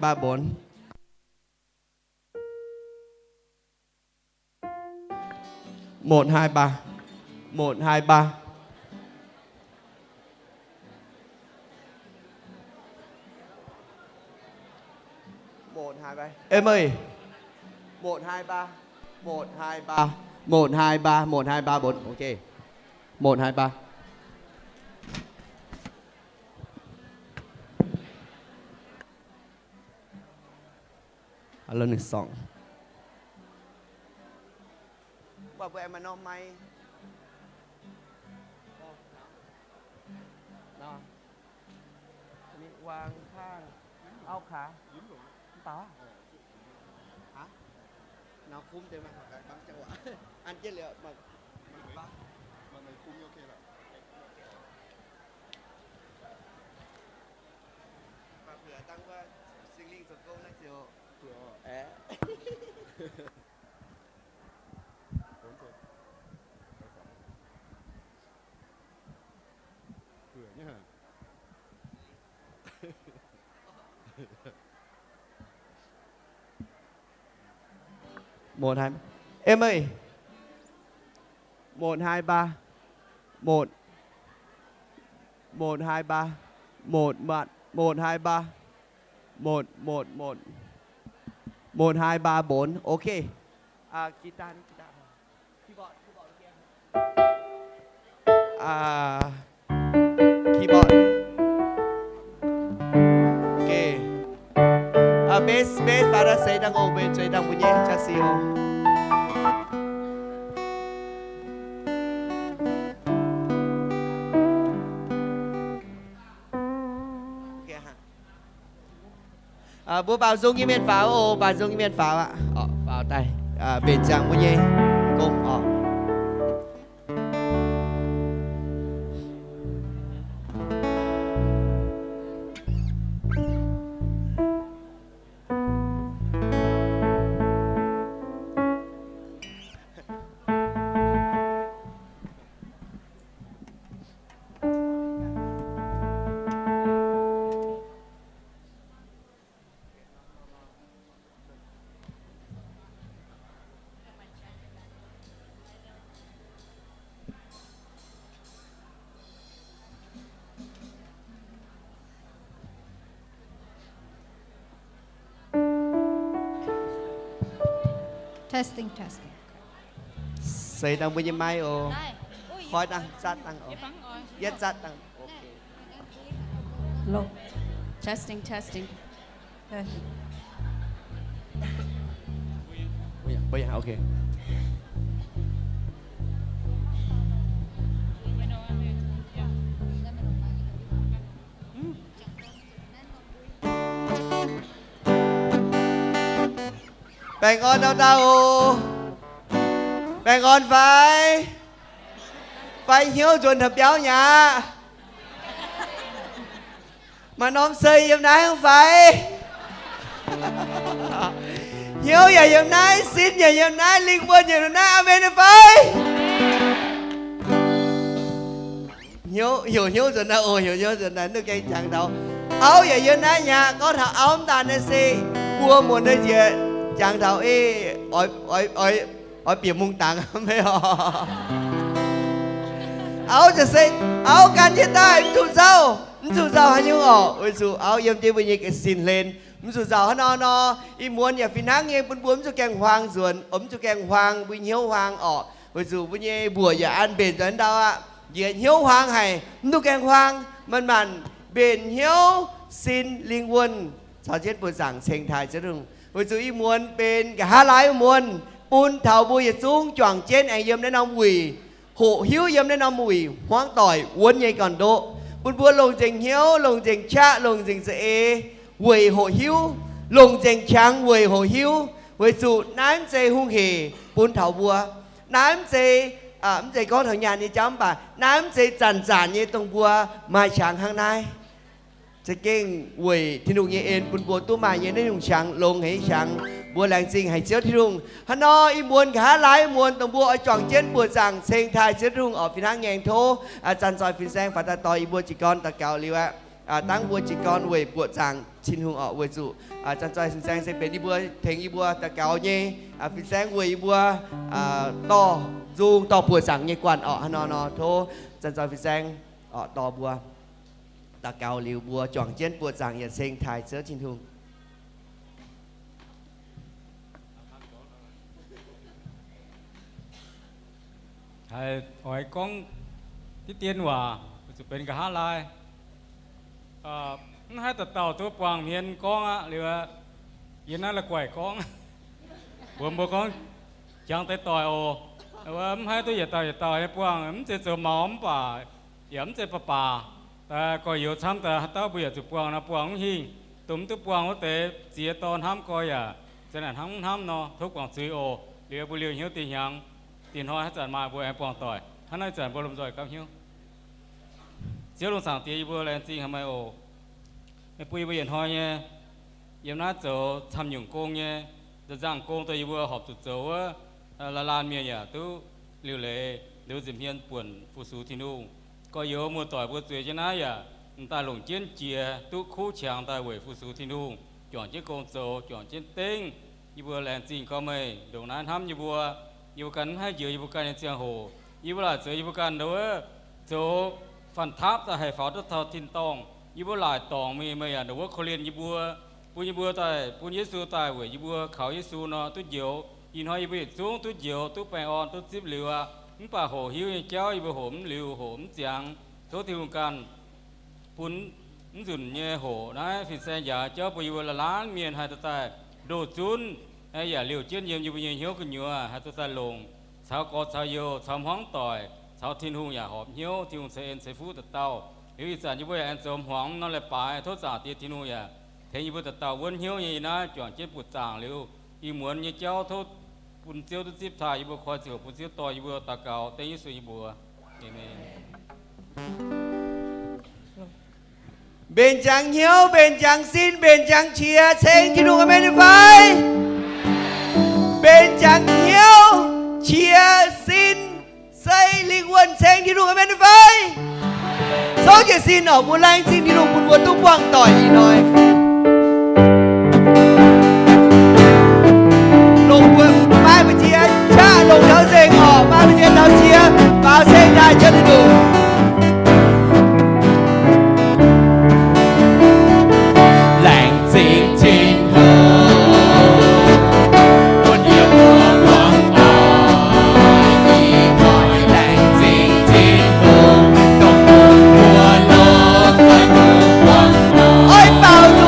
3 4. 1 2 3. 1 2 3. 1 2 3. Em ơi. 1 2 3. 1 2 3. 1 2 3. 1 2 3 4. Ok. 1 2 3. Lần 2. Bà bữa em mà nó may. Đó.นี่วางข้างเอาขาต่อฮะnóคุ้มthế mà bắnจังหวะอันเจเหลียวมามันคุ้มโอเคแล้วมาเผื่อตั้งว่าซิงลิงสกุลนักเสียวเผื่อแอะเผื่อเนี่ยmột hai em ơi 1 2 3 1 1 2 3 1 bạn 1 2 3 1 1 1 1 2 3 4 ok guitar keyboard keyboard ok bass para say đang ôm bên chơi đang muốn nhé cha siêu bố bảo dung như miền pháo ô bà dung như miền pháo ạ vào tay bên trang muốn nhé cùng Testing, testing. xây đang muốn như mai ô khói đang sát đang yết sát đang ok Low. Testing, testing. bây giờ ok Bè ngon đâu tao Bè ngon phải hiếu chuẩn thập giáo nhà mà nó xây giùm nái không phải hiếu về giùm nái xin về giùm nái liên quân về giùm nái amen không phải hiếu chuẩn đâu hiếu chuẩn đâu được cái chẳng đâu áo về giùm nái nhà có thảo áo ông ta nên xì mua một nơi gì chẳng thảo ê ôi biểu mông tàng mấy họ áoจะเซ็เอากันที่ใต้มันสู่เจ้าให้ยุ่งออกเอ้ยสู่เอาเยี่ยมที่วันนี้ก็สินเลนมันสู่เจ้าให้นออีมวนอย่าฟินังเงี้ยปุ่นมันสู่แกงฮวางส่วนสู่แกงฮวางวิญญาณฮวางออกเอ้ยสู่วันนี้บัวอย่าอันเบนจนดาวอะเหยียดเหี้ยวฮวางให้มันสู่แกงฮวางมันเบนเหี้ยวสินลิงวนสอนเช่นปุ่นสั่งเชิงไทยจะรุ่งเอ้ยสู่อีมวนเป็นกะหาหลายมวนปุ่นเถาบุยสูงจ่องเจนไอเยี่ยมได้น้องหวีhộ hiếu yếm đến năm mùi hoang tỏi uốn nhây còn độ buồn buồn lồng trình hiếu lồng trình cha lồng trình dễ quầy hộ hiếu lồng trình trắng quầy hộ hiếu quầy sụ nám dê hung hề buồn thảo bùa nám dê dê có thằng nhà như chấm bà nám dê chản như tông bùa mai trắng hàng nayจะเก่งเว้ยที่นุ่งเย็นปุ่นบัวตัวมาเย็นได้นุ่งช่างลงให้ช่างบัวแรงจริงให้เชื้อที่นุ่งฮันนออีมวนขาหลายมวนตรงบัวไอจ่องเจนบัวสั่งเซงไทยเชื้อที่นุ่งออกฟินังแงงโทอาจารย์ซอยฟินแซงฝาตาตอยอีบัวจิกรตะเกาลีวะ tăng bùa chỉ con về bùa chẳng xin hùng ở về dụ chân trai xin sang sẽ bên đi bùa thèn đi bùa ta cáo nhé phía sang về bùa to dung to bùa chẳng nhé quan ở nó thô chân trai phía sang ở to bùa ta cáo liều bùa chọn trên bùa chẳng nhà sinh thái sớ xin hùng hỏi conที่เตียนว่าจะเป็นกะหาลายให้ตัดเต่าตัวปวางเมียนกองอ่ะหรือว่ายันนั่นละก่อยกองบ่กองจังแต่ต่อยโอแต่ว่าให้ตัวอย่าต่อยให้ปวางมันจะเจอหมอมป่าอย่ามันจะป่าแต่ก็อยู่ซ้ำแต่เต้าเบื่อจะปวางนะปวางหิ้งตุ่มตัวปวางว่าแต่เสียตอนห้ามก็อย่าจะนั่นห้ามเนาะทุกปวางซื้อโอเรือบุเรือหิ้วตีหยังตีนห้อยให้จัดมาบัวให้ปวางต่อยท่านนายจัดบัวลมจ่อยกับหิ้วเสียลงสั่งตีบัวแรงจริงทำไมโอไม่ปุยไปเห็นห้อยเนี่ยยามน้าเจ้าทำหยุ่งโกงเนี่ยจะจ้างโกงตัวบัวหอบจุดเจ้าว่าละลานเมียเนี่ยตู้เลี้ยวเลยเลี้ยวจิมเพียนป่วนฟูซูที่นู่ก็เยอะมัวต่อยบัวเจียชนะอย่าตาหลงเจียนเจียตู้คู่เชียงตาเว่ยฟูซูที่นู่จอนเจียโกงเจ้าจอนเจียนเต้งบัวแรงจริงก็ไม่ดงนั้นทำบัวอยู่กันให้เยอะบัวกันในเชียงโหบัวหลายเจอบัวกันเด้อเจ้าฟันทับแต่ให้ฝาตัวเท่าทินตองยี่บัวหลายตองมีไม่อ่ะเดี๋ยวว่าเขาเรียนยี่บัวปุญยี่บัวตายปุญยิสูตายเว้ยยี่บัวเขายิสูเนาะตุ้ดเดียวยินหอยยี่บัวสูงตุ้ดเดียวตุ้ดแปงอ่อนตุ้ดซิบเหลือมึงป่าโหหิวยี่เจ้ายี่บัวโหมเหลือโหมเจียงทุกที่วงการปุญมึงจุนเนี่ยโหนะฟิเซนอย่าเจ้าปุยบัวละล้านเมียนให้ตัวตายโดดจุนไอ้อย่าเหลียวเจียนเยี่ยมยี่บัวเหี่ยวกันยัวให้ตัวตายลงชาวกอดชาวโยชาวห้องต่อยชาวทินหุงอย่าหอบเหี่ยวที่หุงเซนเซฟูตัดเต้าหรือสารยี่บัวอันสมหวังนั่นแหละป่าทศสาตีทินูอย่าเทียนยี่บัวตัดเต่าวนเหี้ยวยี่นะจวนเจ็บปวดจางเร็วอีเหมือนยี่เจ้าทศปุ่นเจียวตุจิบถ่ายยี่บัวคอยเจียวปุ่นเจียวต่อยี่บัวตะเกาเตยยี่สุยี่บัวเอเมน bên chẳng hiếu bên chẳng xin bên chẳng chia senที่นู่นก็ไม่ได้ไฟbên chẳng hiếu chia xin xây linh quân senที่นู่นก็ไม่ได้ไฟsố giờ xin ở buôn lang xin đi đồng buôn tung quăng tỏi gì nói đồng buôn mai bên chia cha đồng tháo dây ngỏ mai bên chia tháo chia vào xe đai chân đường làng chiến thiên hồ quân yêu mùa quang đỏ đi coi làng chiến thiên hồ đồng mùa lúa ôi bảo dù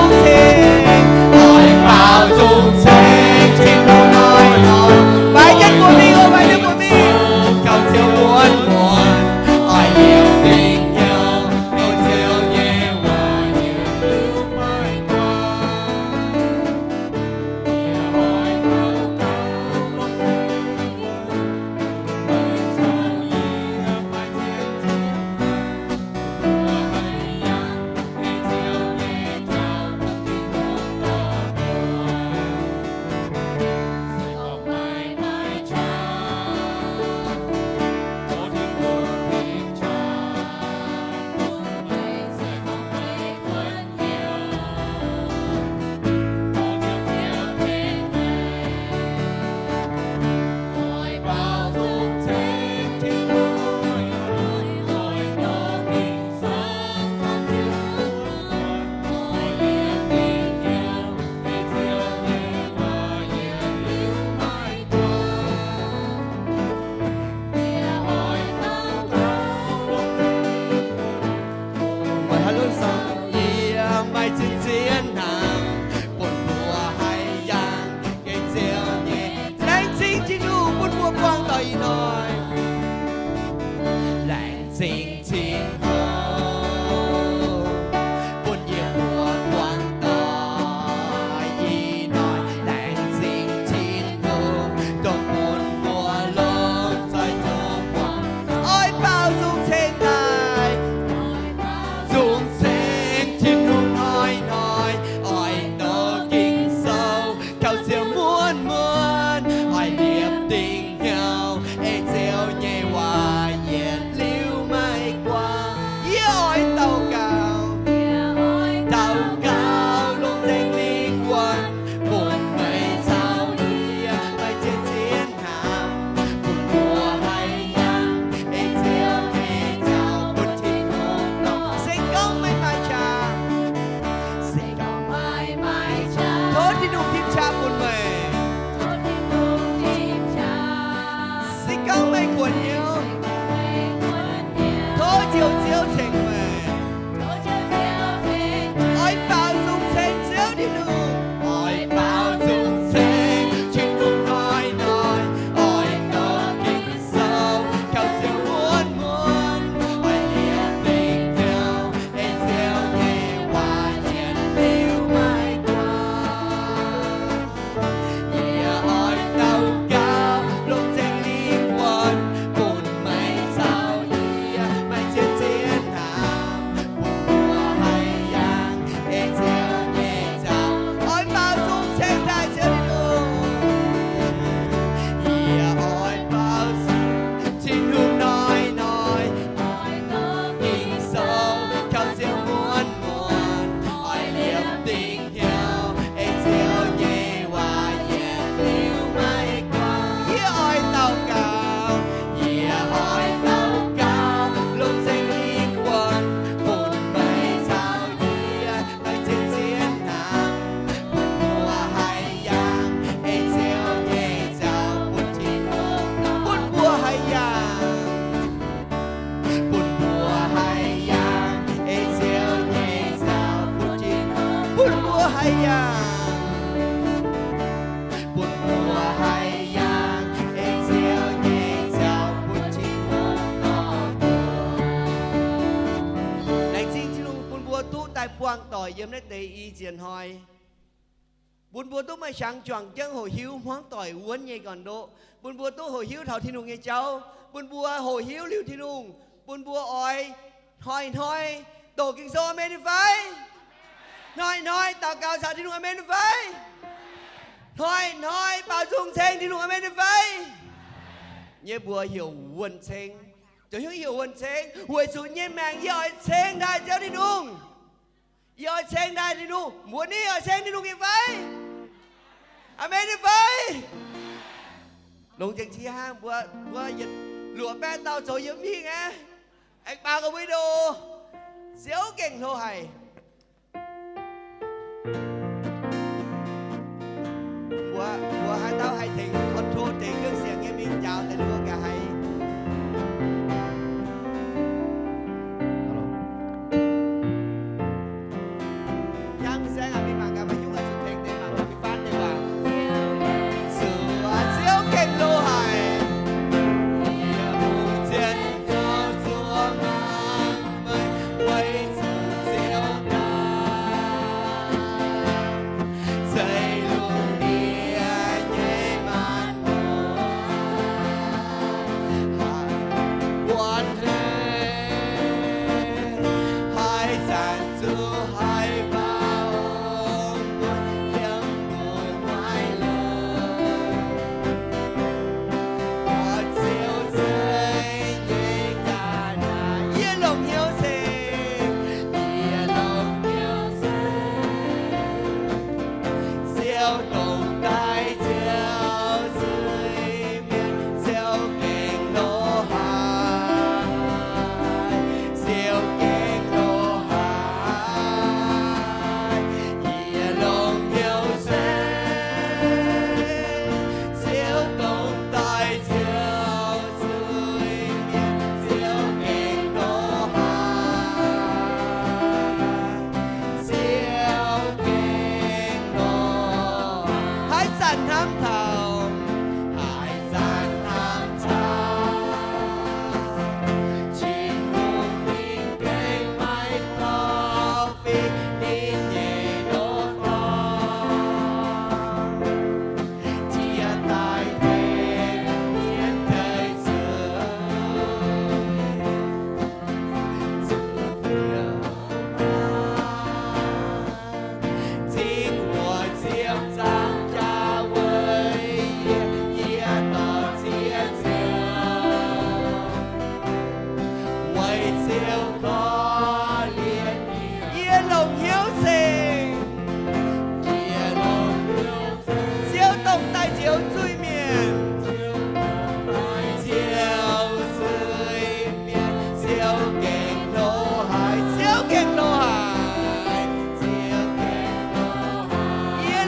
ที่นุ่มทิพย์ชาบุญใหม่สิเก้าไม่ควรเยี่ยวโทษเจียวเจียวเฉ่งใหม่อ้อยเปล่าจุงเฉ่งเจียวที่นุ่มอ้อยเปล่าจุงเฉ่งชิ้นนุ่มน้อยน้อยอ้อยก็กินเศร้าเข้าเจียวม้วนม้วนอ้อยเดียวติงเดียวไอ้เจียวเย่ว่าเย็นเลี้ยวไม่กว่าเยี่ยอ้อยเต้าเก้าลงเจงลีกวนปุ่นไม่เศร้าเยี่ยไม่เจียนเจียนหางปุ่นหัวให้ยางเอ็งเจียวเย่เจ้าอ้อยเปล่าจุงเชงได้เจียวที่นุ่มเยี่ยอ้อยเปล่าชิ้นนุ่มน้อยน้อยกินโซ่เข้าเจียวม้วนม้วนอ้อยเหลี่ยมติ่งเหี่ยวเอ็งเจียวเย่ว่าเย็นเลี้ยวไม่กว่าเยี่ยอ้อยเต้าเก่าเยี่ยอ้อยเต้าเก่าลงเส้นลีกวนปุ่นไม่เช้าเยี่ยไม่เจียนเจียนหางปุ่นหัวให้ยางเอ็งเจียวเย่เจ้าปุ่นที่นุ่มปุ่นบัวให้ยางปุ่นบัวให้ยางเอ็งเจียวเย่เจ้าปุ่นที่นุ่มปุ่นบัวให้ยางปุ่นบัวให้ยางเอ็งเจียวเย่เจ้าปุ่นที่นุ่มนอกบัวđại chínhที่นุ่มปุ่นบัวตู้tại quang tỏi yếm đến đầy y diện hoiปุ่นบัวตู้ไม่ช่างจ่องจังhồ hiếu hoáng tỏi uốn nhây còn độปุ่นบัวตู้hồ hiếu thảoที่นุ่งnghe cháuปุ่นบัวhồ hiếu liuที่นุ่งปุ่นบัวỏi hoi hoi tổ kinh số amen đi phải nói tao cao saoที่นุ่งamen đi phải nói bao dung senที่นุ่งamen đi phải nhé bùa hiểu quần sen cho hiểu quần sen hồi xuống nhé màng giỏi sen đại cháu điนุ่งgiỏi sen đại điนุ่งmuốn đi giỏi sen điนุ่งđi phải amen đi phải lùng chân chi ha bùa dịch lụa bé tao chỗ giống như nghe anh bao cái video xíu kinh thô hài bùa hai tao hay thỉnh control thì cứ xiềng nghe mình chào tại lụa cả hay yang sẽ là mình bằng cả mấy chúng ta sự thỉnh để mà mình phát đây vào sự xíu kinh thô hài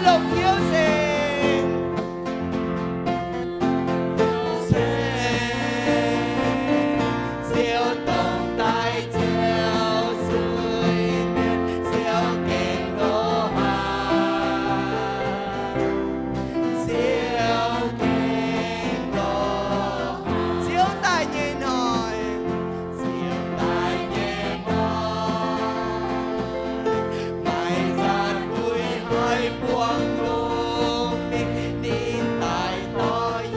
lục hiếu sinh siêu tổng tài chiều dưới miền siêu kinh đô hoa siêu kinh đô siêu tài nhẹ nói siêu tài nhẹ nói mày gian vui hơi buông luôn đi tại to yeah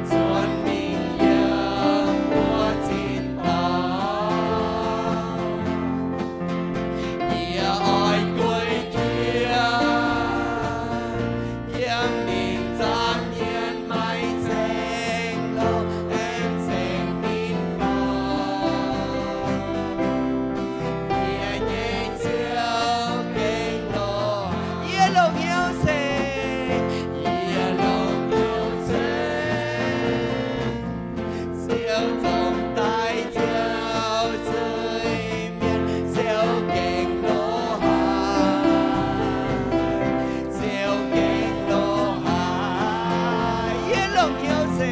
xuân mình nhớ của chín tao nhớ oi cuối kia yếm đình giam nhiên mãi xanh lâu em xanh tin con nhẹ nhẹ chiều kinh đô nhẹ lòng yêu xanh nhẹ lòng yêu xanh siêu tổng tài chiều dưới miền siêu kinh đô hoa siêu kinh đô hoa nhẹ lòng yêu xanh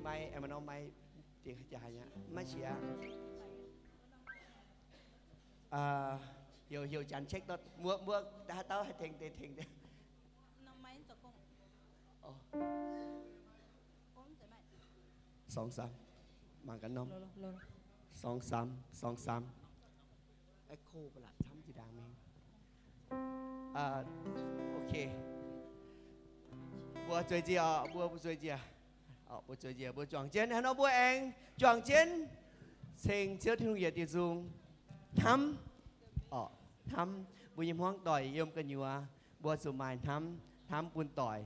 mai em nói mai tiền hay chạy nhá mai chị hiểu chán check đó mua đã tao hay thình song sam mang cái nông song sam echoประหลาดทำจีดังมั้งโอเคบัวช่วยจีบัวช่วยจีบัวช่วยจีบัวจวงเจนฮันเอาบัวเองจวงเจนเซ็งเชื้อที่นุ่งเหยียดตีซุงทำบัวยิ้มห้องต่อยยมกันอยู่บัวสุมายทำปุนต่อย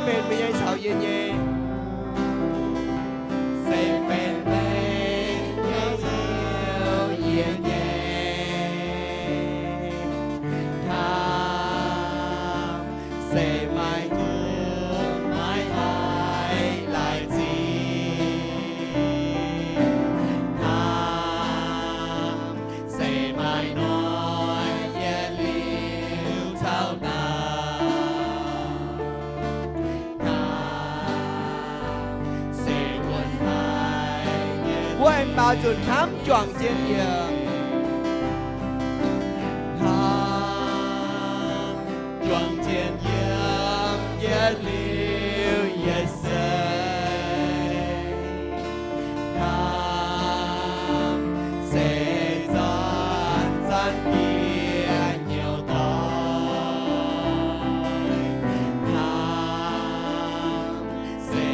เป็นไม่ใช่สาวเย็นเย็นเซเป็นเป็นเสียวเย็นเย็นทำเซไม่ถึงไม่หายหลายจีทำเซไม่น้อยเย็นลิ้วเท่านั้นquên bao chuẩn thám chọn trên giường chọn trên giường yeah liu yes tham sẽ gian gian kia nhiều tỏi tham sẽ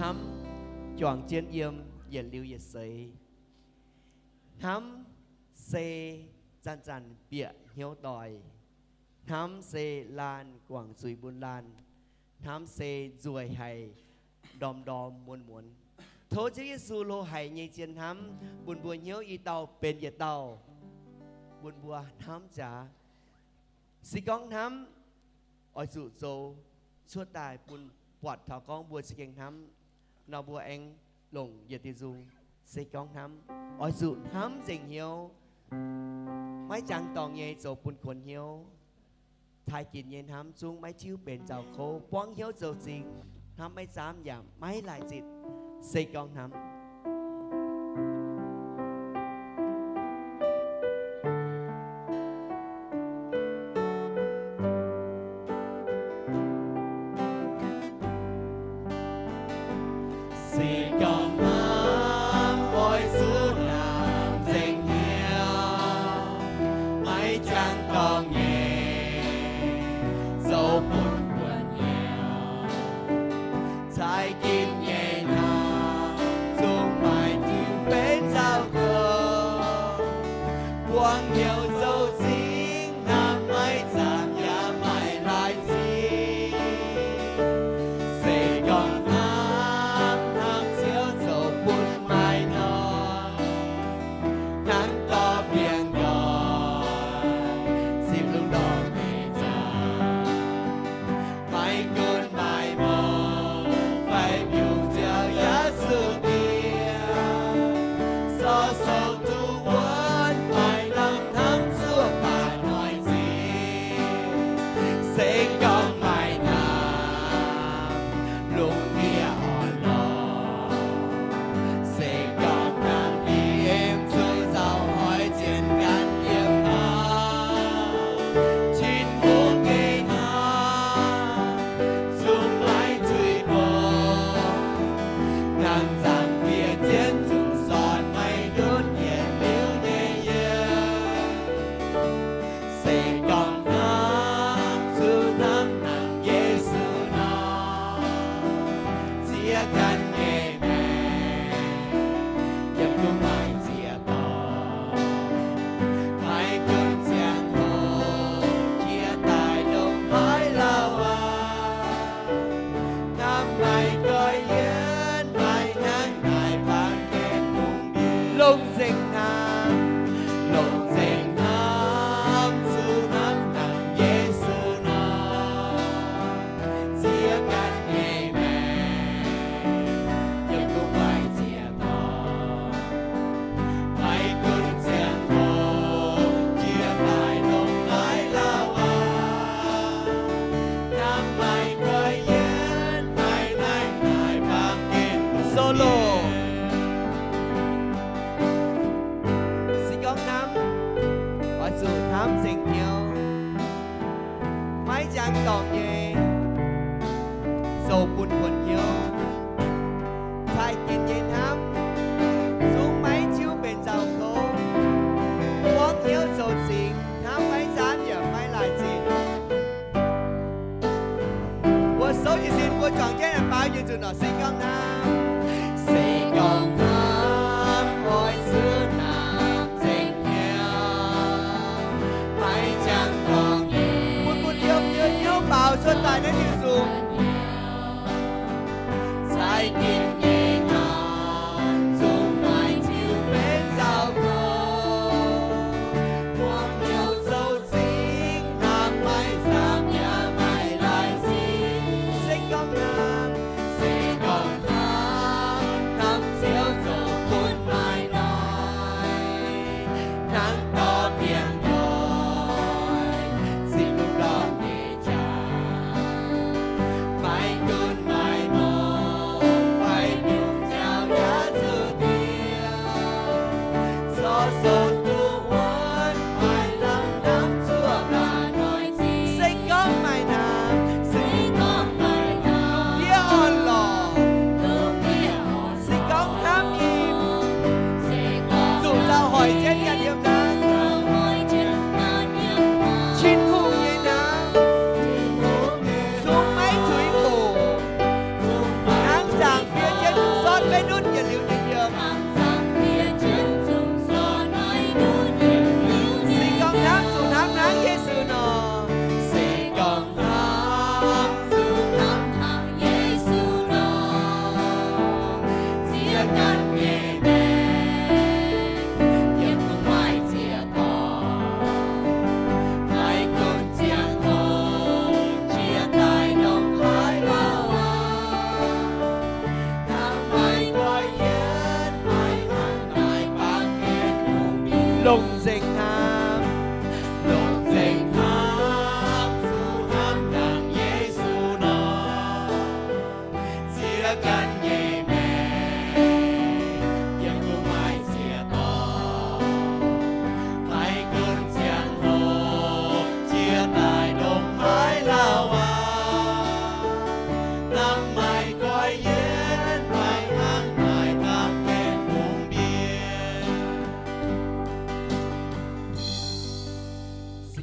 hắm chọn chiến yếm yên lưu yên sấy hắm xê chăn chăn bịa hiếu đòi hắm xê lan quảng suy buôn lan hắm xê ruồi hay đom đom muôn muôn thố chứ Giêsu lô hay như chiến hắm buồn buồn hiếu y tàu bên ye tàu buồn bùa hắm trả xí con hắm ở dụ dỗ suốt tài buồn bọt thảo con bùa xí kênh hắm nó bùa anh lồng ye tì dung xí con hắm ở dụ hắm dình hiếu mấy chẳng tòng nhẹ dỗ buồn khuôn hiếu thái kín nhiên hám chung mấy chiếu bền giàu khô quang hiếu dầu trình hám mấy dám giảm mấy lại dịch xây con hám xây con hám ôi Giêsu làm danh hiếu mấy chẳng còn nhẹ dẫu buồn buồn nhiều trái kim nhẹ nào dùng mãi từ bên giao gờ quang nhiều dấu chính năm mấy giảm nhà mãi lại gì xây con ham chiếu dẫu buồn mãi non nắng to biển gọi xin lúc đó về cha mãi cơn mãi mơ phải biểu theo Giêsu kia do sâu tu quên mãi năm tháng xưa bà nói gì sẽ có mãi nào lúc kia họ lo sẽ có năm đi em chưa giàu hỏi chuyện gan hiệp chín vô kỳ dùng lại tùy bờ nàng rằng phía trên dùng giọt mây đốt nhiệt liêu nhẹ nhàng sẽ còn năm dù năm nàng Giêsu nó chia căn nghề mẹ dập cũng mãi chia tỏ mãi cơn giang hồ chia tài đồng mãi lao năm mày coi yên mày nắng mày bằng kết cùng đi lông dình nam lồng dành năm dù năm nàng Giêsu nó chia căn nghề mẹ dập cũng mãi chia tỏ mãi cơn giang hồ chia tài đồng mãi lao năm mày coi yên mày nắng mày bằng kết cùng solo xí con hám ở dụ hám dình hiếu mấy chẳng tòng nhẹ dầu buồn buồn hiếu thái kín nhiên hám xuống mấy chiếu bền giàu khô quang hiếu dầu trình hám mấy dám giờ mấy lại trình của số gì xin của chọn cái làm bao nhiêu từ nó xí con hám sẽ còn thăm ôi xưa nàng danh hiếu mãi chẳng còn nhẹ buồn buồn hiếu hiếu hiếu bảo xuân tài nên như dù trái tim nhẹ nhàng dùng mãi chiều bên giao khô quang nhiều dấu chính làm mãi giảm nhà mãi lại gì xí con hám sẽ còn thăm năm chiều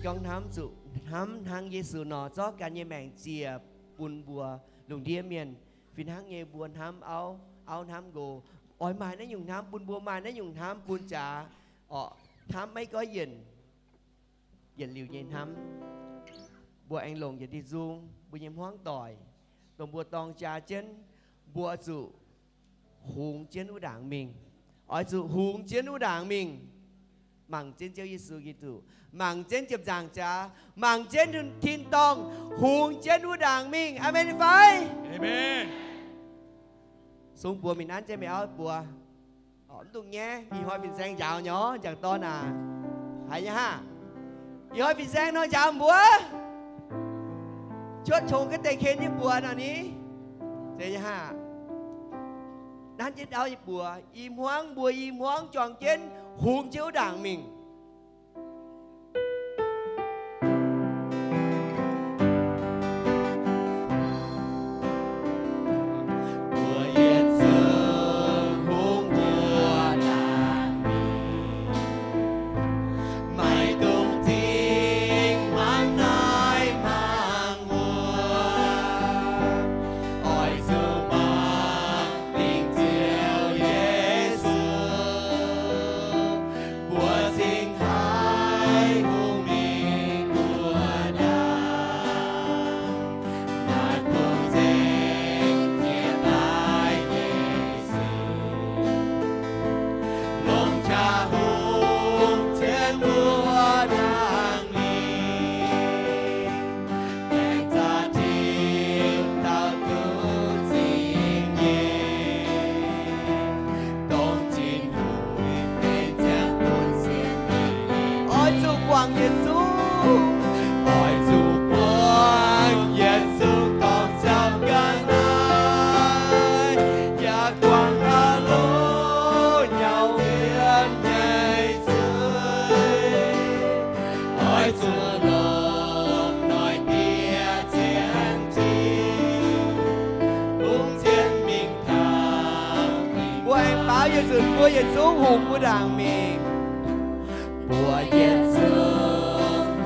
trong thám dụ thám hàng Giêsu nó cho cả nhà mẹ chia buồn bùa lùng đĩa miền vì hàng nhà buồn thám áo thám gồ ỏi mài nó dùng thám buồn bùa mài nó dùng thám buồn trà thám mấy có dần liều nhìn thám bùa anh lồng giờ đi dung bùa nhém hoang tỏi đồng bùa tòng trà chân bùa dụ hùng chiến u đảng mình ở dụ hùng chiến u đảng mình mảng trên Chúa Giêsu Kitô mảng trên chập giảng trà mảng trên thiên tông hùng chiến u đảng mình amen phải Amen. xuống bùa mình ăn trên mẹ ơi bùa tung nhé y hỏi mình sang chào nhỏ chẳng to nà hay nhá ha y hỏi mình sang nói chào bùa chốt trùng cái tay khen như bùa nào ní thế nhá ha đan chết đau như bùa im hoang tròn trên huống chiếu đảng mình bùa Giêsu hùng của đảng mình bùa Giêsu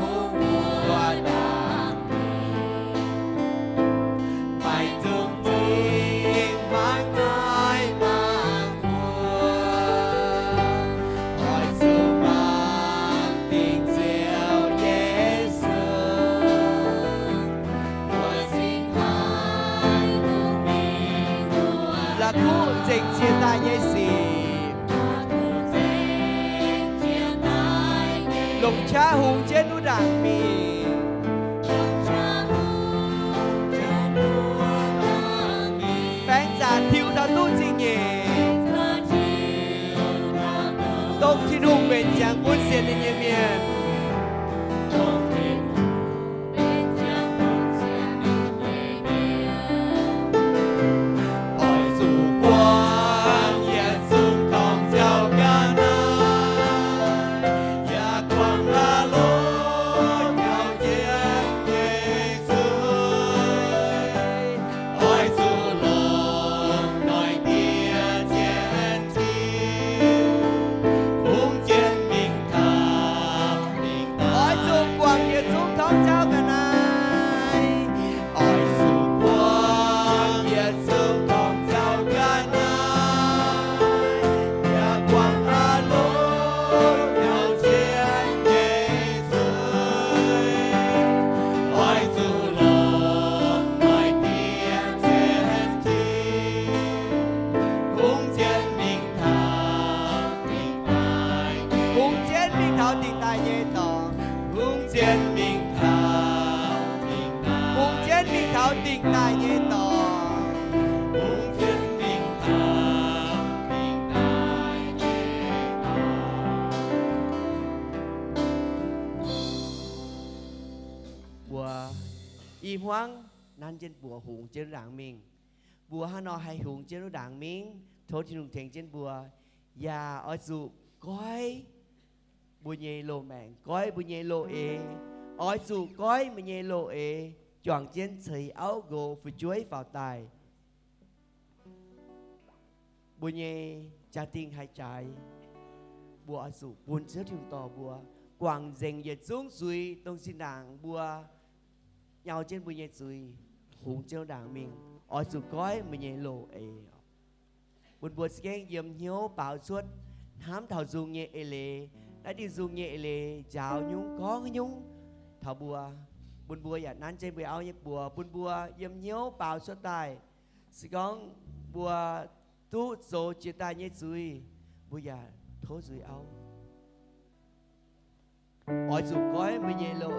hùng của đảng mình mày thương tình mang ai mang buồn hỏi sự mang tình yêu Giêsu bùa xin hai hùng mình là cứu dịch chia tay Giêsu lồng cha hùng trên núi đảng mình bánh già thiêu thao tu gì nhỉ tông thiên hùng bền chẳng buôn xiên lên nhẹ miền im hoang nan trên bùa hùng trên đảng mình bùa hà nội hay hùng trên đảng mình thôi thì hùng thành trên bùa và ở dù coi bùa nhẹ lộ mèn coi bùa nhẹ lộ ở dù coi bùa nhẹ lộ chọn trên thấy áo gồ phải chuối vào tài bùa nhẹ trả tiền hay trái bùa ở dù buồn chết thường tỏ bùa quảng dành về xuống suy tông xin đảng bùa nhau trên bùa nhẹ suy hùng chiếu đảng mình ở sự gói mình nhẹ lộ buồn buồn sẽ dầm hiếu bảo suốt hám thảo dùng nhẹ lệ đã đi dùng nhẹ lệ chào nhung có nhung thảo bùa buồn bùa dạ nan trên bùa áo nhẹ bùa buồn bùa dầm hiếu bảo suốt tài sẽ có bùa tu số chia tay nhẹ suy bùa dạ thố suy áo ở sự gói mình nhẹ lộ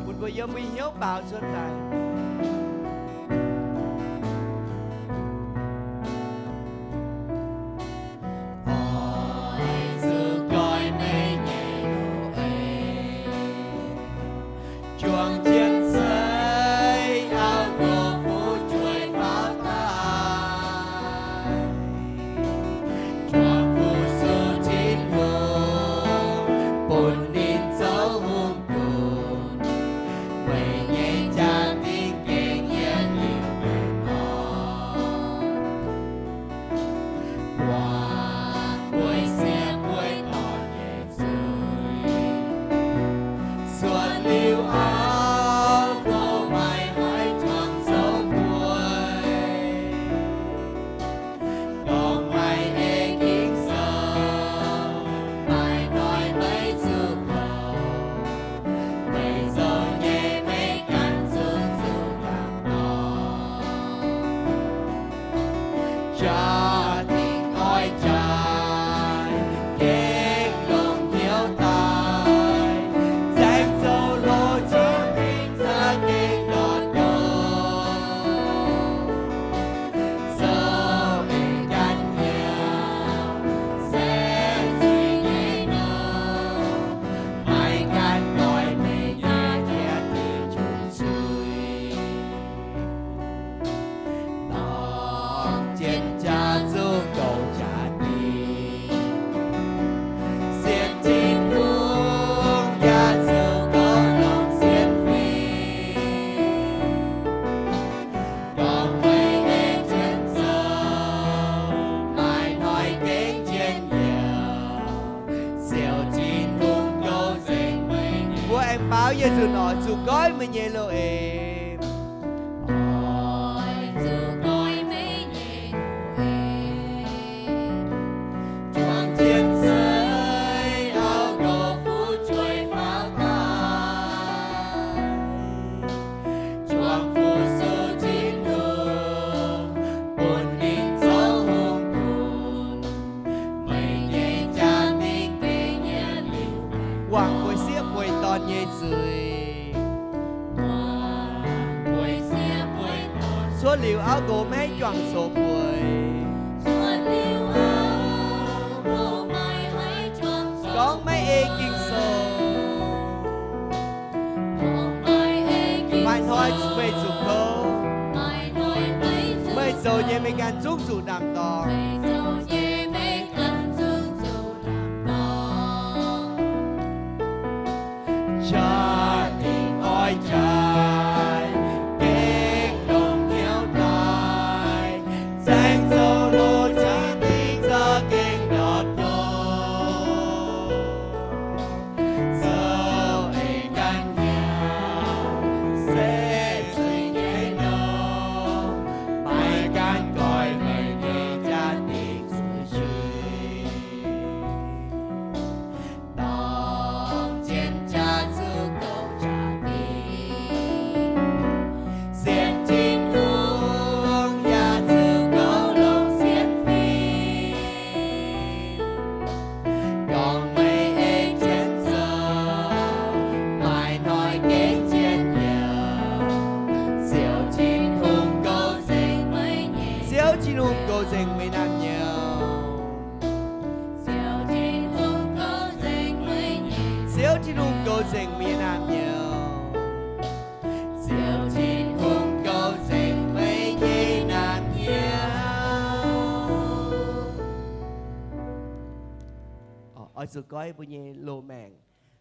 buồn bùa dầm hiếu bảo suốt tài báo về sự nọ sự gói mình nhẹ lộ quảng buổi xiếc buổi tòn nhẹ rưỡi số liều áo gỗ mấy choàng số buổi có mấy ê kinh sô mai thôi về dục khô bây giờ nhé mình gan giúp dù đàm to cha tình ôi trai kết đồng hiếu tài danh sâu lô cha tình ra kinh đọt đô sâu ấy căn nhau sẽ suy nhé đâu mai căn gọi người nghe cha tình sự truy tòng chiến cha chín hùng cầu dành mấy năm nhiều xéo chín hùng cầu dành mấy năm nhiều xéo chín hùng cầu dành mấy năm nhiều ở sự coi bùi nhẹ lô mèng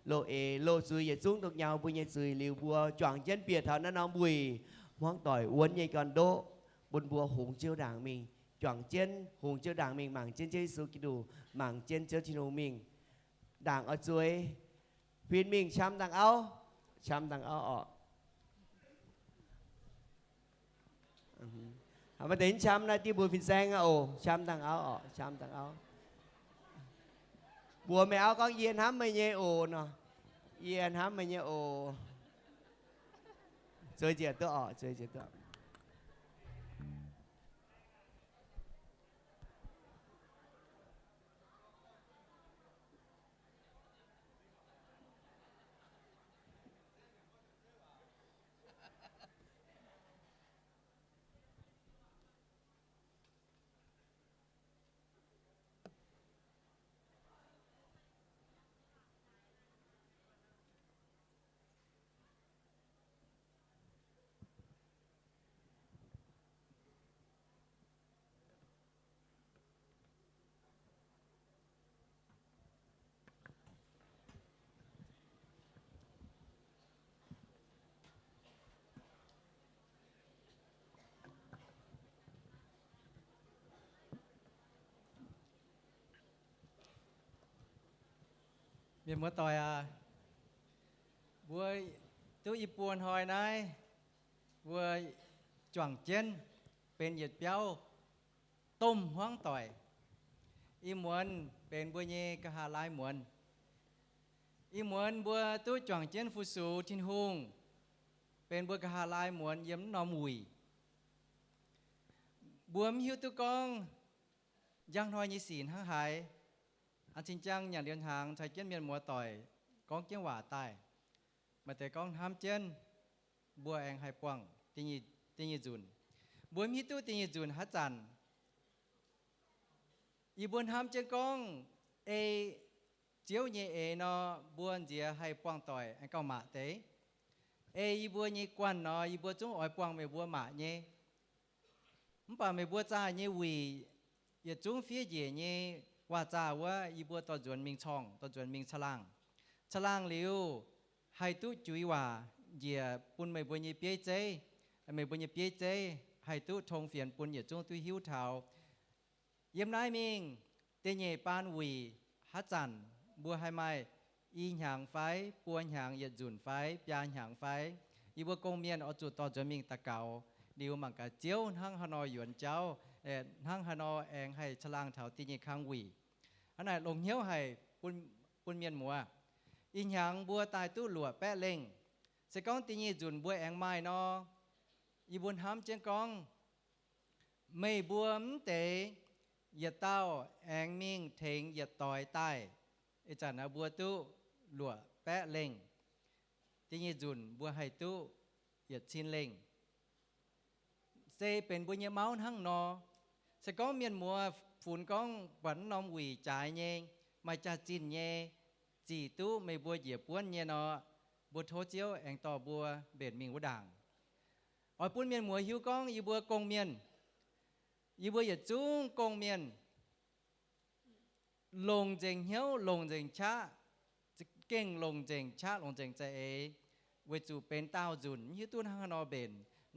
lô lô suy về xuống được nhau bùi nhẹ suy liều bùa chọn chân biệt thọ nó bùi hoang tỏi uốn nhẹ còn đô buồn bùa hùng chiêu đảng mình chọn trên hùng chiếu đảng mình mảng trên chơi số kí đủ mảng trên chiếu chín hùng mình đảng ở chuối phiên mình chăm đảng áo ở mà đến chăm này thì bùi phiên sang ồ chăm đảng áo ở chăm đảng áo bùa mẹ áo con yên hám mày nhé ồ nè yên hám mày nhé ồ chơi chuyện tôi ở chơi chuyện tôi miền múa tỏi à vừa tôi y buồn hồi này vừa choàng chânเป็นเหยียดเปียวต้มห้องต่อยอีมวนเป็นบัวเยกะหาลายมวนอีมวนบัวตู้จ่องเจนฟูสูทินฮุงเป็นบัวกะหาลายมวนเยี่ยมนอมุยบัวมหิวตุกองยังทอยยีศีลห้างหายอันจริงจังอย่างเดียนหางใช้เจนเมียนมัวต่อยกองเกี้ยงหว่าใต้มาแต่กองทำเจนบัวแองไฮปวงติญจุนบัวมีตู้ติญจุนฮัจจันอีบัวทำเจนกองเอเจียวเยเอเนาะบัวเจียไฮปวงต่อยไอ้เก้าหมาเตเออีบัวเยกวนเนาะอีบัวจงอ้อยปวงไม่บัวหมาเยมันป่าไม่บัวจ้าเยวีอย่าจงเฟี้ยเย่เยว่าจ้าว่าอีบัวต่อจวนมิงช่องต่อจวนมิงฉลางเหลียวให้ตู้จุยว่าเหยียปุ่นไม่บัวเยเปียเจไม่บัวเยเปียเจให้ตู้ทงเฟียนปุ่นอย่าจงตู้หิ้วเท้าเยี่ยมนายมิงเตเยปานวีฮัจจันบัวให้ไม่อีหางไฟปัวหางอย่าจุนไฟปยาหางไฟอีบัวกงเมียนเอาจุดต่อจวนมิงตะเกาดิวมังกะเจียวทั้งฮานอยหยวนเจ้าทั้งฮานอแองให้ฉลางเถาตีเยคังวีอันไหนลงเหี้ยวให้ปุ่นเมียนมัวอีหยังบัวตายตู้หลัวแปะเล่งเสกองตีเยจุนบัวแองไม้นออีบุญห้ำเจียงกองไม่บัวมเตะอย่าเต้าแองมิงเทงอย่าต่อยใต้ไอจันนะบัวตู้หลัวแปะเล่งตีเยจุนบัวให้ตู้อย่าชินเล่งเซเป็นบุญยเมาทั้งนอสก้องเมียนมัวฝุ่นก้องปันนอมหวีจ่ายเยมาจะจินเยจีตู้ไม่บัวเหยียบป้วนเยนอบัวโทเจียวแองต่อบัวเบ็ดมิงวด่างอ้อยปุ้นเมียนมัวหิวก้องยีบัวกงเมียนยีบัวอย่าจุ้งกงเมียนลงเจงเหี้ยวลงเจงช้าจะเก่งลงเจงช้าลงเจงใจเอเวจูเป็นเต้าจุนยี่ตุ้นห้างนอเบน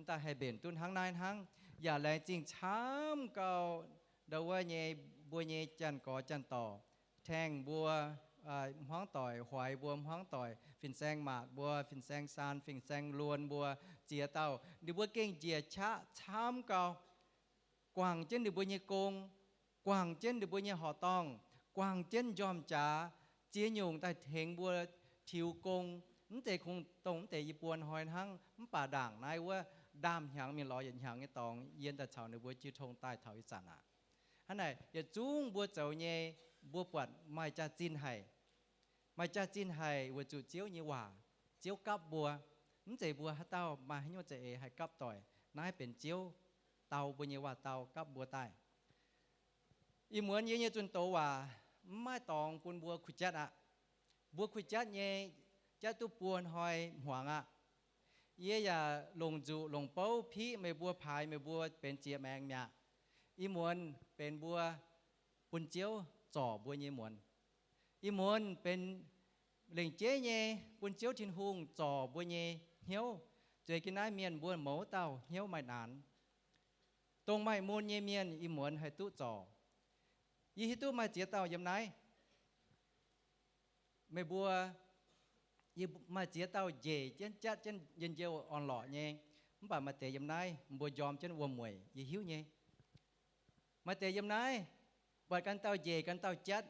ตาให้เบนตุ้นทั้งนายทั้งอย่าแรงจริงช้ำเก่าเดาว่าเยบัวเยจันก่อจันต่อแทงบัวห้องต่อยหวยบัวห้องต่อยฟินแซงหมากบัวฟินแซงซานฟินแซงลวนบัวเจียเต้าดิบัวเก่งเจียช้าช้ำเก่ากวางเจนดิบัวเยกงกวางเจนดิบัวเยหอตองกวางเจนยอมจ๋าเจียหยงแต่เทงบัวทิวกงนั่นแต่คงตรงแต่ญี่ปุ่นหอยทั้งมันป่าด่างนายว่าดามหางมีรอยยันหางไอ้ตองเย็นแต่เช้าในบัวจีทงใต้เถาอิสานอ่ะฮันไหนอย่าจุ้งบัวเจ้าเย่บัวปวดไม่จะจินให้ไม่จะจินให้วัวจุเจียวเยว่าเจียวกับบัวนั่นแต่บัวฮัตเต้ามาให้โยเจเอให้กับต่อยนายเป็นเจียวเตาบัวเยว่าเตากับบัวใต้อีเหมือนเย่จุนโตว่าไม่ตองปุ่นบัวขุจัดอ่ะบัวขุจัดเย่จะตุปวนหอยหวงอ่ะเยี่ยอย่าลงจูลงเป้าพี่ไม่บัวพายไม่บัวเป็นเจียแมงเนี่ยอีมวนเป็นบัวปุ่นเจียวจ่อบัวเยี่ยมวนอีมวนเป็นเหล่งเจ๊เย่ปุ่นเจียวทินหุงจ่อบัวเยี่ยเหี้ยวเจอกินน้ำเมียนบัวหมูเต้าเหี้ยวไม่นาน ตรงไม่มูลเยเมียนอีหมวนให้ตู้จ่อยี่ฮิตู้มาเจียเต่ายำไหนไม่บัวยี่มาเจียเต่าเย่เจนจัดเจนเย็นเจียวอ่อนหล่อเงี้ยมันป่ามาเตะยำไหนบัวยอมเจนวัวมวยยี่หิวเงี้ยมาเตะยำไหนบ่กันเต่าเย่กันเต่าจัด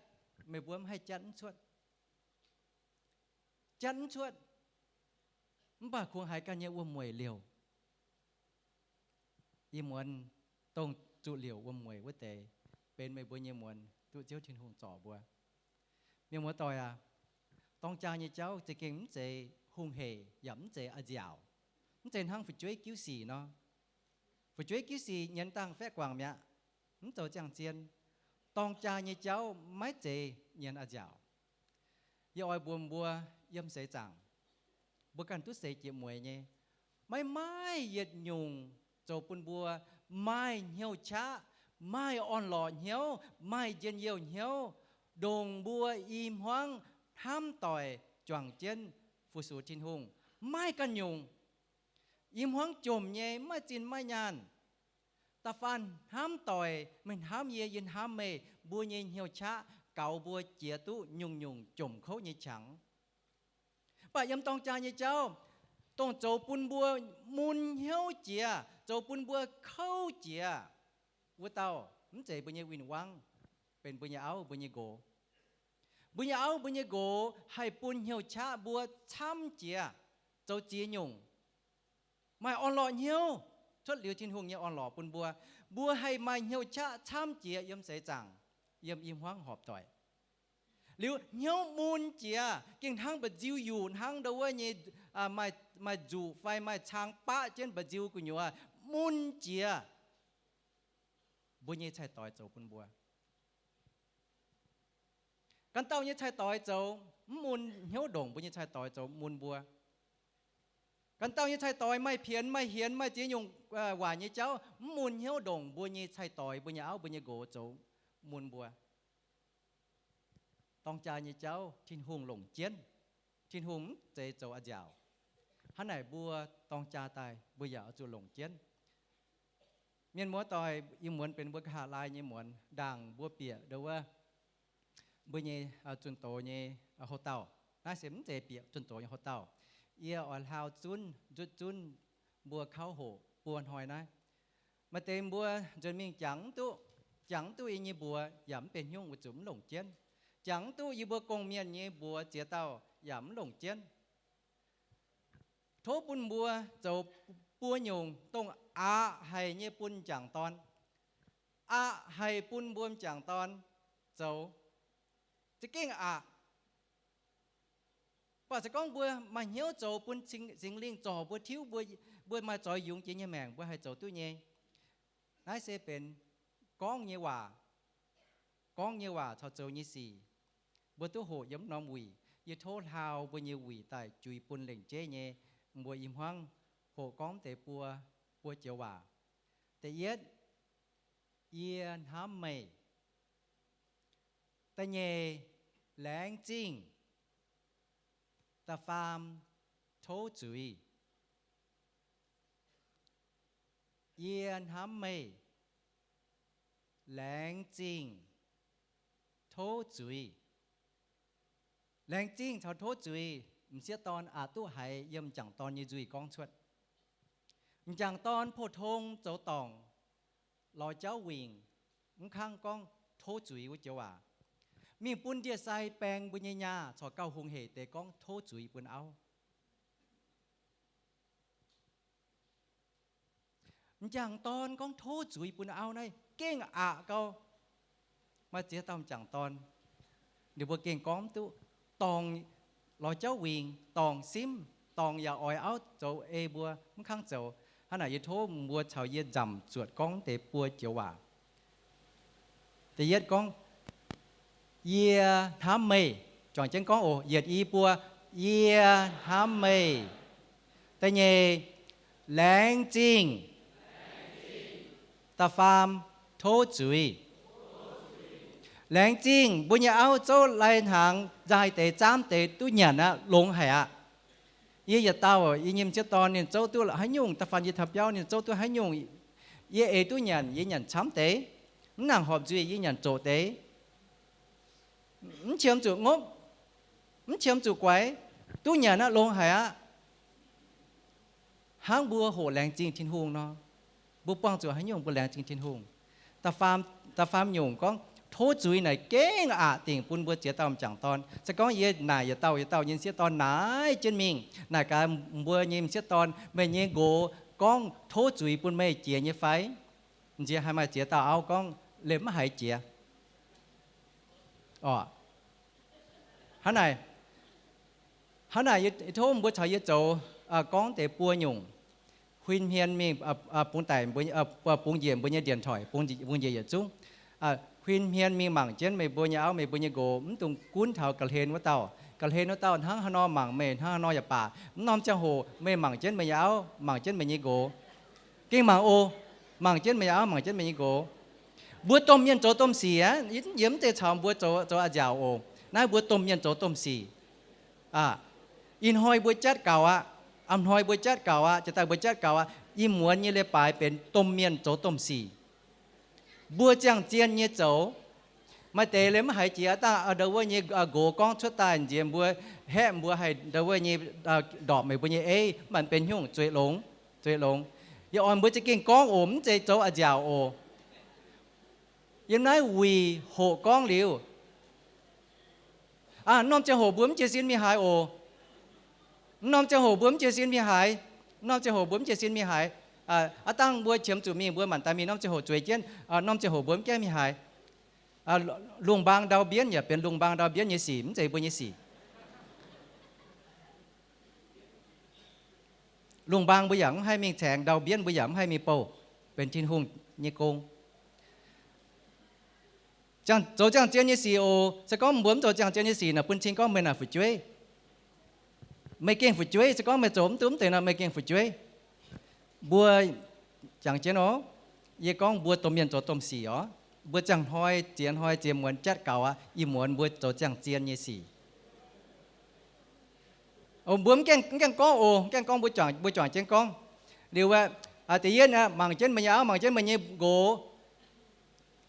ไม่บัวให้จัดชวดจัดชวดมันป่าควงหายกันเงี้ยวัวมวยเลี้ยวยี่หมวนต้องจุเหลียววัวมวยว่าแต่เป็นไม่บัวยี่หมวนตู้เจ้าชินหงจ่อบัวยี่หมวนต่อยอ่ะต้องcha như cháu chỉ kiếm chế hung hề dẫm chế ở dẻo chế hăng phải追cứu gì nó phải追cứu gì nhân tăng phép quảng mẹ nó tổ chẳng chiênต้องcha như cháu mấy chế nhân ở dẻo giờ ai buồn bua yếm sẽ chẳng bữa cần tút sẽ chịu mùi nhé mấy mai nhiệt nhung cho buồn bua mai nhiều cha mai on lò nhiều mai dân nhiều nhiều đồng bua im hoang ham tỏi choàng chân phụ số chín hùng mai căn nhung im hoang chồm nhé mai chín mai nhàn ta phan ham tỏi mình ham ye yên ham mê bua nhé nhiều cha cào bua chia tu nhung nhung chồm khâu nhé trắng bà yếm tông cha nhé cháu tông châu bún bua mun hiếu chia châu bún bua khâu chia bua tàu không chạy bua nhé win wangเป็นบญญาเอาบญญาโกบุญเอาบุญญาโกให้ปุ่นเหี่ยวชาบัวช้ำเจียเจ้าเจียหยงไม่อ่อนหล่อเหี่ยวชดเหลียวชินหงเนี่ยอ่อนหล่อปุ่นบัวให้ไม่เหี่ยวชาช้ำเจียยำเสจังยำอิ่มห้างหอบต่อยหรือเหี่ยวมูลเจียกิ่งทั้งบะจิวอยู่ทั้งเดว่าเนี่ยไม่จูไฟไม่ช้างป้าเช่นบะจิวกุญยัวมูลเจียบุญเนี่ยใช้ต่อยเจ้าปุ่นบัวกันเต้าเนี่ยใช้ต่อยเจ้ามูลเหี้ยวดงบุญเนี่ยใช้ต่อยเจ้ามูลบัวกันเต้าเนี่ยใช้ต่อยไม่เพี้ยนไม่เหียนไม่เจียยงหวานเนี่ยเจ้ามูลเหี้ยวดงบุญเนี่ยใช้ต่อยบุญเนี่ยเอาบุญเนี่ยโกเจ้ามูลบัวต้องจ่ายเนี่ยเจ้าทิ้งหงหลงเจียนทิ้งหงเจ้าเจ้าอาเจ้าฮันไหนบัวต้องจ่าตายบัวอย่าเอาจุหลงเจียนเมียนมัวต่อยยิ่งเหมือนเป็นบัวขาลายยิ่งเหมือนด่างบัวเปียเดี๋ยวว่าbây giờ chuẩn tổ như hồ tàu, nó sẽ dễ bị chuẩn tổ như hồ tàu. Ia ở hào chun bùa khao hồ buồn hỏi này, mà tên bùa rồi mình chẳng tu như bùa giảm bên nhung của chúng lồng chiến, chẳng tu như bùa công miền như bùa chia tàu giảm lồng chiến. Thố bùn bùa dầu bùa nhung tông hay như bùn chẳng ton, hay bùn buông chẳng ton dầuจะเก่งป่าจะก้องบัวมาเหี้ยวโจปุ่นสิงลิงจ่อบัวทิ้วบัวมาจ่อยยุงเจียแมงบัวให้โจตู้เย่นายเสเป็นก้องเยว่าชาวโจยี่สี่บัวตู้โหย้ำน้องวียี่โทษหาวบัวเยวีแต่จุยปุ่นเหล่งเจเย่บัวอิ่มห้างโหก้องแต่ปัวเจียวว่าแต่เย็ดเยียนห้ามไม่แต่เย่แหลงจริงแต่ฟาร์มโถจุยเยียนห้ำไม่แหลงจริงโถจุยแหลงจริงชาวโถจุยมันเสียตอนตู้หายยำจังตอนยี่จุยกองชวดจังตอนโพทงโจตองลอยเจ้าวิ่งมันข้างกองโถจุยวิจว่ามีปุ่นเดียใส่แปลงบุญญาชอเก้าหงเหตุแต่ก้องโทจุยปุ่นเอาจังตอนก้องโทจุยปุ่นเอาในเก่งเก้ามาเจียตามจังตอนเดี๋ยวบัวเก่งก้องตู้ตองลอยเจ้าวิ่งตองซิมตองอย่าอ่อยเอาโจบัวมันข้างโจขณะยี่โทบัวชาวเยี่ยจำจวดก้องแต่ปัวเจียวว่าแต่เยี่ยก้องyear ham mây chọn chân con ồ year y bua year ham mâyแต่เย่แหลงจริงตาฟาร์มโถจุยแหลงจริงบุญญาเอาเจ้าไล่ทางใจแต่จ้ามแต่ตุ้ยนะลงหายยี่อย่าเต้ายี่ยิ้มเจ้าตอนเนี่ยเจ้าตัวให้ยุ่งตาฟันยี่ทับเย้าเนี่ยเจ้าตัวให้ยุ่ง ye tu nhận chấm tế nàng họp duy ye nhận chỗ tế chiếm chủ ngốc chiếm chủ quái tu nhận nó lông hải á hang bùa hồ làng jing thiên hùng nó bùa băng chủ hay nhung bùa làng jing thiên hùng ta phàm nhung có thố chuối này kế tiền bún bùa chế tao chẳng ton sẽ có ye nài ye tao nhìn sẽ ton nái trên mình nài cả bùa nhìn sẽ ton mày nhìn gỗ con thố chuối bún mày chế như phái chế hai mà chế tao áo con lem hay chế hắn này thố bùa chạy ye châu con để bùa nhung khuyên hiền mình bún tài bún diệm bún điện thoại bún diệm chung khuyên hiền mình mảng trên mày bùa nhà áo mày bùa nhà gỗ tung cuốn thảo cà hên với tao hắn no mảng mày hắn no nhà bà nom cha hồ mày mảng trên mày áo mảng trên mày nhà gỗ cái mảng ô mảng trên mày áo mảng trên mày nhà gỗ bùa tôm nhân chỗ tôm xì á yếm tê chào bùa chỗ giàu ô nãy bùa tôm nhân chỗ tôm xì in hoi bùa chát cào á hoi bùa chát cào áจะตายบวยจัดเก่าอีหมวนนี่เลยปลายเป็นต้มเมียนโจต้มสีบัวจังเจียนนี่โจมาเตะเลยมาหายเจียตาเดาว่านี่โกกองชุดตาเจียนบัวแห่บัวให้เดาว่านี่ดอกไม่บัวนี่มันเป็นหุ่งจวยหลงอย่าอ่อนบัวจะกินกองโอมเจโจอาจาวโอยังไงวีโหกองเหลียวน้องจะโหบัวมันจะสิ้นมีหายโอน้องจะโหบุ้มเจสินมีหายน้องจะโหบุ้มเจสินมีหายตั้งบัวเฉียมจุมีบัวมันตามีน้องจะโหจวยเจียนน้องจะโหบุ้มแก้มีหายลุงบางดาวเบี้ยนอย่าเป็นลุงบางดาวเบี้ยนยี่สี่มันใจบัวยี่สี่ลุงบางบัวหยางให้มีแสงดาวเบี้ยนบัวหยางให้มีโปเป็นทินหุงยี่กงจังโจจังเจียนยี่สี่โอจะก็บุ้มโจจังเจียนยี่สี่น่ะปุ่นชิงก็ไม่น่าฝึกช่วยไม่เก่งฝึกช่วยจะก็ไม่โจมตุ้มแต่น่ะไม่เก่งฝึกช่วยบัวจังเจียนอ๋อยี่ก้องบัวต้มเย็นโจต้มสีอ๋อบัวจังหอยเจียนหอยเจียมวนจัดเก่าอีหมวนบัวโจจังเจียนยี่สี่บัวมันแก่งก้องแก่งก้องบัวจ่างเจียนก้องเดี๋ยวว่าแต่เย็นนะมังเจียนมันยาวมังเจียนมันยี่โก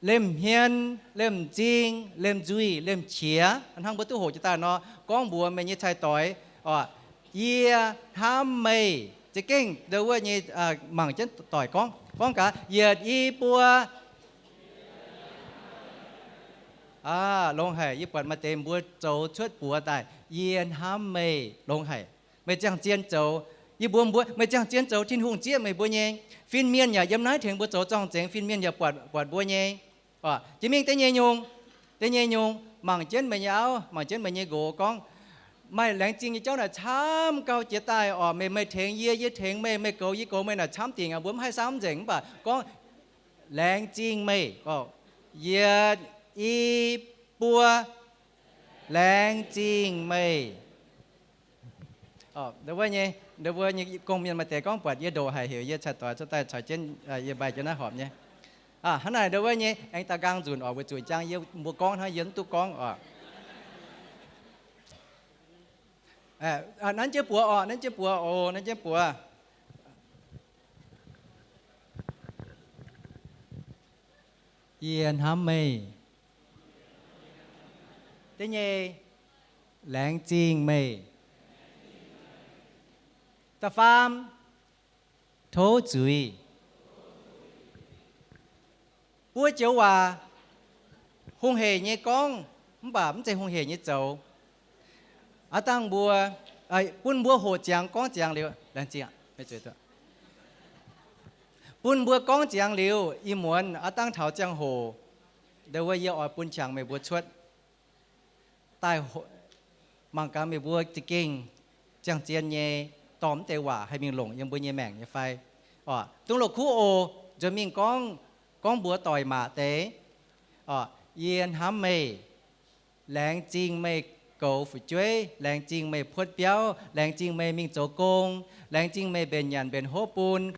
เล่มเฮียนเล่มจริงเล่มจุยเล่มเฉียอันทั้งบัวตู้โหจิตาเนาะก้องบัวมันยี่ชายต่อยเยียทำไม่จะเก่งเดี๋ยวว่านี่หมั่งเช่นต่อยก้องกะเหยียดอีปัวลงให้ญี่ปุ่นมาเต็มบัวโจช่วยปัวได้เยียนทำไม่ลงให้ไม่จังเจียนโจยี่บัวไม่จังเจียนโจทิ้งหุ่งเจี๊ยไม่บัวเองฟินเมียนอย่าย้ำน้อยถึงบัวโจจ้องเจ๋งฟินเมียนอย่าปวดบัวเองจะมีแต่เยยงหมั่งเช่นไม่ยาวหมั่งเช่นไม่เยโกก้องไม่แหลงจริงเจ้าน่ะช้ำเกาเจียตายไม่เถงเยี่ยเถงไม่เกายี่โกไม่น่ะช้ำติ่งบุ้มให้ซ้ำเจ๋งป่ะก็แหลงจริงไม่ก็เยี่ยอีปัวแหลงจริงไม่เดี๋ยวว่านี่กงเมียนมาแต่ก้องปวดเยี่ยโดหายเหี่ยวเยี่ยชัดต่อจะแต่ฉายเช่นเยี่ยใบจะน่าหอมเนี่ยฮันไหนเดี๋ยวว่านี่ไอ้ตากางจุนไปจุยจ้างเยี่ยบัวก้องให้เยี่ยตุก้องนั้นเจ้าปัวนั่นเจ้าปัวนั่นเจ้าปัวเยียนทำไม่แต่เนี่ยแหลงจริงไม่ตาฟามโถจุยปัวเจ้าว่าหงเหยเนี่ยก้องมันบ่ามันใจหงเหยเนี่ยเจ้าตั้งบัวปุ้นบัวโหดจังก้องจังเหลียวแรงจริงไม่เจอตัวปุ้นบัวก้องจังเหลียวอีหมวนตั้งเถาจังโหเดี๋ยวว่าเยอะปุ้นช่างไม่บัวชดใต้มังกรไม่บัวจะเก่งจังเจียนเย่ตอมเตว่าให้มีหลงยังบัวเย่แม่งยังไฟตรงหลกคู่โอจะมีก้องบัวต่อยหมาเตเยียนห้ำไม่แหลงจริงไม่cầu phụ chuối làng chinh mày phốt béo làng chinh mày minh chỗ công làng chinh mày bền nhàn bền hố bùn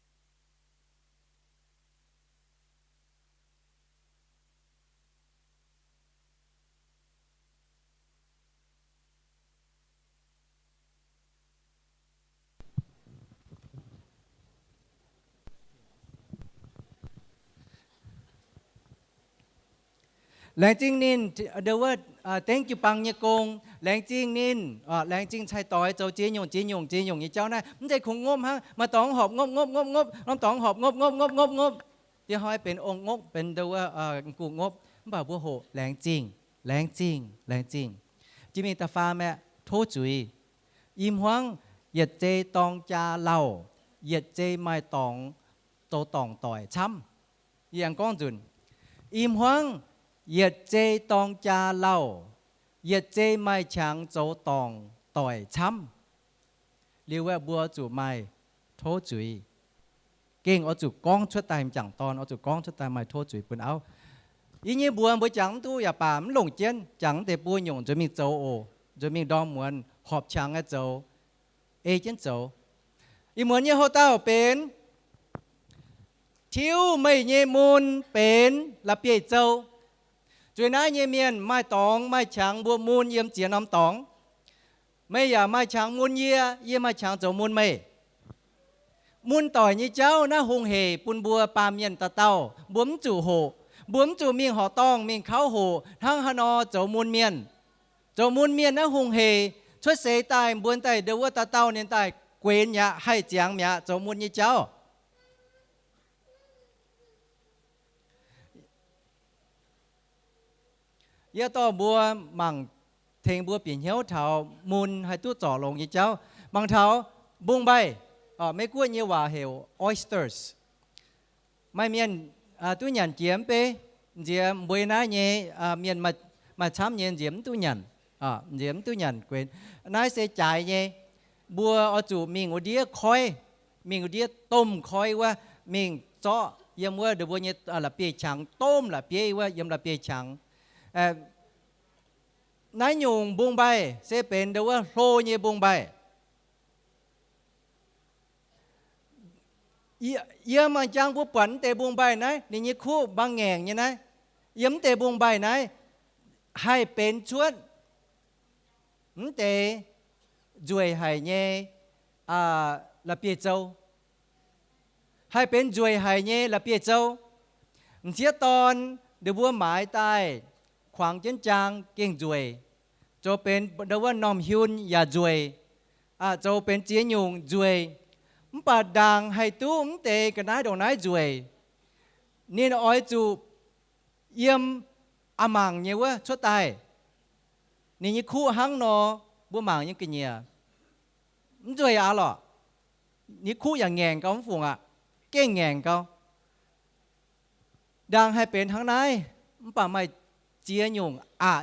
Làng Trinh Ninh, the word thank you bằng nhật công. Làng Trinh Ninh, Làng Trinh chai tỏi châu chế nhung như cháu này. Mình chạy khủng ngốm ha, mà tỏng họp ngốp, Nó tỏng họp ngốp. Thì hỏiเป็นองค์งบเป็นthe word กูงบมันบอกว่าโหแรงจริงจิมีตาฟ้าแม่โทษจุยยิ้มหวังเหยียดเจตองจาเล่าเหยียดเจไม่ตองโตตองต่อยช้ำอย่างก้องจุนยิ้มหวังเหยียดเจตองจาเล่าเหยียดเจไม่ช้างโจตองต่อยช้ำเรียกว่าบัวจูไม่โทษจุยเก่งเอาจูก้องชุดตายจังตอนเอาจูก้องชุดตายไม่โทษจุยปุ่นเอาอีนี้บัวบ่จังตู้อย่าป่ามันหลงเจียนจังแต่บัวหยงจะมีโจโอจะมีดอมเหมือนหอบช้างไอ้โจเอเจนโจอีเหมือนเนี่ยเขาเต้าเป็นทิวไม่เยมุนเป็นละเปียโจจุยน้าเยเมียนไม่ตองไม่ช้างบัวมูลเยี่ยมเจียน้ำตองไม่อย่าไม่ช้างมูลเยี่ยไม่ช้างโจมูลไม่มูลต่อยยี่เจ้าหน้าหงเหปุนบัวปามเย็นตะเต้าบุ๋มจู่โหบุ๋มจู่เมียงหอต้องเมียงเขาโหทั้งฮานอโจมูลเมียนหน้าหงเหช่วยเสยตายบวนไตเดว่าตะเต้าเนี่ยตายเกวียนยะให้เจียงเมียโจมูลยี่เจ้ายาต่อบัวมั่งเทงบัวเปลี่ยนเหี้ยวเถามูลให้ตู้จ่อลงยี่เจ้าบางเถาบุ้งใบไม่กลัวเยี่ยวว่าเหว oysters ไม่เมียนตู้หยันเจียมเป้เจียมบัวน้าเยี่ยเมียนมาช้ำเยี่ยเจียมตู้หยันเจียมตู้หยันเกวนน้าเสียใจเยี่ยบัวเอาจู่มิงอุดีคอยมิงอุดีต้มคอยว่ามิงเจาะเยี่ยมว่าเดี๋ยวบัวเนี่ยละเปียฉังต้มละเปียว่าเยี่ยมละเปียฉังนายหยุ่งบุงใบเสเป็นเดี๋ยวว่าโลเยี่ยบุงใบเยี่ยมจังผู้ปั่นเตะบุงใบไหนนี่ยี่คู่บางแง่งยังไงเยี่ยมเตะบุงใบไหนให้เป็นชวนเตะจวยให้เนี่ยละเปียเจ้าให้เป็นจวยให้เนี่ยละเปียเจ้าเสียตอนเดี๋ยวบัวหมายใต้ขวางเจนจางเก่งจวยจะเป็นเดี๋ยวว่านอมหินอย่าจวยจะเป็นเจียหยงจวยป่าดังให้ตู้เตะกันนายดอกนายจวยนี่น้อยจูเยี่ยมอามังเนี่ยว่าชั่วตายนี่ยี่คู่หังนอบัวหมางยังกินเนี่ยมันจวยหรอนี่คู่อย่างแงงเขาฝูงเก่งแงงเขาดังให้เป็นทั้งนายมันป่าไม่เจียหยง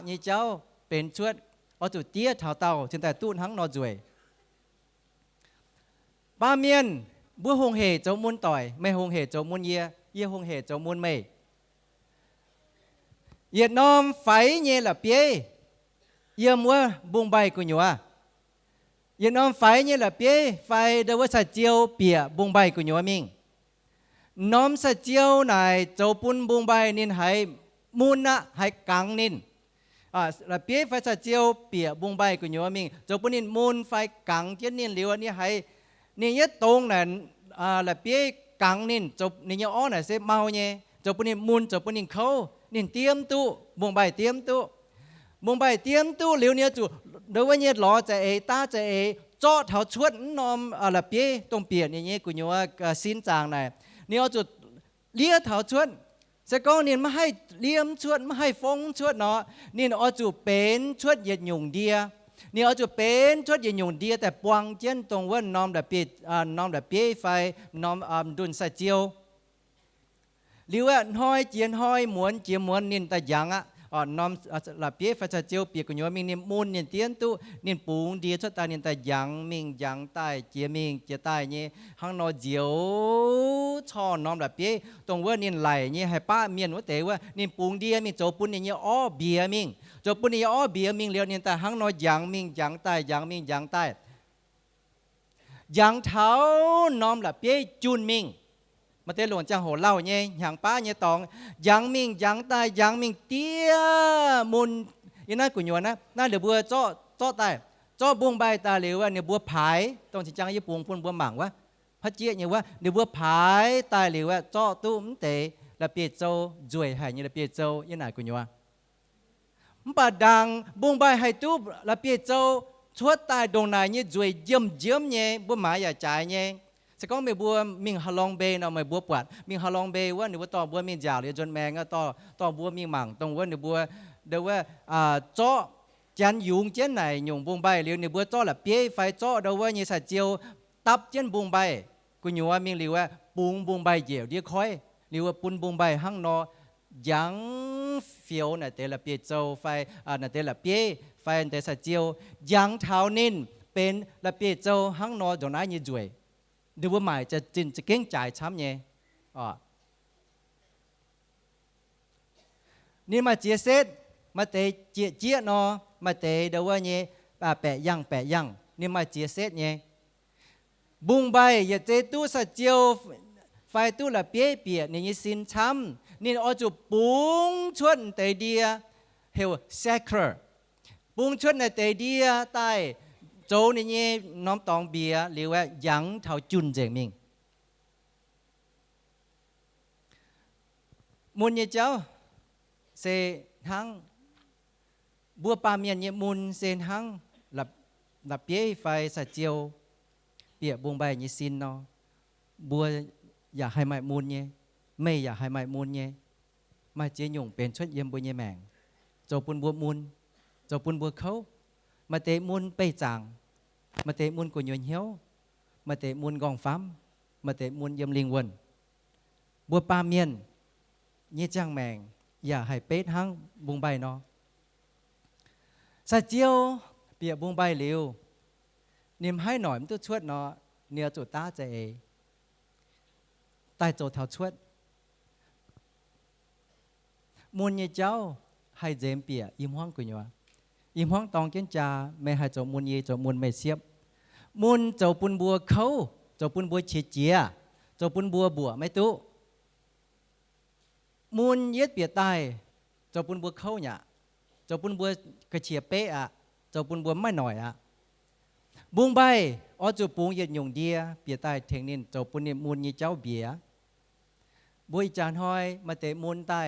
นี่เจ้าเป็นชวดเอาจุดเตี้ยเท้าเต่าถึงแต่ตู้หังนอจวยป้าเมียนบัวหงเหเจ้ามุนต่อยไม่หงเหเจ้ามุนเยี่ยหงเหเจ้ามุนไม่เยียดนอมไฟเย่ละเปียเยี่ยมว่าบุงใบกุญวะเยียดนอมไฟเย่ละเปียไฟเดว่าสัจเจียวเปียบุงใบกุญวะมิงน้อมสัจเจียวไหนเจ้าปุนบุงใบนินให้มุนนะให้กังนินละเปียไฟสัจเจียวเปียบุงใบกุญวะมิงเจ้าปุนนินมุนไฟกังเจียนนินเหลียวนี่ให้นี่ยตรงนั่นละเปียกังนินจบนี่ยอ้อน่ะเสเมาเนี่ยจบปุ่นนี่มุนจบปุ่นนี่เขานินเตรียมตู้บุงใบเตรียมตู้บุงใบเตรียมตู้เหลียวเนี่ยจู่โดยว่าเนี่ยหล่อจะตาจะจ่อเท้าชวดนอมละเปียตรงเปียเนี่ยกูเนี่ยว่าสินจางไหนเนี่ยเอาจุดเลี้ยเท้าชวดสกองเนี่ยไม่ให้เลี้ยมชวดไม่ให้ฟงชวดเนาะนี่เอาจุดเป็นชวดเหยียดหยุ่งเดียนี่เอาจุเป็นชดยืนหยุ่งเดียแต่ปวงเจียนตรงว่าน้อมแบบเปียน้อมแบบเปียไฟน้อมดุนใส่เจียวหรือว่าห้อยเจียนห้อยม้วนเจียมม้วนนินแต่ยังน้อมละเปียไฟใส่เจียวเปียกุญยมิงนินมูลนินเตียนตู้นินปูงเดียชดตานินแต่ยังมิงยังใต้เจียมิงเจียใต้เนี่ยข้างนอเจียวช่อน้อมแบบเปียตรงว่านินไหลเนี่ยให้ป้าเมียนว่าแต่ว่านินปูงเดียมิงโจปุ่นเนี่ยอ้อเบียมิงจบปุ่นนี่อ้อเบียมิงเลียวเนี่ยแต่หังน้อยยังมิงยังใต้ยังมิงยังใต้ยังเท้าน้อมละเปียจุนมิงมาเตหลวงจังโหเล่าเนี่ยอย่างป้าเนี่ยตองยังมิงยังใต้ยังมิงเตี้ยมุนยันนั่นกุญยนะนั่นเดี๋ยวบัวจ่อใต้จ่อบุ้งใบตาเหลวว่าเนี่ยบัวผายต้องสิจังญี่ปุ่นปุ่นบัวหมั่งวะพระเจี๊ยเนี่ยว่าเดี๋ยวบัวผายตาเหลวว่าจ่อตุ้มเตะละเปียโจจวยหายเนี่ยละเปียโจยันนั่นกุญย bà đang buông bay hay tu là bia châu chuột tai đồng này như rồi dâm nhé bữa mãiอย่าจ่ายnhé sẽ có mấy bữa mình hà long bê nào mấy bữa quạt mình hà long bêว่าnếuต่อบัวmình giàเลยจนแมงก็ต่อบัวmình mảng ตรงว่าnếuบัวเดี๋ยวว่าเจาะจันยุงเจ้าไหนยุงบุ้งใบเรียวnếuบัวเจาะละเปี้ยไฟเจาะเดี๋ยวว่าเนี่ยสัตว์เจียวตับเจ้าบุ้งใบกูอยู่ว่าmìnhเรียกว่าปุงบุ้งใบเจียวเดี๋ยวค่อยเรียกว่าปุนบุ้งใบหั่งนอยังเฟียวน่ะแต่ละเปียเจ้าไฟน่ะแต่ละเปียไฟแต่สัตว์เจียวยังเท้านินเป็นละเปียเจ้าหั่งนอตรงนั้นยี่จ่วยดูว่าหมายจะจินจะเก่งจ่ายช้ำเนี่ยนี่มาเจียเซตมาเตะเจียนอมาเตะเดี๋ยวว่าเนี่ยแปะยังนี่มาเจียเซตเนี่ยบุ้งใบอย่าเจตู้สัตว์เจียวไฟตู้ละเปียนี่ยี่สินช้ำนี่เอาจุปุ้งชวนเตะเดียเฮลเซคเกอร์ปุ้งชวนในเตะเดียใต้โจนี่น้องตองเบียหรือว่ายังเท่าจุนเจงมิงมุนยี่เจ้าเซทั้งบัวปาเมียนยี่มุนเซทั้งหลับเปี้ยไฟสัตว์เจียวเปียบุงใบยี่สินเนาะบัวอยากให้ไม่มุนยี่ไม่อยากให้ไม่มุนยี่มาเจียหยงเป็นชดเยี่ยมบัวยี่แมงโจปุนบัวมุนโจปุนบัวเขามาเตะมุนไปจางมาเตะมุนกุญยนเหี้ยวมาเตะมุนกองฟ้ำมาเตะมุนเยี่ยมลิงวนบัวปาเมียนยี่จ้างแมงอย่าให้เป็ดหั่งบุงใบเนาะสัตว์เจียวเปียบุงใบเหลวนิ่มให้หน่อยมันตัวชวดเนาะเนื้อจุดตาใจใต้โจเท้าชวดมุนยี่เจ้าให้เจมเปียอิ่มห้องกุญยวอิ่มห้องตองเจ้าจ่าไม่ให้โจมุนยี่โจมุนไม่เสียบมุนโจปุนบัวเขาโจปุนบัวเจียโจปุนบัวบัวไม่ตุมุนเย็ดเปียตายเจ้าปุนบัวเข้าเนี่ยเจ้าปุนบัวกระเฉียเป๊ะเจ้าปุนบัวไม่หน่อยบุงใบอ้อจูปุงเย็ดหยงเดียเปียตายเทงนินเจ้าปุนเนี่ยมุนยี่เจ้าเบียบุยจานห้อยมาเตะมุนใต้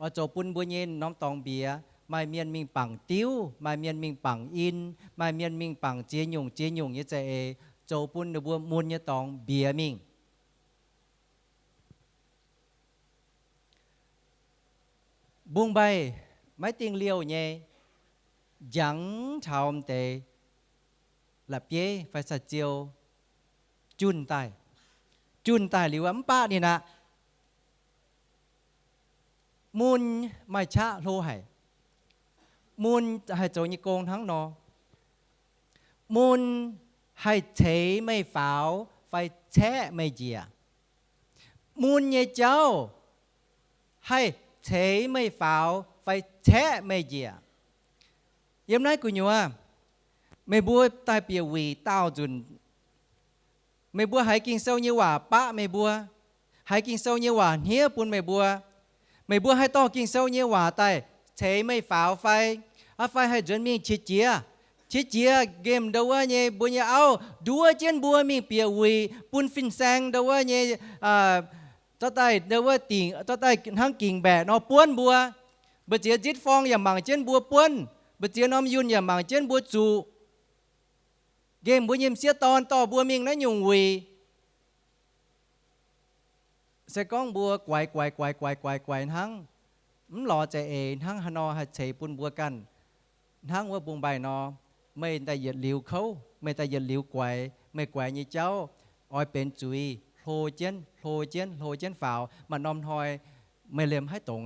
อ้อเจ้าปุนบัวเย็นน้องตองเบียไม่เมียนมิงปังติ้วไม่เมียนมิงปังอินไม่เมียนมิงปังเจียหยงยี่ใจเจ้าปุนบัวมุนยี่ตองเบียมิงบุงใบไม่ติงเลี้ยวเนี่ยยังชาวเตะหลับเย่ไฟสัตเจียวจุนตายหรือว่าป้านี่นะมุนไม่ชะโลให้มุนให้โจยิโกงทั้งนอมุนให้เฉยไม่ฝาวไฟแช่ไม่เจียมุนเนี่ยเจ้าให้เฉยไม่ฝาวไฟแช่ไม่เจียยังไงกูอยู่ว่าไม่บัวตายเปียวีเต้าจุนไม่บัวหายกินเซลยี่ว่าป้าไม่บัวหายกินเซลยี่ว่าเฮียปุนไม่บัวให้ต่อกินเซลยี่ว่าตายเฉยไม่ฝาวไฟไฟให้จนมีชิเจียเกมเดว่าเนี่ยบัวเนี่ยเอาดูว่าเจนบัวมีเปียวีปุนฟินแซงเดว่าเนี่ยเจ้าใต้เดว่าติ่งเจ้าใต้ทั้งกิ่งแบะนอป้วนบัวเบเจียจิตฟองอย่าหมั่งเจนบัวป้วนเบเจียน้อมยุนอย่าหมั่งเจนบัวจูเกมบัวยิมเสียตอนต่อบัวมิงนั้นยุงวีเสก้องบัวไกวทั้งหล่อใจทั้งฮานอฮัดเฉยปุนบัวกันทั้งว่าบุงใบนอไม่ได้เหยียดหลิวเขาไม่ได้เหยียดหลิวไกวไม่ไกวยี่เจ้าอ้อยเป็นจุยโหเจนฝ่าวมันนอมทอยไม่เลียมให้ตรง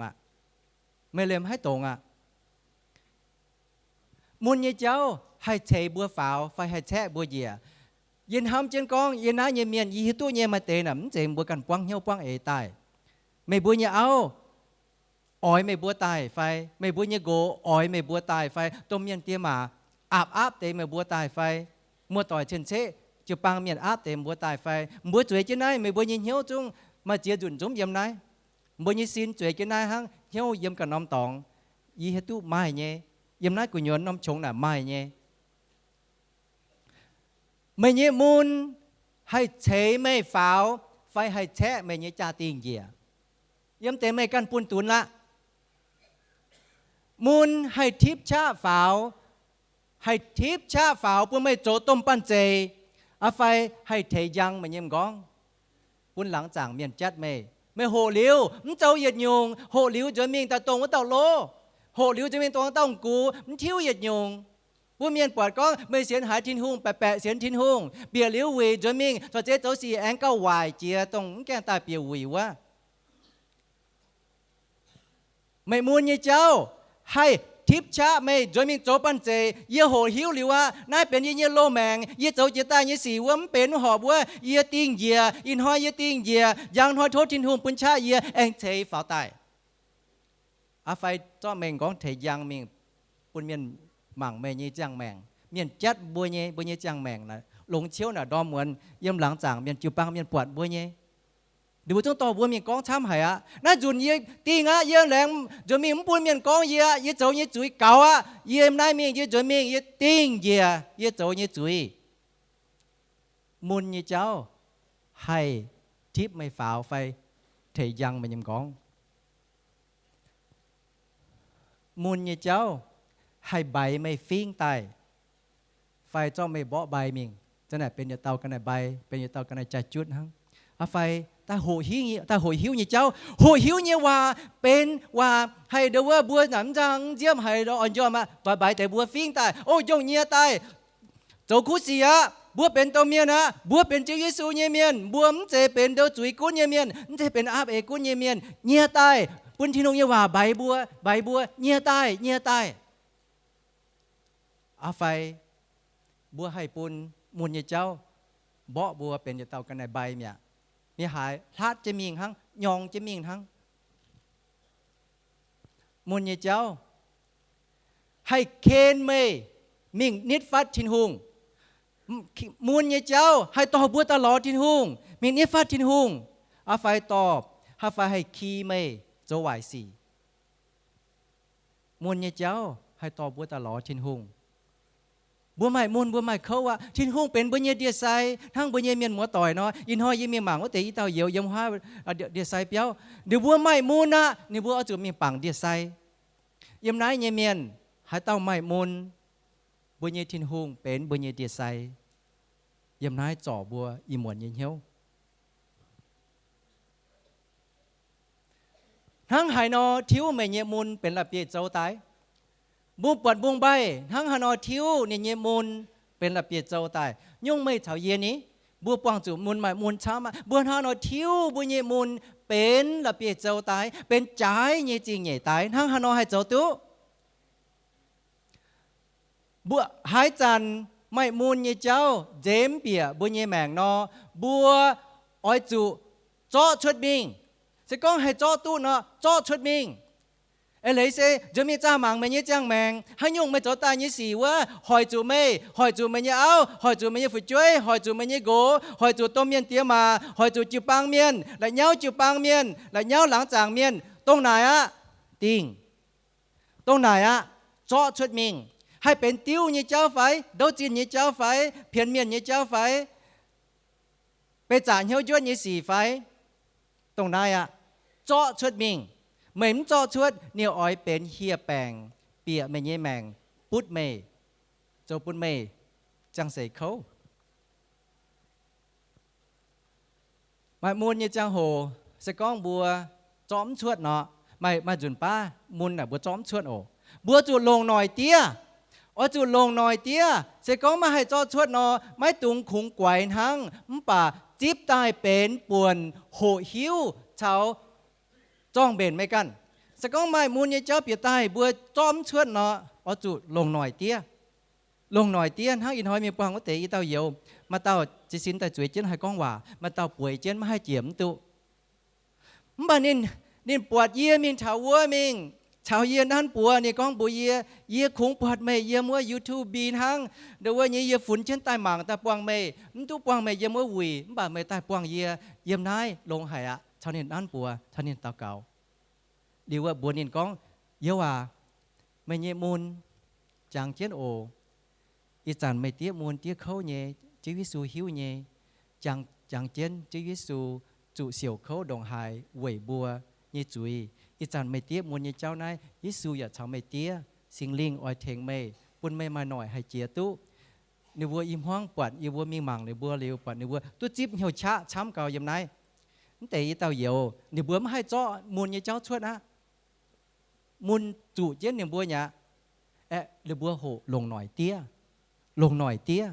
มุนยี่เจ้าให้เฉยบัวฝ่าวไฟให้แช่บัวเหยียยินห้ามเจนกองยินน้าเยี่ยมเมียนยี่ตัวเยี่ยมาเตะน่ะมันเจมบัวกันป้องเหี้ยวป้องตายไม่บัวเนี่ยเอาอ้อยไม่บัวตายไฟไม่บัวเนี่ยโกอ้อยไม่บัวตายไฟต้มเมียนเตี้ยมาอาบเตะไม่บัวตายไฟมัวต่อยเช่นเชจะปังเมียนอาบเตะบัวตายไฟบัวจ่วยเจ้าไหนไม่บัวเนี่ยเหี้ยวจุงมาเจียจุนจุ้มเยี่ยมไหนบัวเนี่ยซินจ่วยเจ้าไหนฮังเหี้ยวเยี่ยมกับน้องตองยี่เหตุไม่เนี่ยเยี่ยมไหนกุญยนน้องชงน่ะไม่เนี่ยไม่เนี่ยมุนให้เฉยไม่ฝาวไฟให้แช่ไม่เนี่ยจ่าติงเยี่ยเยี่ยมเตะไม่กันปุนตุนละ มุนให้ทิพชาฝาวให้ทิพชาฝาวเพื่อไม่โจต้มปั้นเจอาไฟให้เทยังมาเยี่ยมก้องปุ่นหลังจางเมียนจัดไม่โหลิวมันเจ้าเหยียดยงโหลิวจะมีแต่ตรงว่าเต่าโลโหลิวจะมีตรงต้องกูมันทิ้วเหยียดยงผู้เมียนปวดก้องไม่เสียนหายทิ้นหุ่งแปะเสียนทิ้นหุ่งเบียร์ลิววีจะมีต่อเจ๊เจ้าสีแองก็วายเจียตรงแก้ตาเปียววีว่าไม่มูลยี่เจ้าให้ทิพชาไม่จอยมิงโจปันเจเยี่ยโหหิวหรือว่านายเป็นยี่โลแมงยี่โจยี่ตายยี่สีว่ามันเป็นหอบว่าเยี่ยติงเยี่ยอินหอยเยี่ยติงเยี่ยยังหอยโทษทินหุมปุนชาเยี่ยเองเทฝ่าตายอาไฟจ้อแมงของเทยังมิงปุนเมียนหมั่งแม่ยี่จังแมงเมียนจัดบัวยี่จังแมงนะหลงเชี่ยวน่ะดอมเหมือนเยี่ยมหลังจางเมียนจิวปังเมียนปวดบัวยี่ดูจ้องต่อบัวมีกองช้ำหายอ่ะน่าจุนยี่ตีงะเยี่ยแหลงจะมีมันปุ่นเมียนกองเยี่ยยี่โจยี่จุยเก่าอ่ะเยี่ยมนายมียี่จุยมียี่ติงเยี่ยยี่โจยี่จุยมุนยี่เจ้าให้ทิพไม่ฝ่าวไฟเทยังมันยังกองมุนยี่เจ้าให้ใบไม่ฟิ้งตายไฟเจ้าไม่เบาใบมิงจะไหนเป็นยาเตากันไหนใบเป็นยาเตากันไหนจัดจุดทั้งอาไฟตาโหหิวตาโหหิวนี่เจ้าโหหิวนี่ว่าเป็นว่าให้เดว่าบัวหนำจังเจียมให้เราอ่อนยอมมาว่าใบแต่บัวฟิ้งตายโอ้ยงเนี่ยตายเจ้าคุเสียบัวเป็นตัวเมียนะบัวเป็นเจ้าเยซูเนี่ยเมียนบัวมันจะเป็นเดาจุยกุ้นเนี่ยเมียนมันจะเป็นอาบเอกุ้นเนี่ยเมียนเนี่ยตายปุ่นที่นงเนี่ยว่าใบบัวเนี่ยตายอาไฟบัวให้ปุ่นมุนเนี่ยเจ้าเบาบัวเป็นจะเต่ากันในใบเนี่ยมีหายทัดจะมีทั้งยองจะมีทั้งมุนยี่เจ้าให้เคนเมมิงนิดฟัดทินหุงมุนยี่เจ้าให้ต่อบัวตลอดทินหุงมิงนิดฟัดทินหุงอาไฟตอบอาไฟให้คีเมโจวายสีมุนยี่เจ้าให้ต่อบัวตลอดทินหุงบัวใหม่มุนบัวใหม่เขาว่าทิ้นห้องเป็นบัวเยี่ยเดียไซทั้งบัวเยี่ยเมียนหัวต่อยเนาะอินหอยเยี่ยเมียนหมางว่าแต่อีเต่าเหี่ยวยำห้าเดียไซเปียวเดี๋ยวบัวใหม่มุนนะนี่บัวเอาจุดมีปังเดียไซยำนายเยี่ยเมียนหายเต่าใหม่มุนบัวเยี่ยทิ้นห้องเป็นบัวเยี่ยเดียไซยำนายจ่อบัวอีหมวนเยี่ยเหี้ยวทั้งหายนอทิ้วไม่เยี่ยมุนเป็นละเปียเจ้าตายบุ้งปวดบุ้งใบทั้งฮานอทิวเนี่ยเยมุนเป็นระเบียดเจ้าตายยุ่งไม่เฉาเย็นนี้บัวปวงจุมุนใหม่มุนช้ามาบัวฮานอทิวบัวเยมุนเป็นระเบียดเจ้าตายเป็นใจเยจริงเยตายทั้งฮานอให้เจ้าตู้บัวหายจันไม่มุนเยเจ้าเจมเปียบัวเยแมงนอบัวอ้อยจุจ่อชุดมิงจะก้องให้จ่อตู้เนาะจ่อชุดมิงเอเลยเซจะมีจ้าหมังไม่ยี่จ้างแมงให้ยุ่งไม่จ่อตายยี่สีว่าหอยจูไม่หอยจูไม่ยี่เอาหอยจูไม่ยี่ฝุ่ยจ้วยหอยจูไม่ยี่โกหอยจูต้มเมียนเตี้ยมาหอยจูจิวปังเมียนและเย้าจิวปังเมียนและเย้าหลังจางเมียนตรงไหนอะติงตรงไหนอะจ่อชุดมิงให้เป็นติ้วยี่เจ้าไฟดาวจีนยี่เจ้าไฟเพียนเมียนยี่เจ้าไฟไปจ่าเหี้ยวย้วนยี่สีไฟตรงไหนอะจ่อชุดมิงเหม็นจ่อชวดเนี่ยวอ้อยเป็นเฮียแปงเปียไม่เย่แมงปุดเมโจปุดเมจังใส่เขามามูลยี่จังโหสก้องบัวจอมชวดเนาะไม่มาจุนป้ามุนน่ะบัวจอมชวดโอบัวจุดลงหน่อยเตี้ยอ๋อจุดลงหน่อยเตี้ยสก้องมาให้จ่อชวดเนาะไม่ตุงขุงไกวทั้งป่าจิบตายเป็นป่วนโหหิวเฉาจ้องเบนไม่กันสก้องไม้มูลยี่เจ้าเปียใต้บัวจอมชวดเนาะเอาจุลงหน่อยเตี้ยลงหน่อยเตี้ยทั้งอินหอยมีปวงก็เตะอีเต้าเหี่ยวมาเต้าจิสินแต่จุ๋ยเจนให้ก้องว่ามาเต้าป่วยเจนมาให้เจียมตุบ้านนินปวดเยี่ยมิงชาววัวมิงชาวเยี่ยนั่นปัวนี่ก้องปัวเยี่ยคงปวดไม่เยี่ยมัวยูทูบบีทั้งเดี๋ยวว่าเยี่ยฝุ่นเช่นใต้หมางแต่ปวงไม่ตู้ปวงไม่เยี่ยมัววีบ้านไม่ใต้ปวงเยี่ยมนายลงหายอะชาวเนียนนั่นปัวชาวเนียนเต้าเก่าดีว่าบัวนินก้องเยาว่าไม่เยี่ยมูลจางเจียนโออีจันไม่เตี้ยมูลเตี้ยเขาเย่จีวิสูหิวเย่จางเจียนจีวิสูจุเสี่ยวเขาดงหายเว่ยบัวเย่จุย อีจันไม่เตี้ยมวนยี่เจ้านายยิสูอย่าชาวไม่เตี้ยสิงลิงออยเทงไม่ปุ่นไม่มาหน่อยให้เจียตุในบัวอิ่มห้องปวดอีบัวมีหมังในบัวเร็วปวดในบัวตัวจิ๊บเหี่ยวช้าช้ำเก่ายำนายแต่อีเต่าเหี่ยวในบัวไม่ให้เจาะมวนยี่เจ้าชวดนะมุนจุเย็นในบัวเนี่ยในบัวโหลงหน่อยเตี้ยลงหน่อยเตี้ย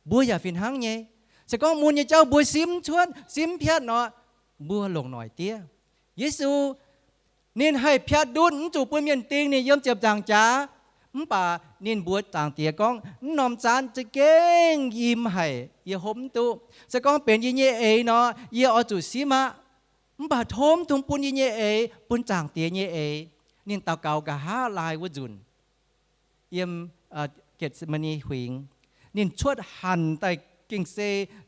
บัวอย่าฟินหังไงจะก็มุนยี่เจ้าบัวซิมชวนซิมเพียรเนาะบัวลงหน่อยเตี้ยยิสูนินให้เพียรดุนจู่ปุ่นเมียนติงนี่ย่อมเจ็บจางจ้าป่านินบัวต่างเตียก้องนอมจานจะเก่งยิ้มให้อย่าหมตุจะก้องเป็นยี่เย่เอเนาะอย่าเอาจุสีมาป่าทมทุงปุ่นยี่เย่เอปุ่นจางเตียเย่เอนินตาเกากะหาลายวจุนเยี่ยมเกตมณีหวิงนินชวดหันแต่กิ่งเซ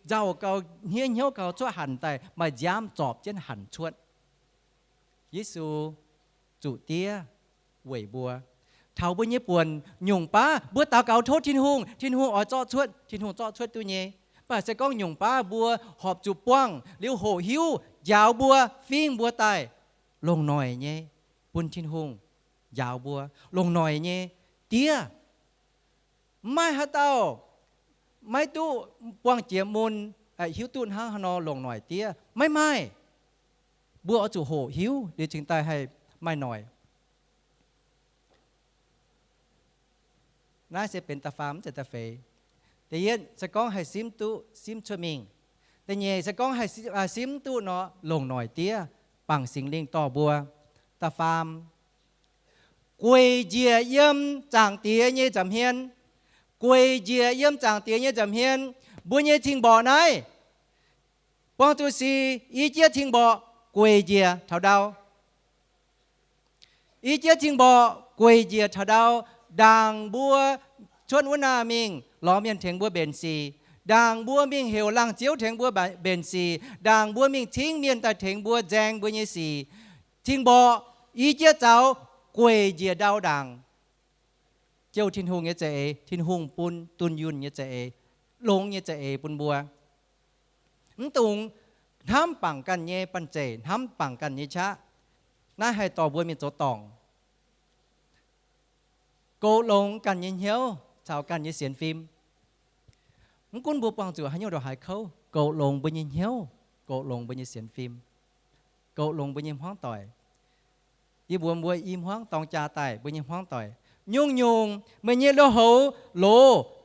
เจ้าเกาเฮี้ยเหี้ยวเกาชวดหันแต่มาย้ำจอบเช่นหันชวดยิสูจุเตี้ยเว่ยบัวเท่าบุญญี่ปุ่นหยุ่งป้าบัวตาเก่าโทษทินหุงอ๋อจอดชวดทินหุงจอดชวดตัวเย่ป้าจะก้องหยุ่งป้าบัวหอบจุป้วงเลี้ยวโหหิวยาวบัวฟิ้งบัวตายลงหน่อยเย่ปุ่นทินหุงยาวบัวลงหน่อยเย่เตี้ยไม่ฮะเต้าไม่ตู้ป้วงเจียมุนหิวตุนห้างฮานอลงหน่อยเตี้ยไม่บัวเอาจุโหหิวเดี๋ยวจึงตายให้ไม่หน่อยน่าจะเป็นตาฟามจะตาเฟยแต่เย็นจะก้องให้ซิมตุซิมชมิงแต่เย่จะก้องให้ซิมตุเนาะลงหน่อยเตี้ยปังสิงลิงต่อบัวตาฟามกวยเจียเยี่ยมจางเตี้ยเย่จำเฮียนกวยเจียเยี่ยมจางเตี้ยเย่จำเฮียนบัวเย่ทิ้งบ่อไหนป้องตุสีอีเจียทิ้งบ่อกวยเจียเท่าดาวอีเจียทิ้งบ่อกวยเจียเท่าดาวด่างบัวชวนวนามิงล้อมเมียนเถงบัวเบนซีด่างบัวมิงเหวลังเจียวเถงบัวเบนซีด่างบัวมิงทิ้งเมียนแต่เถงบัวแจงบัวเยสีทิ้งบ่ออีเจียเจ้ากวยเจียดาวด่างเจ้าทินหุงเยเจทินหุงปุนตุนยุนเยเจลงเยเจปุนบัวตุงทำปังกันเยปันเจทำปังกันเยชะน่าให้ต่อบัวมีโจตองโกลงกันเยเหี้ยวชาวกันเยเสียนฟิล์มมึงกุนบัวปังจู่ให้ยอดหายเขาโกลงบัวเยเหี้ยวโกลงบัวเยเสียนฟิล์มโกลงบัวเยห้องต่อยยี่บัวบัวอิ่มห้องตองจ่าไต่บัวเยห้องต่อยยุงไม่เยโลโหโล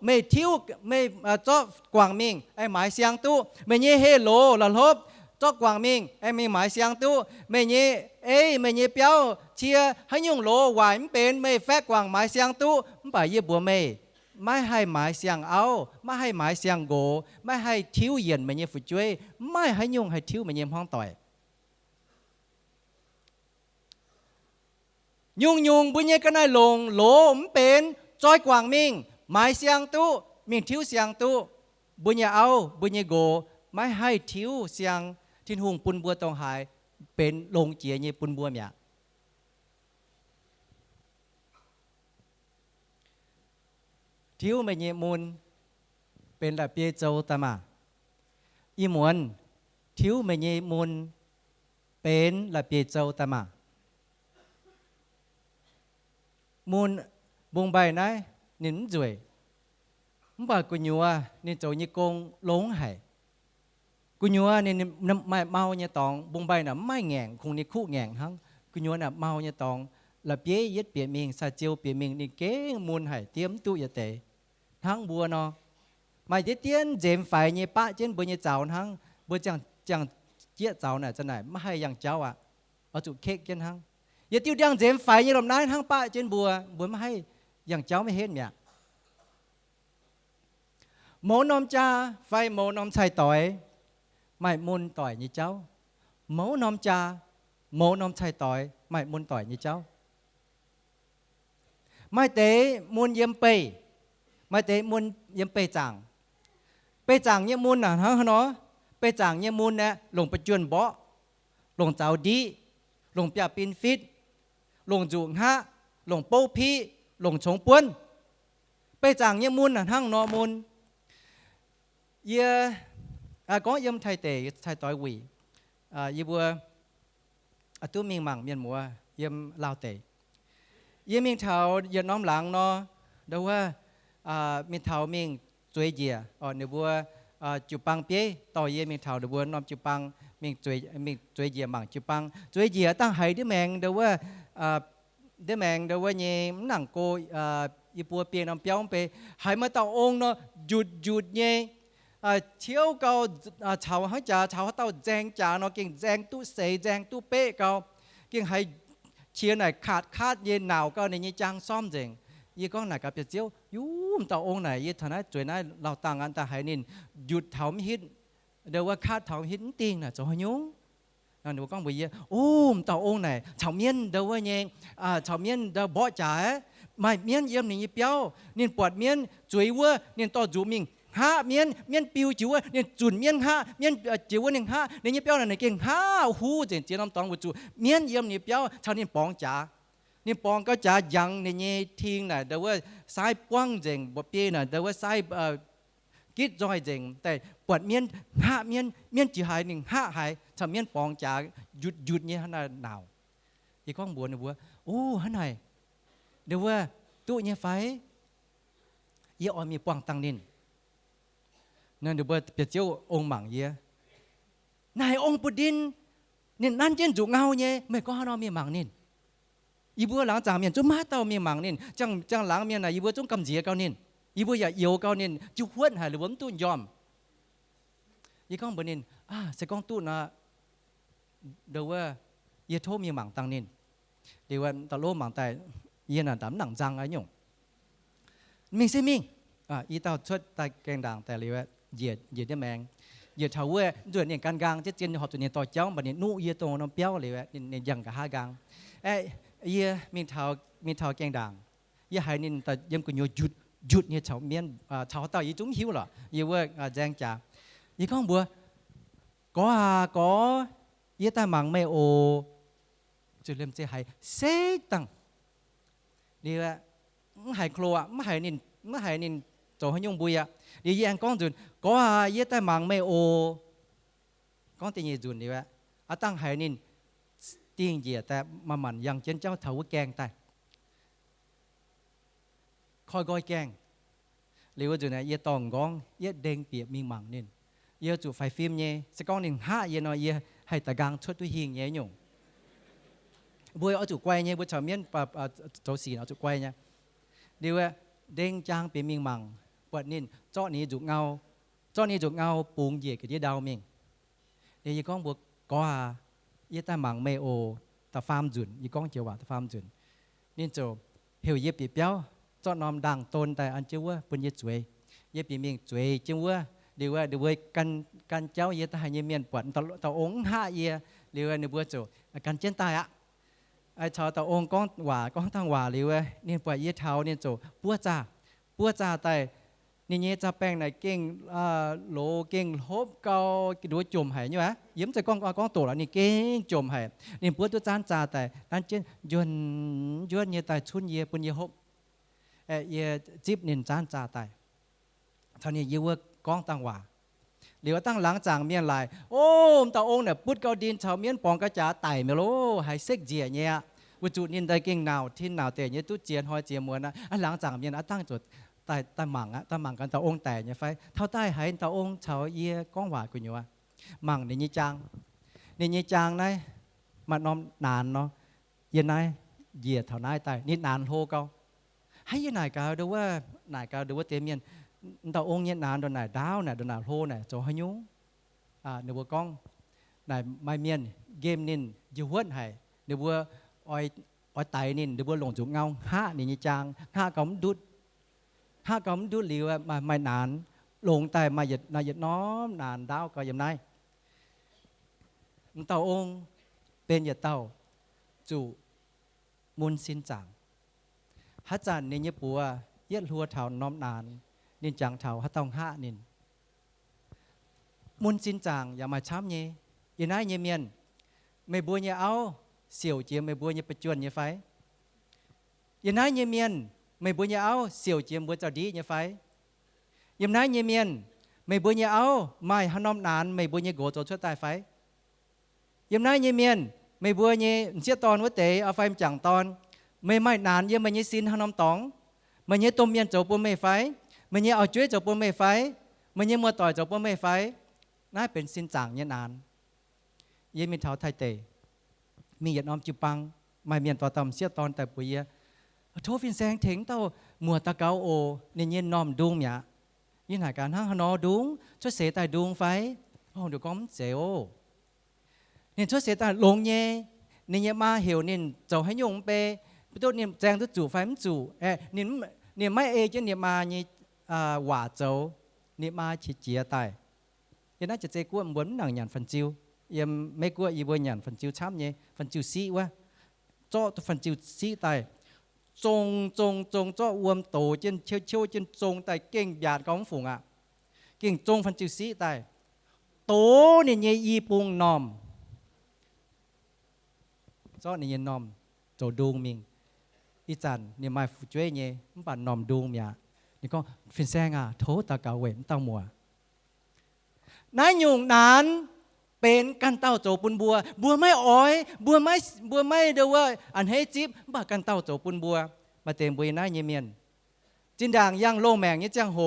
ไม่ทิ้วไม่เจาะกวางมิงไอหมายเสียงตู้ไม่เยเฮโลละลบเจาะกวางมิงไอมีหมายเสียงตู้ไม่เยไม่เยเปียวเชียให้ยุงโลหวายมันเป็นไม่แฝกกวางหมายเสียงตู้มันไปยี่บัวไม่ให้หมายเสียงเอาไม่ให้หมายเสียงโกไม่ให้ทิ้วเย็นไม่เยฝุ่นช่วยไม่ให้ยุงให้ทิ้วไม่เยห้องต่อยยุงบุญเยก็ได้ลงโหลมเป็นจอยกวางมิงหมายเสียงตู้มิงทิ้วเสียงตู้บุญเยเอาบุญเยโกไม่ให้ทิ้วเสียงทินหุงปุนบัวตองหายเป็นลงเจียเยปุนบัวเมียทิ้วไม่เยมุนเป็นละเปียโจตามาอีหมวนทิ้วไม่เยมุนเป็นละเปียโจตามามูลบงใบไหนนินจ่วยมบ่กุญัวนินโจยกงหลงหายกุญัวนี่ไม่เมาเนี่ยตองบงใบน่ะไม่แง่งคงนี่คู่แง่งทั้งกุญัวน่ะเมาเนี่ยตองละเปียยึดเปียมิงซาเจียวเปียมิงนี่เก่งมูลหายเตรียมตู้ยาเตทั้งบัวเนาะไม่ได้เตียนเจมไฟเนี่ยป้าเจนบัวเนี่ยเจ้าทั้งบัวจังเจี๊ยเจ้าน่ะจะไหนไม่ให้ยังเจ้าอ่ะเอาจุเค้กเจนทั้งอย่าติ้วดังเจมไฟยี่ลมน้ำทั้งป้าเจนบัวไม่ให้อย่างเจ้าไม่เห็นเนี่ยโมนอมจ่าไฟโมนอมชายต่อยไม่มุนต่อยยี่เจ้าโมนอมจ่าโมนอมชายต่อยไม่มุนต่อยยี่เจ้าไม่เตะมุนเยี่ยมเปย์ไม่เตะมุนเยี่ยมเปย์จังเยี่ยมุนน่ะฮะเนาะเปย์จังเยี่ยมุนเนี่ยลงไปจวนเบาะลงเจ้าดีลงเปียปินฟิตลงจูงฮะลงโป้พี่ลงชงป้วนไปจางเยี่ยมุนน่ะทั้งนอมุนเยี่ยก็เยี่ยมไทยเตะไทยต่อยวีเยี่ยบัว ตัวมีมังเมียนมัวเยี่ยมลาวเตยี่ยมมีเท้าเยี่ยน้อมหลังเนาะเดี๋ยวว่ามีเท้ามีจุยเจียเดี๋ยวว่าจุปังเปี้ยต่อเยี่ยมมีเท้าเดี๋ยวว่าน้อมจุปังมีจุยเจียมังจุปังจุยเจียตั้งให้ด้วยแมงเดี๋ยวว่าด้วยแมงเดี๋ยวว่าเนี่ยหนังโกอีปัวเปียน้ำเปียวไปให้มาต่อองเนาะหยุดเนี่ยเที่ยวเกาชาวเขาจ่าชาวเขาเต้าแจงจ่าเนาะเก่งแจงตู้เสแจงตู้เป๊ะเกาเก่งให้เชียร์ไหนขาดเย็นหนาวเกาในยี่จางซ้อมเจงยี่ก้องไหนกับเจียวยุ่มต่อองไหนยี่ฐานะจุยนั้นเราต่างกันแต่ให้นินหยุดเถาไม่ฮิตเดี๋ยวว่าขาดเถาฮิตติงน่ะจะหยุ่งนั่นเดี๋ยวก้องไปยี่โอ้ต่อองไหนชาวเมียนเดี๋ยวว่าเนี่ยชาวเมียนเดี๋ยวบ่จ่าไม่เมียนเยี่ยมนี่เปียวนินปวดเมียนจุยวัวนินต่อจูมิงห้าเมียนปิวจิ๋วเนี่ยจุนเมียนห้าเมียนจิ๋วเนี่ยห้าเนี่ยยี่เปียวเนี่ยเก่งห้าหูเจียน้ำตองบุจูเมียนเยี่ยมเนี่ยเปียวชาวนี่ปองจ๋านี่ปองก็จ๋ายังเนี่ยทิ้งน่ะแต่ว่าสายป้องเจงบ่เปียน่ะแต่ว่าสายกิดจอยเจงแต่ปวดเมียนห้าเมียนจีหายหนึ่งห้าหายชาวเมียนปองจ๋าหยุดเนี่ยขนาดหนาวอีกข้องบัวเนี่ยบัวโอ้ขนาดเดี๋ยวว่าตู้เนี่ยไฟเยี่ยมีปองตังนินนั่นเดี๋ยวเปิดเปียเจียวองค์หมังเยอะนายองค์ปุดินนี่นั่นเจนจุเงาเนี่ยไม่ก็ฮานอมีหมังนินอีบัวหลังจากเมียนจุมาเต้ามีหมังนินจังหลังเมียนน่ะอีบัวจงกำเจียเก้านินอีบัวอย่าเอียวเก้านินจุหวนหายหรือว่าตุ้นยอมอีก้องบนินเสก้องตุ้นนะเดี๋ยวว่าเยโทมีหมังตังนินเดี๋ยวว่าตะโลหมังแต่เยน่ะตามหนังจังไอ้หยงมิงเซมิงอีเต้าชดตายแกงด่างแต่เลยว่าเหยียดได้แมงเหยียดเท้าเว้ยด่วนเนี่ยการกลางจะเจนหอบตัวเนี่ยต่อเจ้าบัดเนี่ยนู่เยียโตน้องเปี้ยวเลยว่าเนี่ยยังกับห้ากลางเยียมีเท้าแกงด่างเยียหายนินแต่ยังกุญโยหยุดเนี่ยเท้าเมียนเท้าเต่ายีจุ้งหิวหรอเยียว่าแจงจ่ายีข้องบัวก็เยียตาหมังไม่โอจุดเริ่มจะหายเสตังนี่ว่าไม่หายโครไม่หายนินโจให้ยงบุยเดี๋ยวยังก้องจุนก็เยแต่มังไม่โอก้องตีนจุนดีวะตั้งหายนินตีนเยียแต่มาหมันยังเจนเจ้าเถาแกงแต่คอยก้อยแกงหรือว่าจุนเนี่ยเยตองก้องเยเด้งเปียมีมังนินเยจุไฟฟิล์มเนี่ยสก้องนินห้าเยนอยเยให้ตะกางชดด้วยหิงเนี่ยหยงบุยเอาจุกไว้เนี่ยบุยชาวเมียนโจสีเอาจุกไว้เนี่ยเดี๋ยวเด้งจางเปียมีมังปวดนินเจ้านี้จุกเงาปูงเหยียดกับยี่ดาวเมงเดี๋ยวยี่ก้องบวกก็ยี่ตาหมังไม่โอตาฟาร์มจุนยี่ก้องเจียวว่าตาฟาร์มจุนนี่โจเหี่ยวเย็บปีเปียวเจ้านอมดังตนแต่อันเจ้าว่าเป็นยี่จุยยี่ปีเมงจุยเจ้าว่าเดี๋ยวกันเจ้ายี่ตาหายยี่เมียนปวดตาองห้าเยี่ยเดี๋ยวในบัวโจกันเจนตายอะไอชาวตาองก้องหว่าก้องทางหว่าเดี๋ยวนี่ปวดยี่เท้านี่โจปัวจ่าแต่นี่เนี่ยจะแป้งไหนเก่งโลเก่งลบเกาดูจมหายนี่วะยิ้มใจก้องโตแล้วนี่เก่งจมหายนี่ปวดตัวจานจ่าแต่นั่นเช่นยวนเนี่ยแต่ชุนเย่ปุ่นเย่ฮบเย่จิบนินจานจ่าแต่เท่านี้เย่ว่าก้องตั้งว่าเดี๋ยวตั้งหลังจางเมียนลายโอ้ตาองเนี่ยปุดเกาดินชาวเมียนปองกระจาไต่เมโลหายเซ็กเจียเนี่ยวุจุนินได้เก่งหนาวที่หนาวเตะเนี่ยตู้เจียนหอยเจียมวนนะหลังจางเมียนตั้งจุดตาหมังกันตาองแต่เนี่ยไฟเท่าใต้หายตาองชาวเยี่ยก้องหวาดกุญยวหมังในยี่จางนะมันน้อมนานเนาะยันนายเหยียดเท่านายตายนี่นานโฮเกาให้ยันนายกาวดูว่าเตเมียนตาองเนี่ยนานโดนนายดาวน่ะโดนนายโฮน่ะโจหยุเนื้อก้องนายไม่เมียนเกมนินยูหัวให้เนื้ออ้อยไตนินเนื้อหลงจุกเงาห้าในยี่จางห้ากำดุดหรือว่าไม่นานลงแต่มาหยัดน้อมนานดาวก็ยังไงเต่าองเป็นหยัดเต่าจู่มุนสินจังฮัจจันในญี่ปุ่นเย็ดหัวเท่าน้อมนานนินจังเท่าฮัตตองห้านินมุนสินจังอย่ามาช้ำเย่ยันไงเยเมียนไม่บัวเยเอาเสี่ยวเจียไม่บัวเยประจวนเยไฟยันไงเยเมียนไม่บัวเยเอาเสี่ยวเจียมบัวเจ้าดีเยไฟยันไงเยเมียนไม่บัวเยเอาไม่ฮันน้อมนานไม่บัวเยโกโจช่วยตายไฟยันไงเยเมียน ไม่บัวเนี่ยเสียตอนว่าเตะเอาไฟมจังตอนไม่นานเยี่ยมันเนี่ยซินห้องน้ำตองมันเนี่ยต้มเมียนโจปุ่มไม่ไฟมันเนี่ยเอาช่วยโจปุ่มไม่ไฟมันเนี่ยมัวต่อยโจปุ่มไม่ไฟน่าเป็นซินจังเนี่ยนานเยี่ยมีเท้าไทยเตะมีหยาดน้อมจิปังไม่เมียนต่อตำเสียตอนแต่ปุยโทฟินแสงเถงเต้ามัวตะเกาโอเนี่ยเนี่ยน้อมดุงเนี่ยยินหาการห้างหนอดุงช่วยเสตายดุงไฟห้องเดี๋ยวก้อมเสียวเนี่ยช่วยเสตายลงเนี่ยเนี่ยมาเหี่ยวเนี่ยเจ้าให้ยงเปตัวเนี่ยแจงตัวจู่ไฟมันจู่เนี่ยไม่เอจะเนี่ยมาเนี่ยหว่าเจ้าเนี่ยมาฉีดเจียตายยังน่าจะเจกู้บนหนังหยาดฟันจิวยังไม่กู้อีบัวหยาดฟันจิวช้ำเนี่ยฟันจิวซีวะเจ้าตัวฟันจิวซีตายจงเจ้าอวมโตจนเชี่ยวจนจงตายเก่งหยาดของฝูงอ่ะเก่งจงฟันจิวซีตายโตเนี่ยยีปุงนอมเจ้าเนี่ยนอมโจดูงมิงอีจันเนี่ยมาฟูช่วยเนี่ยมันปั่นนอมดูงเมียนี่ก็ฟินแซงอ่ะโถตาเกาเวมเต้ามัวนายยุงนั้นเป็นกันเต้าโจปุนบัวไม่อ้อยบัวไม่เดี๋ยวว่าอันให้จิ๊บบ้ากันเต้าโจปุนบัวมาเต็มบัวนายเมียนจินด่างย่างโลแมงเนี่ยจังโห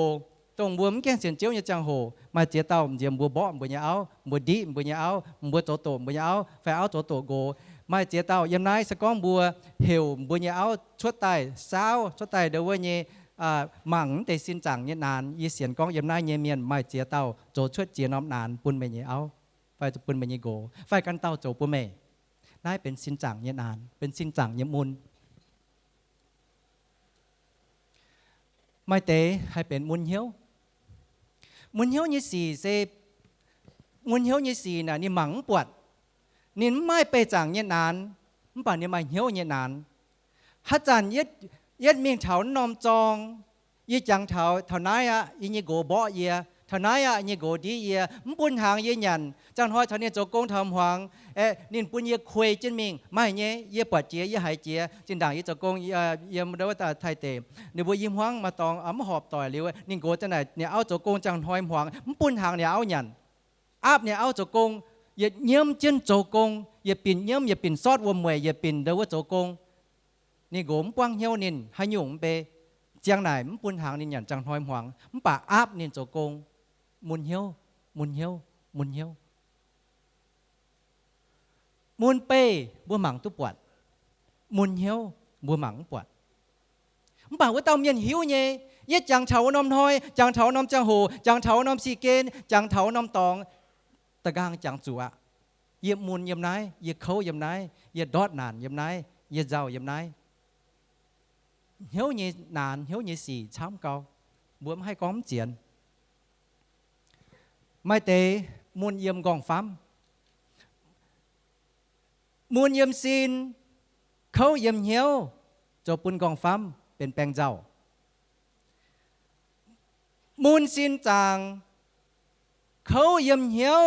ตรงบัวมันแกงเสียนเจียวเนี่ยจังโหมาเจียเต้าเจียมบัวบ่บัวเนี่ยเอาบัวดีบัวเนี่ยเอาบัวโตบัวเนี่ยเอาแฝงเอาโตโกไม่เจียเต้ายำนายสก้องบัวเหี่ยวบัวเนี่ยเอาชดไตสาวชดไตเดี๋ยวว่าเนี่ยหมั่งแต่สินจังเนี่ยนานยี่เสียนก้องยำนายเนี่ยเมียนไม่เจียเต้าโจชดเจียน้อมนานปุ่นไปเนี่ยเอาไฟจะปุ่นไปเนี่ยโกไฟกันเต้าโจปุ่นเมย์นายเป็นสินจังเนี่ยนานเป็นสินจังเนี่ยมุนไม่เตะให้เป็นมุนเหี้ยวเนี่ยสี่เซมุนเหี้ยวเนี่ยสี่น่ะนี่หมั่งปวดนี่ไม่ไปจังเนี่ยนานมันป่านเนี่ยมาเหี้ยวเนี่ยนานฮัจจันยัดเมียงเถานอมจองยี่จังเถาไหนอะยี่โกบ่เยียเถาไหนอะยี่โกดีเยียมันปุ่นหางยี่หยันจังหอยเถาเนี่ยโจกงทำหวังนินปุ่นยี่คุยจินมิงไม่เนี่ยยี่ปวดเจียยี่หายเจียจินด่างยี่โจกงยี่มันเรียกว่าไทยเตะเนี่ยบัวยิ้มหวังมาตองอ้ำหอบต่อยเลยว่านินโกจังไหนเนี่ยเอาโจกงจังหอยหวังมันปุ่นหางเนี่ยเอาหยันอาบเนี่ยเอาโจกงอย่าเยี่ยมเจนโจกงอย่าปิ่นเยี่ยมอย่าปิ่นซอดวัวมวยอย่าปิ่นเดว่าโจกงนี่โกมกว้างเหี้ยวนินให้หยุ่งเปเจียงไหนมันปุ่นหางนินหยันจังหอยหวังมันป่าอาบนินโจกงมุนเหี้ยวมุนเปบัวหมังตุปวดมุนเหี้ยวบัวหมังปวดมันป่าว่าเต้าเมียนหิวเนี่ยยัดจังเถานอมหอยจังเถานอมจังโหจังเถานอมสีเกนจังเถานอมตองตะกางจังจัวเยี่ยมมุนเยี่ยมนายเยี่ยเขาเยี่ยมนายเยี่ยดอดนานเยี่ยมนายเยี่ยเจ้าเยี่ยมนายเหี้ยวเยี่ยนานเหี้ยวเยี่ยสี่ช้ำเก่าบัวไม่ให้ก้อมเจียนไม่เตะมุนเยี่ยมกองฟ้ำมุนเยี่ยมซีนเขาเยี่ยมเหี้ยวจบปุ่นกองฟ้ำเป็นแปลงเจ้ามุนซีนจางเขาเยี่ยมเหี้ยว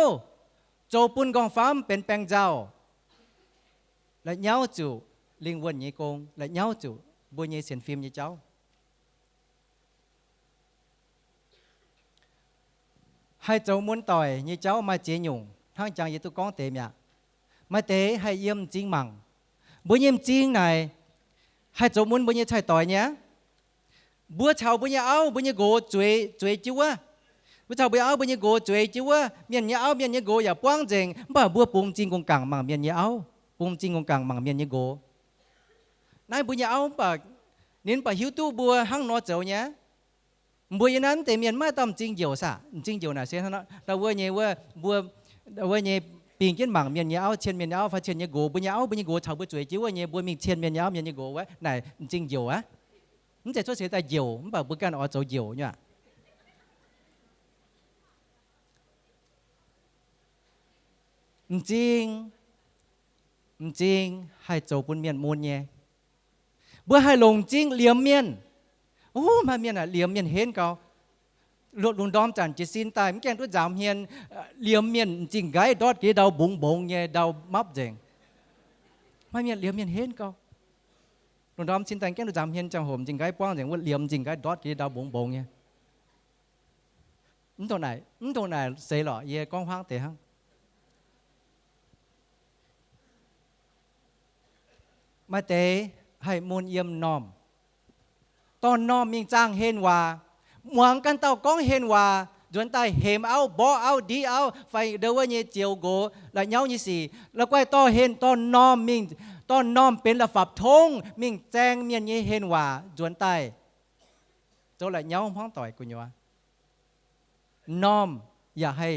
โจปุ่นกองฟ้าเป็นแปลงเจ้าและเย้าจู่ลิงวนยี่กงและเย้าจู่บัวยี่เสียนฟิล์มยี่เจ้าให้เจ้ามุนต่อยยี่เจ้ามาเจียหยุ่งทั้งจังยี่ตุกองเตะเมียมาเตะให้เยี่ยมจริงมั่งบัวเยี่ยมจริงไหนให้เจ้ามุนบัวยี่ใช่ต่อยเนี้ยบัวเฉาบัวยี่เอาบัวยี่โกจุยจิ้ววะบัวเฉาบัวเอาบัวยี่โกจุยจิ้ววะเมียนยี่เอาเมียนยี่โกอย่าป้องเจงบ้าบัวปุงจริงกงกังมั่งเมียนยี่เอาปุงจริงกงกังมั่งเมียนยี่โกนายบัวยี่เอาป่ะเน้นป่ะหิวตู้บัวหั่งนอเจ้าเนี้ยบัวยี่นั้นแต่เมียนมาตำจริงเหี่ยวซะจริงเหี่ยวน่ะเสียท่านเราว่าเนี่ยว่าบัวเนี่ยปีนเกินมั่งเมียนยี่เอาเชียนเมียนยี่เอาฟ้าเชียนยี่โกบัวยี่เอาบัวยี่โกเฉาบัวจุยจิ้วว่าเนี่ยบัวมีเชียนเมียนยี่เอาเมียนยี่โกวะไหนจริงเหี่ยวอะมันจะช่วยเสียแต่เหี่ยวมันป่ะบัวกันอ๋อเจ้าเหี่ยวเนี่ยจริงให้โจปุ่นเมียนมูลเนี่ยเบื่อให้ลงจริงเหลี่ยมเมียนโอ้มาเมียนอ่ะเหลี่ยมเมียนเห็นเขาลดลุงดอมจันจิสินตายมันแกงตัวจามเฮียนเหลี่ยมเมียนจริงไกดอดกี่ดาวบุงบงเนี่ยดาวมับเจงมาเมียนเหลี่ยมเมียนเห็นเขาลุงดอมสินตายแกงตัวจามเฮียนจังโหมจริงไกป้องเจงว่าเหลี่ยมจริงไกดอดกี่ดาวบุงบงเนี่ยตัวไหนเสียหรอเย่กองห้างเตะห้าง มาเตให้มูลเยี่ยมน้อมตอนน้อมมิงจ้างเห็นว่าหวังกันเต่าก้องเห็นว่าจวนใต้เหมเอาบ่เอาดีเอาไฟเดว่าเนี่ยเจียวโกและเย้านี่สิแล้วก็ต่อเห็นตอนน้อมมิงตอนน้อมเป็นระฝับทงมิงแจ้งเมียนยี่เห็นว่าจวนใต้โจละเย้าพ้องต่อยกุญวะน้อมอย่าให้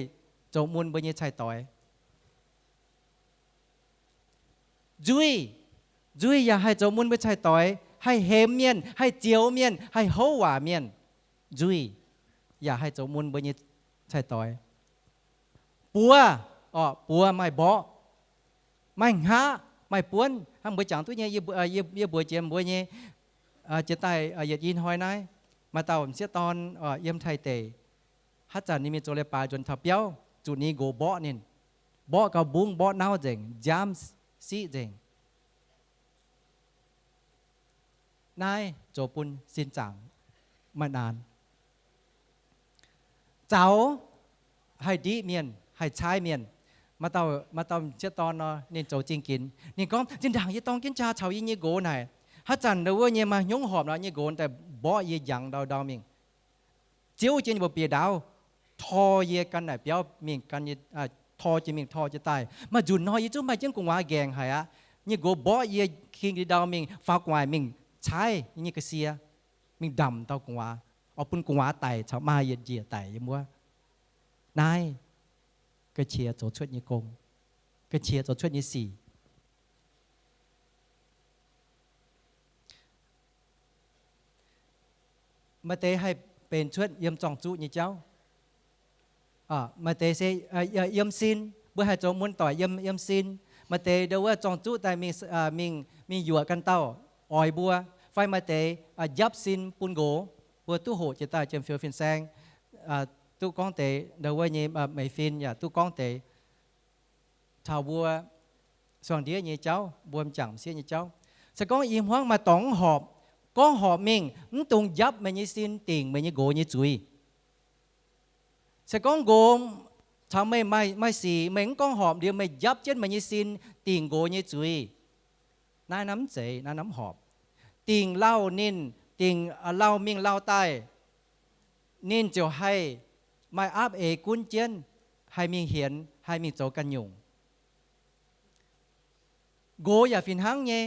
โจมุนบ่เนี่ยใช่ต่อยจุยอย่าให้โจมุนบ่ใช่ต่อยให้เหมเมียนให้เจียวเมียนให้เฮาว่าเมียนจุยอย่าให้โจมุนบ่เนี่ยใช่ต่อยปัวปัวไม่บ่ไม่หาไม่ปวนห้ามบ่จังตัวเนี่ยอย่าบ่เจียมบ่เนี่ยจะใต้อย่ายินหอยนายมาเต่าเสียตอนเยี่ยมไทยเตฮัจจันนี่มีโจเลปาจนทับเปี้ยวจุดนี้โกบ่นี่บ่กับบุ้งบ่เน่าเจงจามซีเจงนายโจปุนสินจังมานานเจ้าให้ดีเมียนให้ใช้เมียนมาเต่าเชื่อตอนเนาะนี่โจจริงกินนี่ก็จินด่างยี่ต้องกินชาเฉายี่ยี่โกไหนฮัจจันเดี๋ยวเนี่ยมายงหอมเนาะยี่โกแต่บ่ยี่หยังดาวมิงเจียวจินบ่เปียดาวทอเยกันไหนเปียวมิงกันยี่ทอจิมิงทอจะตายมาจุนน้อยยี่จุ่มไม่จินกงว่าแกงหายยี่โกบ่ยี่คิงดาวมิงฝากไว้มิงใช้ยี่กระเสียมิงดำเต้ากงว่าเอาปุ่นกงว่าไตชาวมาเยียไตยังว่านายก็เชียร์โจช่วยยี่กงก็เชียร์โจช่วยยี่สี่มาเตให้เป็นช่วยเยี่ยมจองจุยี่เจ้ามาเตเสเยี่ยมซินเพื่อให้โจมุนต่อเยี่ยมซินมาเตเดี๋ยวว่าจองจุแต่มีหยวกันเต้าออยบัวไฟมาเตยับซินปุนโกบัวตู้โหจะตายเจียมเฟียวฟินแซงตู้ก้องเตเดี๋ยวว่าเนี่ยไม่ฟินอย่าตู้ก้องเตชาวบัวส่วนเดียยี่เจ้าบัวจังเสียยี่เจ้าสก้องอิ่มห้องมาตองหอบก้องหอบมิงตรงยับไม่ยี่ซินติ่งไม่ยี่โกยี่จุยสก้องโกมทำไม่สีเหม็งก้องหอบเดียวไม่ยับเช่นไม่ยี่ซินติ่งโกยี่จุยน้าน้ำเจน้าน้ำหอบติ่งเล่านินติ่งเล่ามิงเล่าใต้นินจะให้ไม่อัพกุนเจียนให้มีเหียนให้มีโจกันยุงโกอย่าฟินหังเย่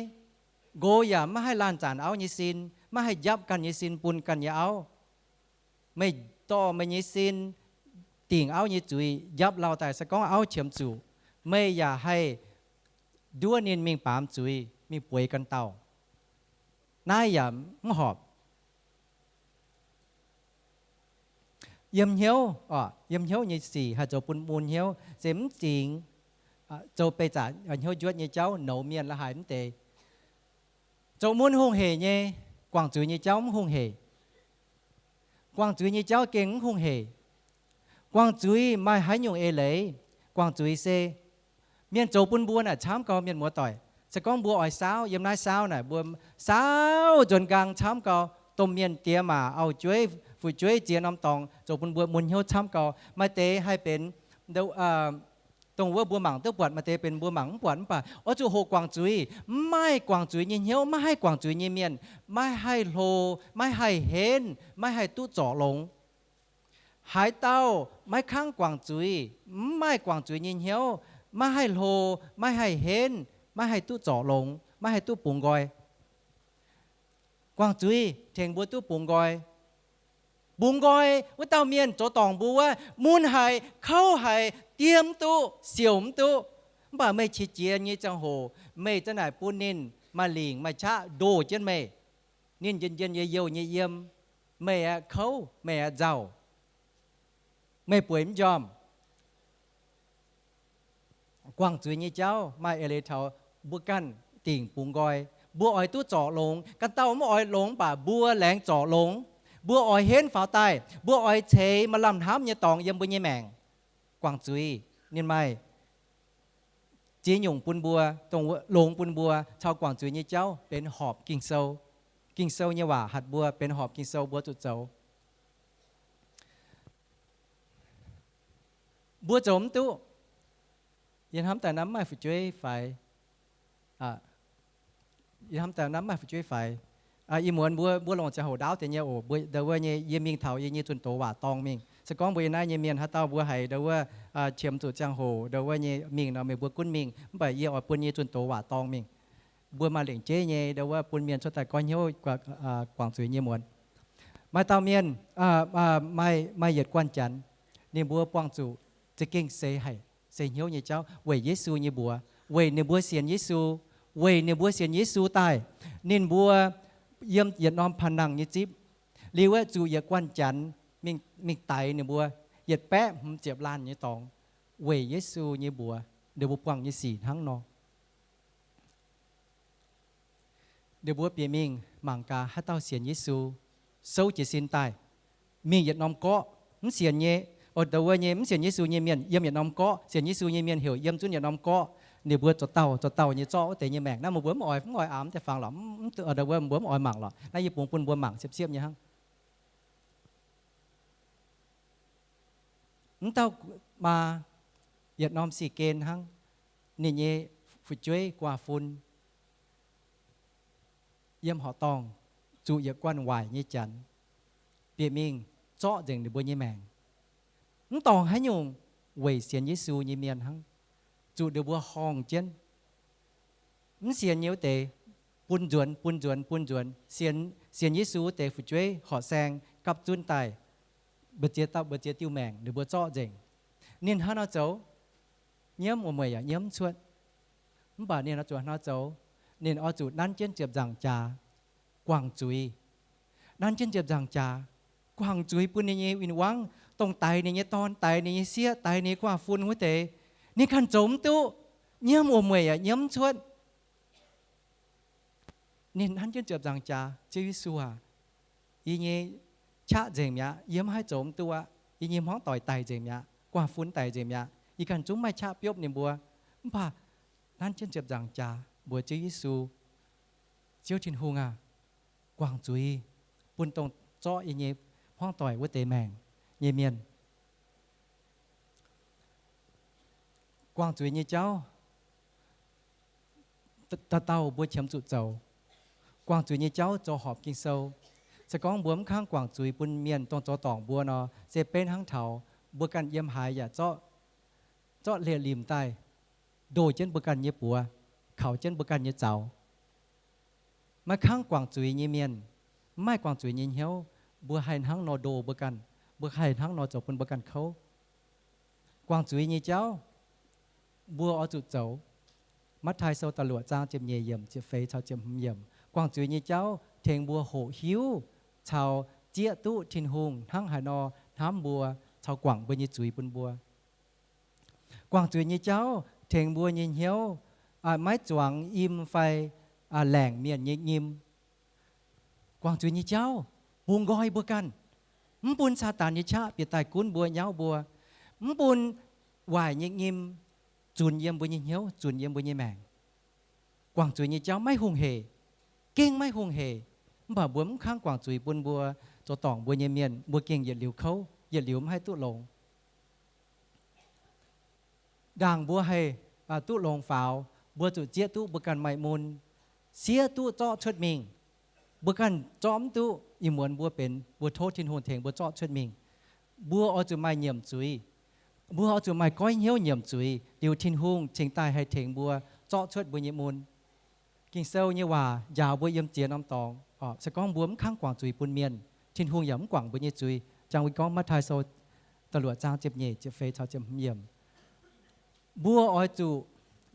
โกอย่าไม่ให้ลานจานเอาเยซินไม่ให้ยับกันเยซินปุนกันอย่าเอาไม่ต่อไม่เยซินติ่งเอาเยจุยยับเราแต่สก้องเอาเฉียมจูไม่อย่าให้ด้วนนินมิงปามจุยมีป่วยกันเต่านายอย่าหอบเยี่ยมเหี้ยวเยี่ยมเหี้ยวยี่สี่หาโจปุ่นมูลเหี้ยวเสียมจริงโจไปจ่าเหี้ยวยวดยี่เจ้าหนูเมียนละหายมันเตโจมุนหงเหยี่กวางจุยยี่เจ้าหงเหกวางจุยยี่เจ้าเก่งหงเหกวางจุยไม่หายยงเอเลยกวางจุยเซเมียนโจปุ่นบัวน่ะช้ำก็เมียนหัวต่อยสก้องบัวอ่อยสาวเยี่ยมนายสาวน่ะบัวสาวจนกลางช้ำก็ต้มเมียนเตี้ยมาเอาช่วยฝืนช่วยเจียน้ำตองโจปุ่นบัวมุนเหี้ยวช้ำก็มาเตให้เป็นเดาตรงว่าบัวหมังตัวปวดมาเตเป็นบัวหมังปวดป่ะอ๋อจูโหกวางจุยไม่กวางจุยเหี้ยวไม่ให้กวางจุยเมียนไม่ให้โลไม่ให้เห็นไม่ให้ตู้จ่อลงหายเต้าไม่ข้างกวางจุยไม่กวางจุยเหี้ยวไม่ให้โลไม่ให้เห็นไม่ให้ตู้จ่อลงไม่ให้ตู้ปุ่งกอยกวางจุยเถียงบัวตู้ปุ่งกอยบุงกอยว่าเต้าเมียนโจตองบัวมูนหายเข้าหายเตรียมตู้เสี่ยวมตู้บ่าไม่ชิเจียนี่จังโหไม่จะไหนปูนินมาหลิงมาชะโดเจนไม่นินเย็นเยี่ยวเยี่ยมไม่เขาไม่เจ้าไม่ป่วยมยอมกวางจุยนี่เจ้ามาเอเลเทาบัวกันติ่งปุงกอยบัวอ้อยตู้จ่อลงกันเต้าไม่อ้อยลงป่าบัวแหลงจ่อลงบัวอ้อยเห็นฝาใต้บัวอ้อยเฉยมาลำท้ำยาตองยำบุญยาแมงกวางจุยนี่ไม่จีหยงปุนบัวตรงหลงปุนบัวชาวกวางจุยนี่เจ้าเป็นหอบกิ่งโซเนี่ยว่าหัดบัวเป็นหอบกิ่งโซบัวจุดโซบัวจมตู้ยันทำแต่น้ำไม่ฝึกช่วยไฟ ทำแต่น้ำมาช่วยไฟอีมวนบัวลงจะหัวดาวแต่เนี่ยโอ้บัวเดี๋ยวว่าเนี่ยเยี่ยมิงเถาเยี่ยจุนโตว่าตองมิงสก้องบัวน่าเนี่ยเมียนฮัตเต้าบัวไห้เดี๋ยวว่าเชียมจุดจังโหเดี๋ยวว่าเนี่ยมิงเราไม่บัวกุ้นมิงไม่เยี่ยอปุ่นเนี่ยจุนโตว่าตองมิงบัวมาเหลียงเจ๊เนี่ยเดี๋ยวว่าปุ่นเมียนชดแต่ก้อนเหี้ยวกว่ากวางสวยเนี่ยมวนมาเตาเมียนไม่เหยียดกวนจันเนี่ยบัวปวงจูจะเก่งเสยให้เสยเหี้ยวเนี่ยเจ้าเวยเยซูเนี่ยบัวเวยเนี่ยบัวเสียนเยซูเวยเนี่ยบัวเสียนเยซูตายนินบัวเยี่ยมเหยียดน้อมพนังเนี่ยจิ๊บเรียกว่าจูเหยียดกวนจันมิงไตเนี่ยบัวเหยียดแปะมันเจ็บลานเนี่ยตองเวยเยซูเนี่ยบัวเดี๋ยวบัวปวงเนี่ยสี่ทั้งนอเดี๋ยวบัวเปียมิงมังกาให้เต้าเสียนเยซูโซ่จะสินตายมีเหยียดน้อมเกาะมันเสียนเนี่ยอดเดี๋ยวว่าเนี่ยมันเสียนเยซูเนี่ยเมียนเยี่ยมเหยียดน้อมเกาะเสียนเยซูเนี่ยเมียนเหี่ยวเยี่ยมจุนเหยียดน้อมเกาะเนี่ยบัวจดเต่าเนี่ยจ่อแต่เนี่ยแมงนั่นมันบัวมันอ่อยอ้ำแต่ฟังหรอเดี๋ยวว่าบัวมันอ่อยหมั่งหรอในญี่ปุ่นปุ่นบัวหมั่งเสียบเนี่ยฮะนั่นเต้ามาเหยียดน้อมสีเกณฑ์ฮะนี่เนี่ยฝุ่นช่วยกว่าฝุ่นเยี่ยมหอตองจูเหยียดกวนไหวเนี่ยจันเปียมิงจ่อเจ๋งเดี๋ยวบัวเนี่ยแมงนั่นตองให้ยงเวยเสียนเยซูเนี่ยเมียนฮะจูเดือบห้องเจนมันเสียนเยอะเตะปุ่นจวนเสียนเยซูเตะฝุ่นช่วยหอแซงกับจุนตายเบเจียตับเบเจียติวแมงเดือบจ่อเจงเนียนฮานาเจ้าเยี่ยมอมวยเยี่ยมชวดมันบ่าเนียนจวนฮานาเจ้าเนียนอจูนั่นเจนเจ็บจังจากวางจุยนั่นเจนเจ็บจังจากวางจุยปุ่นเนี่ยวินวังตรงไตเนี่ยตอนไตเนี่ยเสียไตเนี่ยกว่าฝุ่นหัวเตะนี่ขันโจมตู้เยี่ยมอมวยเยี่ยมชวดนี่ท่านจนเจ็บจังจ่าชีวิตสัวอีเนี่ยชะเจมยะเยี่ยมให้โจมตัวอีเนี่ยห้องต่อยไตเจมยะกว่าฟุ้นไตเจมยะอีขันจุ้มไม่ชะเปียบเนี่ยบัวป่าท่านจนเจ็บจังจ่าบัวชีวิตสัวเจ้าชินฮงกวางจุยปุ่นตรงจ่ออีเนี่ยห้องต่อยวัดเตแมงเยี่ยมเมียนกวางจุยเนี่ยเจ้าตาเต้าบัวเฉียมจุดเจ้ากวางจุยเนี่ยเจ้าจอหอบกินเซาสกองบัวข้างกวางจุยปุ่นเมียนตรงจอตองบัวเนาะเซเป็นห้างเถาบัวกันเยี่ยมหายอย่าเจาะเลียริมใต้โดยเช่นบัวกันเยี่ยปัวเขาเช่นบัวกันเยี่ยเจ้ามาข้างกวางจุยเนี่ยเมียนไม่กวางจุยเนี่ยเหี้ยวบัวให้ห้างนอโดบัวกันบัวให้ห้างนอจบปุ่นบัวกันเขากวางจุยเนี่ยเจ้าบัวเอาจุดเจ้ามัดไทยโซตลวดจ้างเจียมเยี่ยมเจียเฟยชาวเจียมเยี่ยมกวางจุยเนี่ยเจ้าเทงบัวโหหิวชาวเจี๊ยตู้ทินหงทั้งหานอน้ำบัวชาวกวางบัวเนี่ยจุยปุ่นบัวกวางจุยเนี่ยเจ้าเทงบัวเนี่ยเหี้ยวไม้จวงอิ่มไฟแหล่งเมียนยิมกวางจุยเนี่ยเจ้าบุงกอยบัวกันมปุ่นซาตานเนี่ยชะเปียตายกุ้นบัวเย้าบัวมปุ่นวายยิมจุนเยี่ยมบุญเหี้ยวจุนเยี่ยมบุญแมงกวางจุยเนี่ยเจ้าไม่หงเหเก่งไม่หงเหบ่าบัวมข้างกวางจุยบุญบัวตัวตองบัวเมียนบัวเก่งเหยียดหลิวเขาเหยียดหลิวไม่ให้ตุ้ลงด่างบัวให้ตุ้ลงฝาวบัวจุเจี๊ยตุ้บัวกันไม่มุนเสียตุ้เจาะชดมิงบัวกันจอมตุ้อีหมวนบัวเป็นบัวโทษทินโหนเถงบัวเจาะชดมิงบัวเอาจุไม่เยี่ยมจุยบัวเอาจุไม่ก้อยเหี้ยวเยี่ยมจุยเดียวทินหุงเชิงตายให้เถงบัวเจาะชดบัวเยี่ยมุนกิงเซลเนี่ยว่ายาวบัวเยี่ยมเจียน้ำตองสกองบัวมข้างกวางจุยปุ่นเมียนทินหุงหย่ำกวางบัวเยี่ยจุยจังวิกองมาทายโซตลวดจ้างเจ็บเย่เจ็บเฟยชาวเจ็บเยี่ยมบัวอ้อยจุ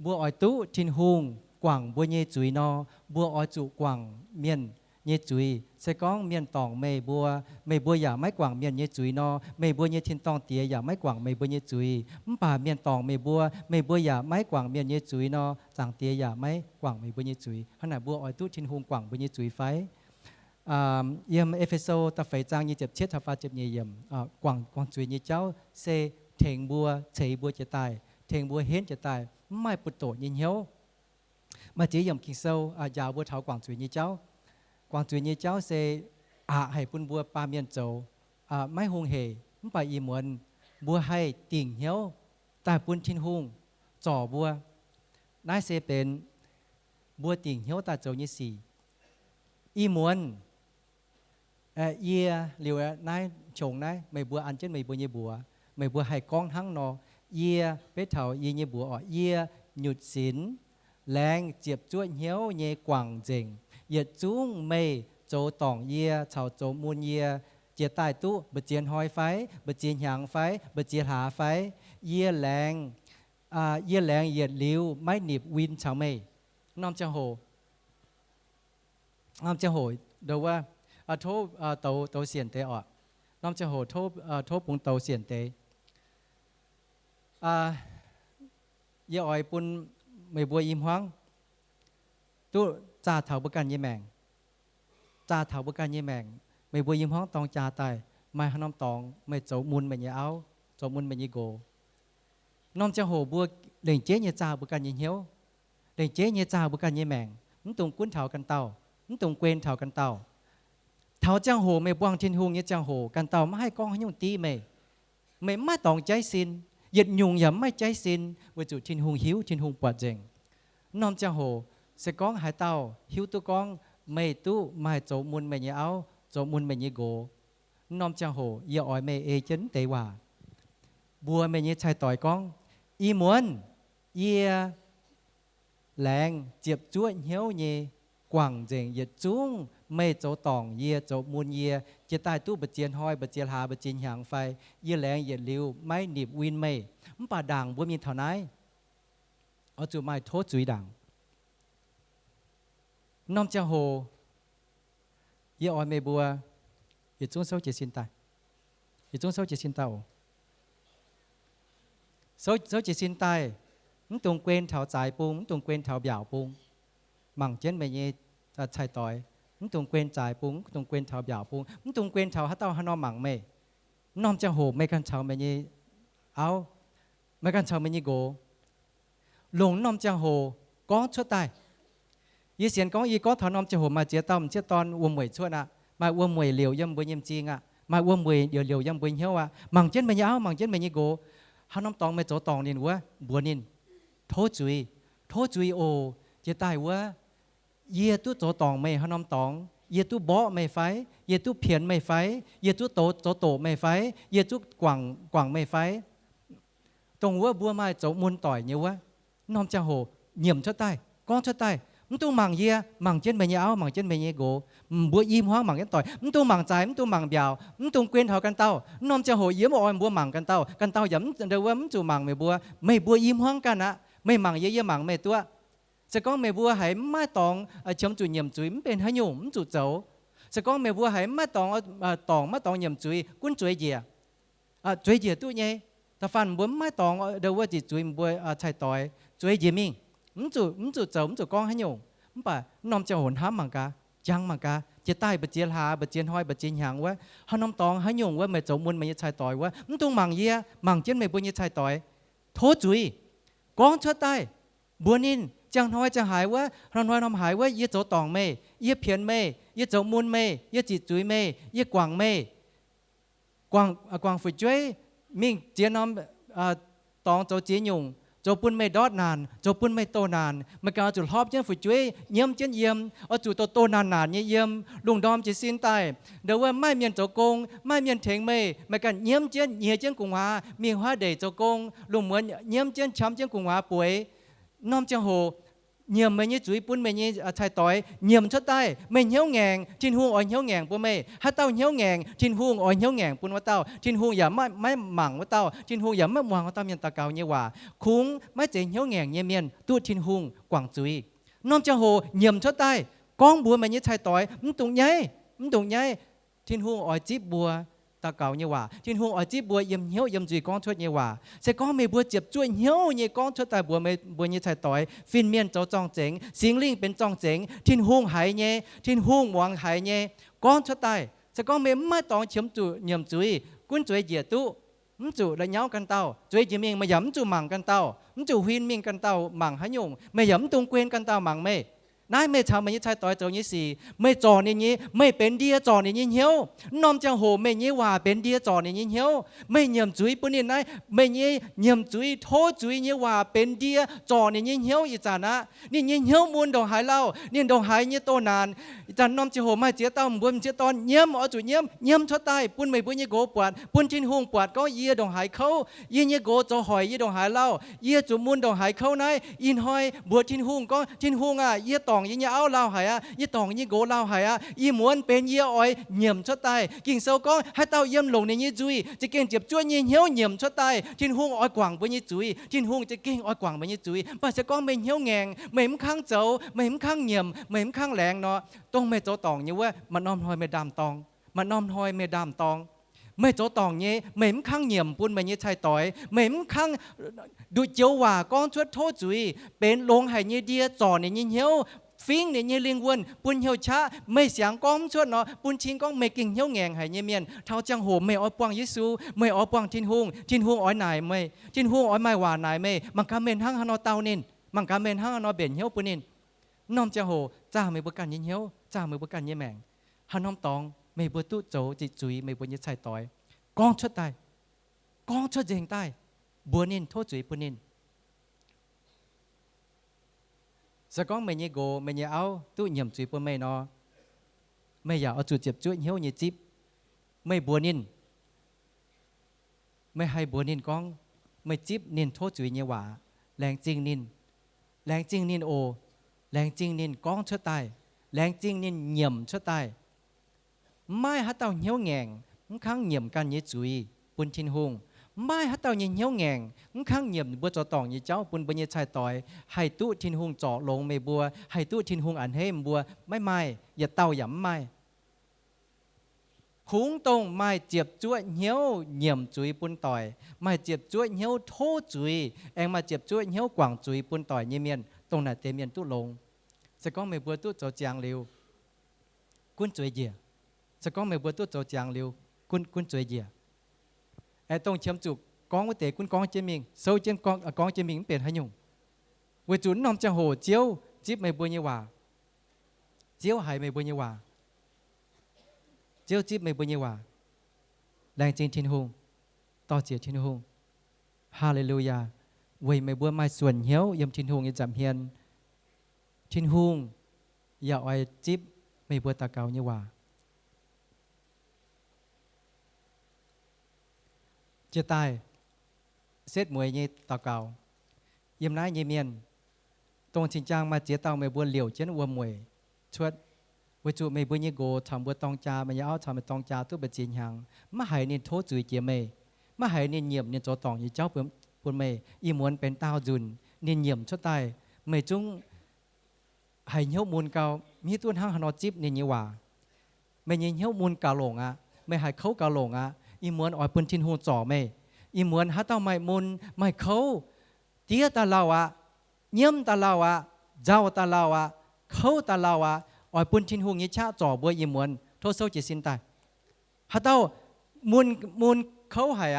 บัวอ้อยตู้ทินหุงกวางบัวเยี่ยจุยนอบัวอ้อยจุกวางเมียนเยี่ยจุยสกองเมียนตองไม่บัวอย่าไม่กวางเมียนเยี่ยจุยนอไม่บัวเยี่ยทินตองเตียอย่าไม่กวางไม่บัวเยี่ยจุยป่าเมียนตองไม่บัวอย่าไม่กวางเมียนเยี่ยจุยนอจางเตียอย่าไม่กวางไม่บัวเยี่ยจุยขณะบัวอ้อยตู้ทินหุงกวางบัวเยี่ยจุยไฟเยี่ยมเอเฟโซตะไฟจางยี่เจ็บเช็ดทับฟ้าเจ็บเยี่ยมกวางจุยยี่เจ้าเซเถงบัวเฉยบัวจะตายเถงบัวเห็นจะตายไม่ปุตโตยิงเหี้ยวมาจีเยี่ยมคิงโซยาวบัวเท้ากวางจุยยี่เจ้ากวางจุยยี่เจ้าเซให้ปุ่นบัวปาเมียนโจไม่หงเหมไปอีหมวนบัวให้ติ่งเหี้ยวแต่ปุ่นทินหุงจ่อบัวนายเซเป็น bùa tiền hiếu ta châu như xì y muốn ye liều nãy chồng nãy mày bùa ăn chết mày bùa như bùa mày bùa hay con hăng nó ye bé thầu ye như bùa ở ye nhụt xínแรง chiệp chuột hiếu như quảng dình ye chúng mày châu tòng ye chào châu muôn ye chia tài tu bật chiến hoi phái bật chiến hàng phái bật chiến hạ phái ye lẹng ye liu máy nịp win chào mày nom chang hồ đầuว่าโทโตเสียนเตอน้อมจะโหโทปุงโตเสียนเตยอ้อยปุนไม่บัวยิ้มห้องตุจ่าเถาประกันยี่แมงจ่าเถาประกันยี่แมงไม่บัวยิ้มห้องตองจ่าตายไม่น้อมตองไม่โจมุนไม่ยี่เอาโจมุนไม่ยี่โกน้อมจะโหบัวเล่งเจ๊ยี่จ่าประกันยี่เหี้ยวเล่งเจ๊ยี่จ่าประกันยี่แมงมันตรงกุ้นเถากันเต่ามันตรงเกวนเถากันเต่าเถาจังโหไม่บวงทินหงยี่จังโหกันเต่าไม่ให้กองให้ยุ่งตีไม่ไม่ต้องใจสินหยุดยุ่งอย่าไม่ใจสินวิจุทินหงหิวทินหงปวดเจงน้อมจังโหเสกองหายเต่าหิวตัวกองไม่ตู้ไม่โจมุนไม่ยี่เอาโจมุนไม่ยี่โกน้อมจังโหยี่อ้อยไม่เอเจนเตว่าบัวไม่ยี่ชายต่อยกองอีมวนยี่แรงเจ็บจ้วเหี้ยวยี่กว่างเจงยี่จุ้งไม่โจตองเยี่ยโจมุนเยี่ยจะตายตู้บัดเจียนห้อยบัดเจียนหาบัดเจียนหางไฟเยี่ยแรงเยี่ยลิ้วไม่หนีบวินไม่มันป่าด่างบัวมีเท่าไหนเอาจุไม่โทษจุยด่างน้อมจะโหเยี่ยอ่อยไม่บัวยี่จุ้งเศร้าเจสินตายยี่จุ้งเศร้าเจสินเต่าเศร้าเจสินตายมันตรงเกวนแถวจ่ายปุงมันตรงเกวนแถวเบี่ยวปุงมั่งเจนไม่เยี่ยชายต่อยมันตรงเกวนจ่ายปุ้งตรงเกวนเท้าหยาปุ้งมันตรงเกวนเท้าฮัตเต้าฮันนอมหมังไม่น้อมจะโหไม่กันเท้าไม่ยี่เอาไม่กันเท้าไม่ยี่โกหลงน้อมจะโหก้องชั่วตายยี่เสียนก้องยี่ก้องเท้าน้อมจะโหมาเจียต้อมเจียตอนวัวมวยชั่วน่ะมาวัวมวยเหลียวย่ำบุญย่ำจริงอ่ะมาวัวมวยเหลียวย่ำบุญเหี้ยวอ่ะหมังเจนไม่ยี่เอาหมังเจนไม่ยี่โกฮันน้อมตองไม่โจตองนินวะบัวนินโทจุยโอเจียตายว่าเยี่ยตู้โจตองไม่ฮันน้อมตองเยี่ยตู้บ่ไม่ไฟเยี่ยตู้เพียนไม่ไฟเยี่ยตู้โตไม่ไฟเยี่ยตู้กว่างไม่ไฟตรงว่าบัวไม้โจมุนต่อยเนี่ยวะน้อมจะโหเหยี่ยมชัดใต้ก้อนชัดใต้มันตู้หมังเยี่ยหมังเจนไม่เยี่ยเอาหมังเจนไม่เยี่ยโกบัวยิ้มห้องหมังเจนต่อยมันตู้หมังใจมันตู้หมังเบียวมันตู้เกวียนเท่ากันเต้าน้อมจะโหเยี่ยมอ่อนบัวหมังกันเต้าย้ำเดี๋ยวว่ามันจู่หมังไม่บัวยิ้มห้องกันนะไม่หมังเยี่ยหมังไม่ตัวจะก้องไม่บัวให้ไม่ต้องชมจุ่ยเหยี่ยมจุ่ยมันเป็นหยุ่มมันจู่เจ้าจะก้องไม่บัวให้ไม่ต้องไม่ต้องเหยี่ยมจุ่ยกุ้นจุ่ยเจียจุ่ยเจียตู้เนี่ยถ้าฟันบัวไม่ต้องเดี๋ยวว่าจีจุ่ยบัวชายต่อยจุ่ยเจียมิงมันจู่เจ้ามันจู่ก้องให้หยุ่มมันป่ะน้อมจะโหนห้ามมังกาจังมังกาจะใต้บัดเจียหาบัดเจียนห้อยบัดเจียนหางว่าเขาน้อมตองให้หยุ่มว่าไม่เจ้ามุนไม่ชายต่อยว่ามันต้องมังเยี่ยมังเจียนไม่บัวชายต่อยโทจุ่ยก้องชัดใต้บัวนินจังน้อยจะหายว่าเราน้อยทำหายว่าเยี่ยโจตองไม่เยี่ยเพียนไม่เยี่ยโจมุนไม่เยี่ยจิตจุยไม่เยี่ยกวางไม่กวางฝึกช่วยมิ่งเจียน้ำตองโจเจียหยุ่งโจปุ่นไม่ดอดนานโจปุ่นไม่โตนานมันก็จุดรอบเจียฝึกช่วยเยี่ยมเจียนเยี่ยมเอาจุดโตนานเยี่ยมลุงดอมจะสิ้นตายเดี๋ยวว่าไม่เมียนโจกงไม่เมียนเถงไม่มันก็เยี่ยมเจียนเยี่ยเจียนกุงหามีหัวเดย์โจกงลุงเหมือนเยี่ยมเจียนช้ำเจียนกุงหาป่วยน้อมจะโหเยี่ยมไม่ยี่จุยปุ่นไม่ยี่ชายต่อยเยี่ยมชัดใต้ไม่เหี้ยวแงงทินหูอ่อยเหี้ยวแงงปุ่นไม่ถ้าเต้าเหี้ยวแงงทินหูอ่อยเหี้ยวแงงปุ่นว่าเต้าทินหูอย่าไม่หมั่งว่าเต้าทินหูอย่าไม่มองว่าเต้าเมียนตะเกาเนี่ยว่าคุ้งไม่เจ๋งเหี้ยวแงงเมียนตู้ทินหูกว่างจุยน้อมจะโหเยี่ยมชัดใต้ก้องบัวไม่ยี่ชายต่อยมันตรงใหญ่ทินหูอ่อยจีบบัวตะเกาเนี่ยว่าทินหูอ่อยจีบบัวเยี่ยมเหี้ยวเยี่ยมจุยก้องชดเนี่ยว่าเสก้องไม่บัวเจ็บจุยเหี้ยวเนี่ยก้องชดแต่บัวไม่บัวเนี่ยชายต่อยฟินเมียนเจ้าจองเจ๋งสิงลิงเป็นจองเจ๋งทินหูหายเนี่ยทินหูหวังหายเนี่ยก้องชดแต่เสก้องไม่ต้องเฉียมจุยเยี่ยมจุยกุ้นจุยเหยียดตู้มันจุระเย้ากันเต้าจุยจีเมียงมาหย่ำจุหมั่งกันเต้ามันจุหินเมียงกันเต้าหมั่งหะยงไม่หย่ำตรงเกวียนกันเต้าหมั่งไม่ นายไม่ทำไม่ใช่ต่อยเจ้านี้สี่ไม่จอนี่นี้ไม่เป็นเดียจอนี่นี้เหี้ยวน้อมจังโหไม่นี้ว่าเป็นเดียจอนี่นี้เหี้ยวไม่เยี่ยมจุยปุ่นนี่นายไม่นี้เยี่ยมจุยโทจุยนี้ว่าเป็นเดียจอนี่นี้เหี้ยวอีจานะนี่นี้เหี้ยวมูลดอกหายเล่านี่ดอกหายนี้โตนานจันน้อมจังโหไม่เจียต้อมบนเจียตอนเยี่ยมเอาจุยเยี่ยมชดใต้ปุ่นไม่ปุ่นยี่โกปวดปุ่นทิ้นหงปวดก็เยี่ยดอกหายเขาเยี่ยโกจะหอยยี่ดอกหายเล่าเยี่ยจุมูลดอกหายเขานายอินหอยบวชทิ้นหงก็ทิ้นหงเยี่ยตองยี่เอาเล่าหายยี่ตองยี่โกเล่าหายยี่ม้วนเป็นยี่อ้อยเยี่ยมชดใต้กิ่งเสาก็ให้เต้าเยี่ยมลงในยี่จุยจะเก่งเจ็บจ้วนยี่เหี้ยวเยี่ยมชดใต้ทิ้นหงอ้อยกว่างบนยี่จุยทิ้นหงจะเก่งอ้อยกว่างบนยี่จุยปัจจุบันไม่เหี้ยวแงงไม่มข้างเจ้าไม่มข้างเยี่ยมไม่มข้างแหลงเนาะต้องไม่เจ้าตองยี่ว่ามันน้อมหอยไม่ดามตองมันน้อมหอยไม่ดามตองไม่โจตองเงี้ยไม่มข้างเหี่ยมปุ่นไม่เงี้ยชายต่อยไม่มข้างดูเจียวว่าก้อนชวดโทษจุยเป็นลงให้เงี้ยเดียจ่อเนี่ยเงี้ยเหี้ยวฟิงเนี่ยเงี้ยเลียงวนปุ่นเหี่ยวช้าไม่เสียงก้องชวดเนาะปุ่นชิงก้องไม่กิ่งเหี่ยวแงงให้เงี้ยเมียนเท้าจังโหมไม่อ้อยปวงยิสูไม่อ้อยปวงทินหุงอ้อยนายไม่ทินหุงอ้อยไม่ว่านายไม่มังคาเมนหั่งฮานอเตานินมังคาเมนหั่งฮานอเบ็นเหี่ยวปุ่นนินน้อมจังโหจ้าไม่บุกันเหี่ยวจ้าไม่บุกันเงี้ยแมงฮานอมตองไม่บุตุโจจิจุยไม่บุญยิชายต่อยกองชดตายกองชดเจงตายบัวนินโทษจุยปุ่นนินสกองไม่เนี่ยโกไม่เนี่ยเอาตู้หย่ำจุยปุ่นไม่นอไม่อยากเอาจุดเจ็บจุดเหี้ยวเนี่ยจิบไม่บัวนินไม่ให้บัวนินกองไม่จิบนินโทษจุยเนี่ยหว่าแรงจริงนินแรงจริงนินโอแรงจริงนินกองชดตายแรงจริงนินหย่ำชดตายไม่ฮัตเต้าเหี้ยวแงงข้างเหยี่ยมกันยี่จุยปุ่นทินหงไม่ฮัตเต้าเหี้ยวแงงข้างเหยี่ยมบัวจ่อตองยี่เจ้าปุ่นบัญญัติชายต่อยให้ตู้ทินหงจ่อลงไม่บัวให้ตู้ทินหงอันเฮมบัวไม่อย่าเต้าหย่ำไม่คุ้งตรงไม่เจ็บจ้วเหี้ยวเหยี่ยมจุยปุ่นต่อยไม่เจ็บจ้วเหี้ยวโทจุยเองมาเจ็บจ้วเหี้ยวกว่างจุยปุ่นต่อยยี่เมียนตรงไหนเตเมียนตู้ลงสก็ไม่บัวตู้จ่อจางเร็วกุ้นจุยเยี่ยสก็ไม่บัวตู้จ่อจางเร็วคุณช่วยเยียไอ้ต้องเชื่อมจุกกองว่าเตะคุณกองเจมิงโซเจนกองเจมิงเปลี่ยนให้ยุ่งวิจุนน้อมจะโหเจียวจิบไม่บัวเยว่าเจียวหายไม่บัวเยว่าเจียวจิบไม่บัวเยว่าแรงจริงทินหงต่อเจียทินหงฮาเลลูยาเว้ยไม่บัวไม่ส่วนเหี้ยวยำทินหงยังจำเฮียนทินหงอย่าอ้อยจิบไม่บัวตาเกาเยว่าจะตายเซตมวยยี่ตาเก่ายิมน้ายยี่เมียนตรงชิงจางมาเจียเตาไม่บัวเหลียวเจนวัวมวยชวดวิจุไม่บัวยี่โกทำบัวตองจาไม่ยาวทำไม่ตองจาตู้เบจีนยังมาหายนินโทจุยเจียเมย์มาหายนินเยี่ยมนินโจตองยี่เจ้าเปิ่มปุ่นเมย์อีมวนเป็นเต้าจุนนินเยี่ยมชดตายไม่จุ้งหายเหี้ยวมูลเก่ามีตัวห้างหนอจิบนินยี่ว่าไม่ยิงเหี้ยวมูลเก่าหลงไม่หายเขาเก่าหลงอีมวนอ่อยปุ่นทินหูจ่อไม่อีมวนฮัตเต้าไม่มุนไม่เขาเตี้ยตาลาวเยี่ยมตาลาวเจ้าตาลาวเขาตาลาวอ่อยปุ่นทินหูงี้ชาจ่อบัวอีมวนโทษเศร้าจิตสินตายฮัตเต้ามุนเขาหาย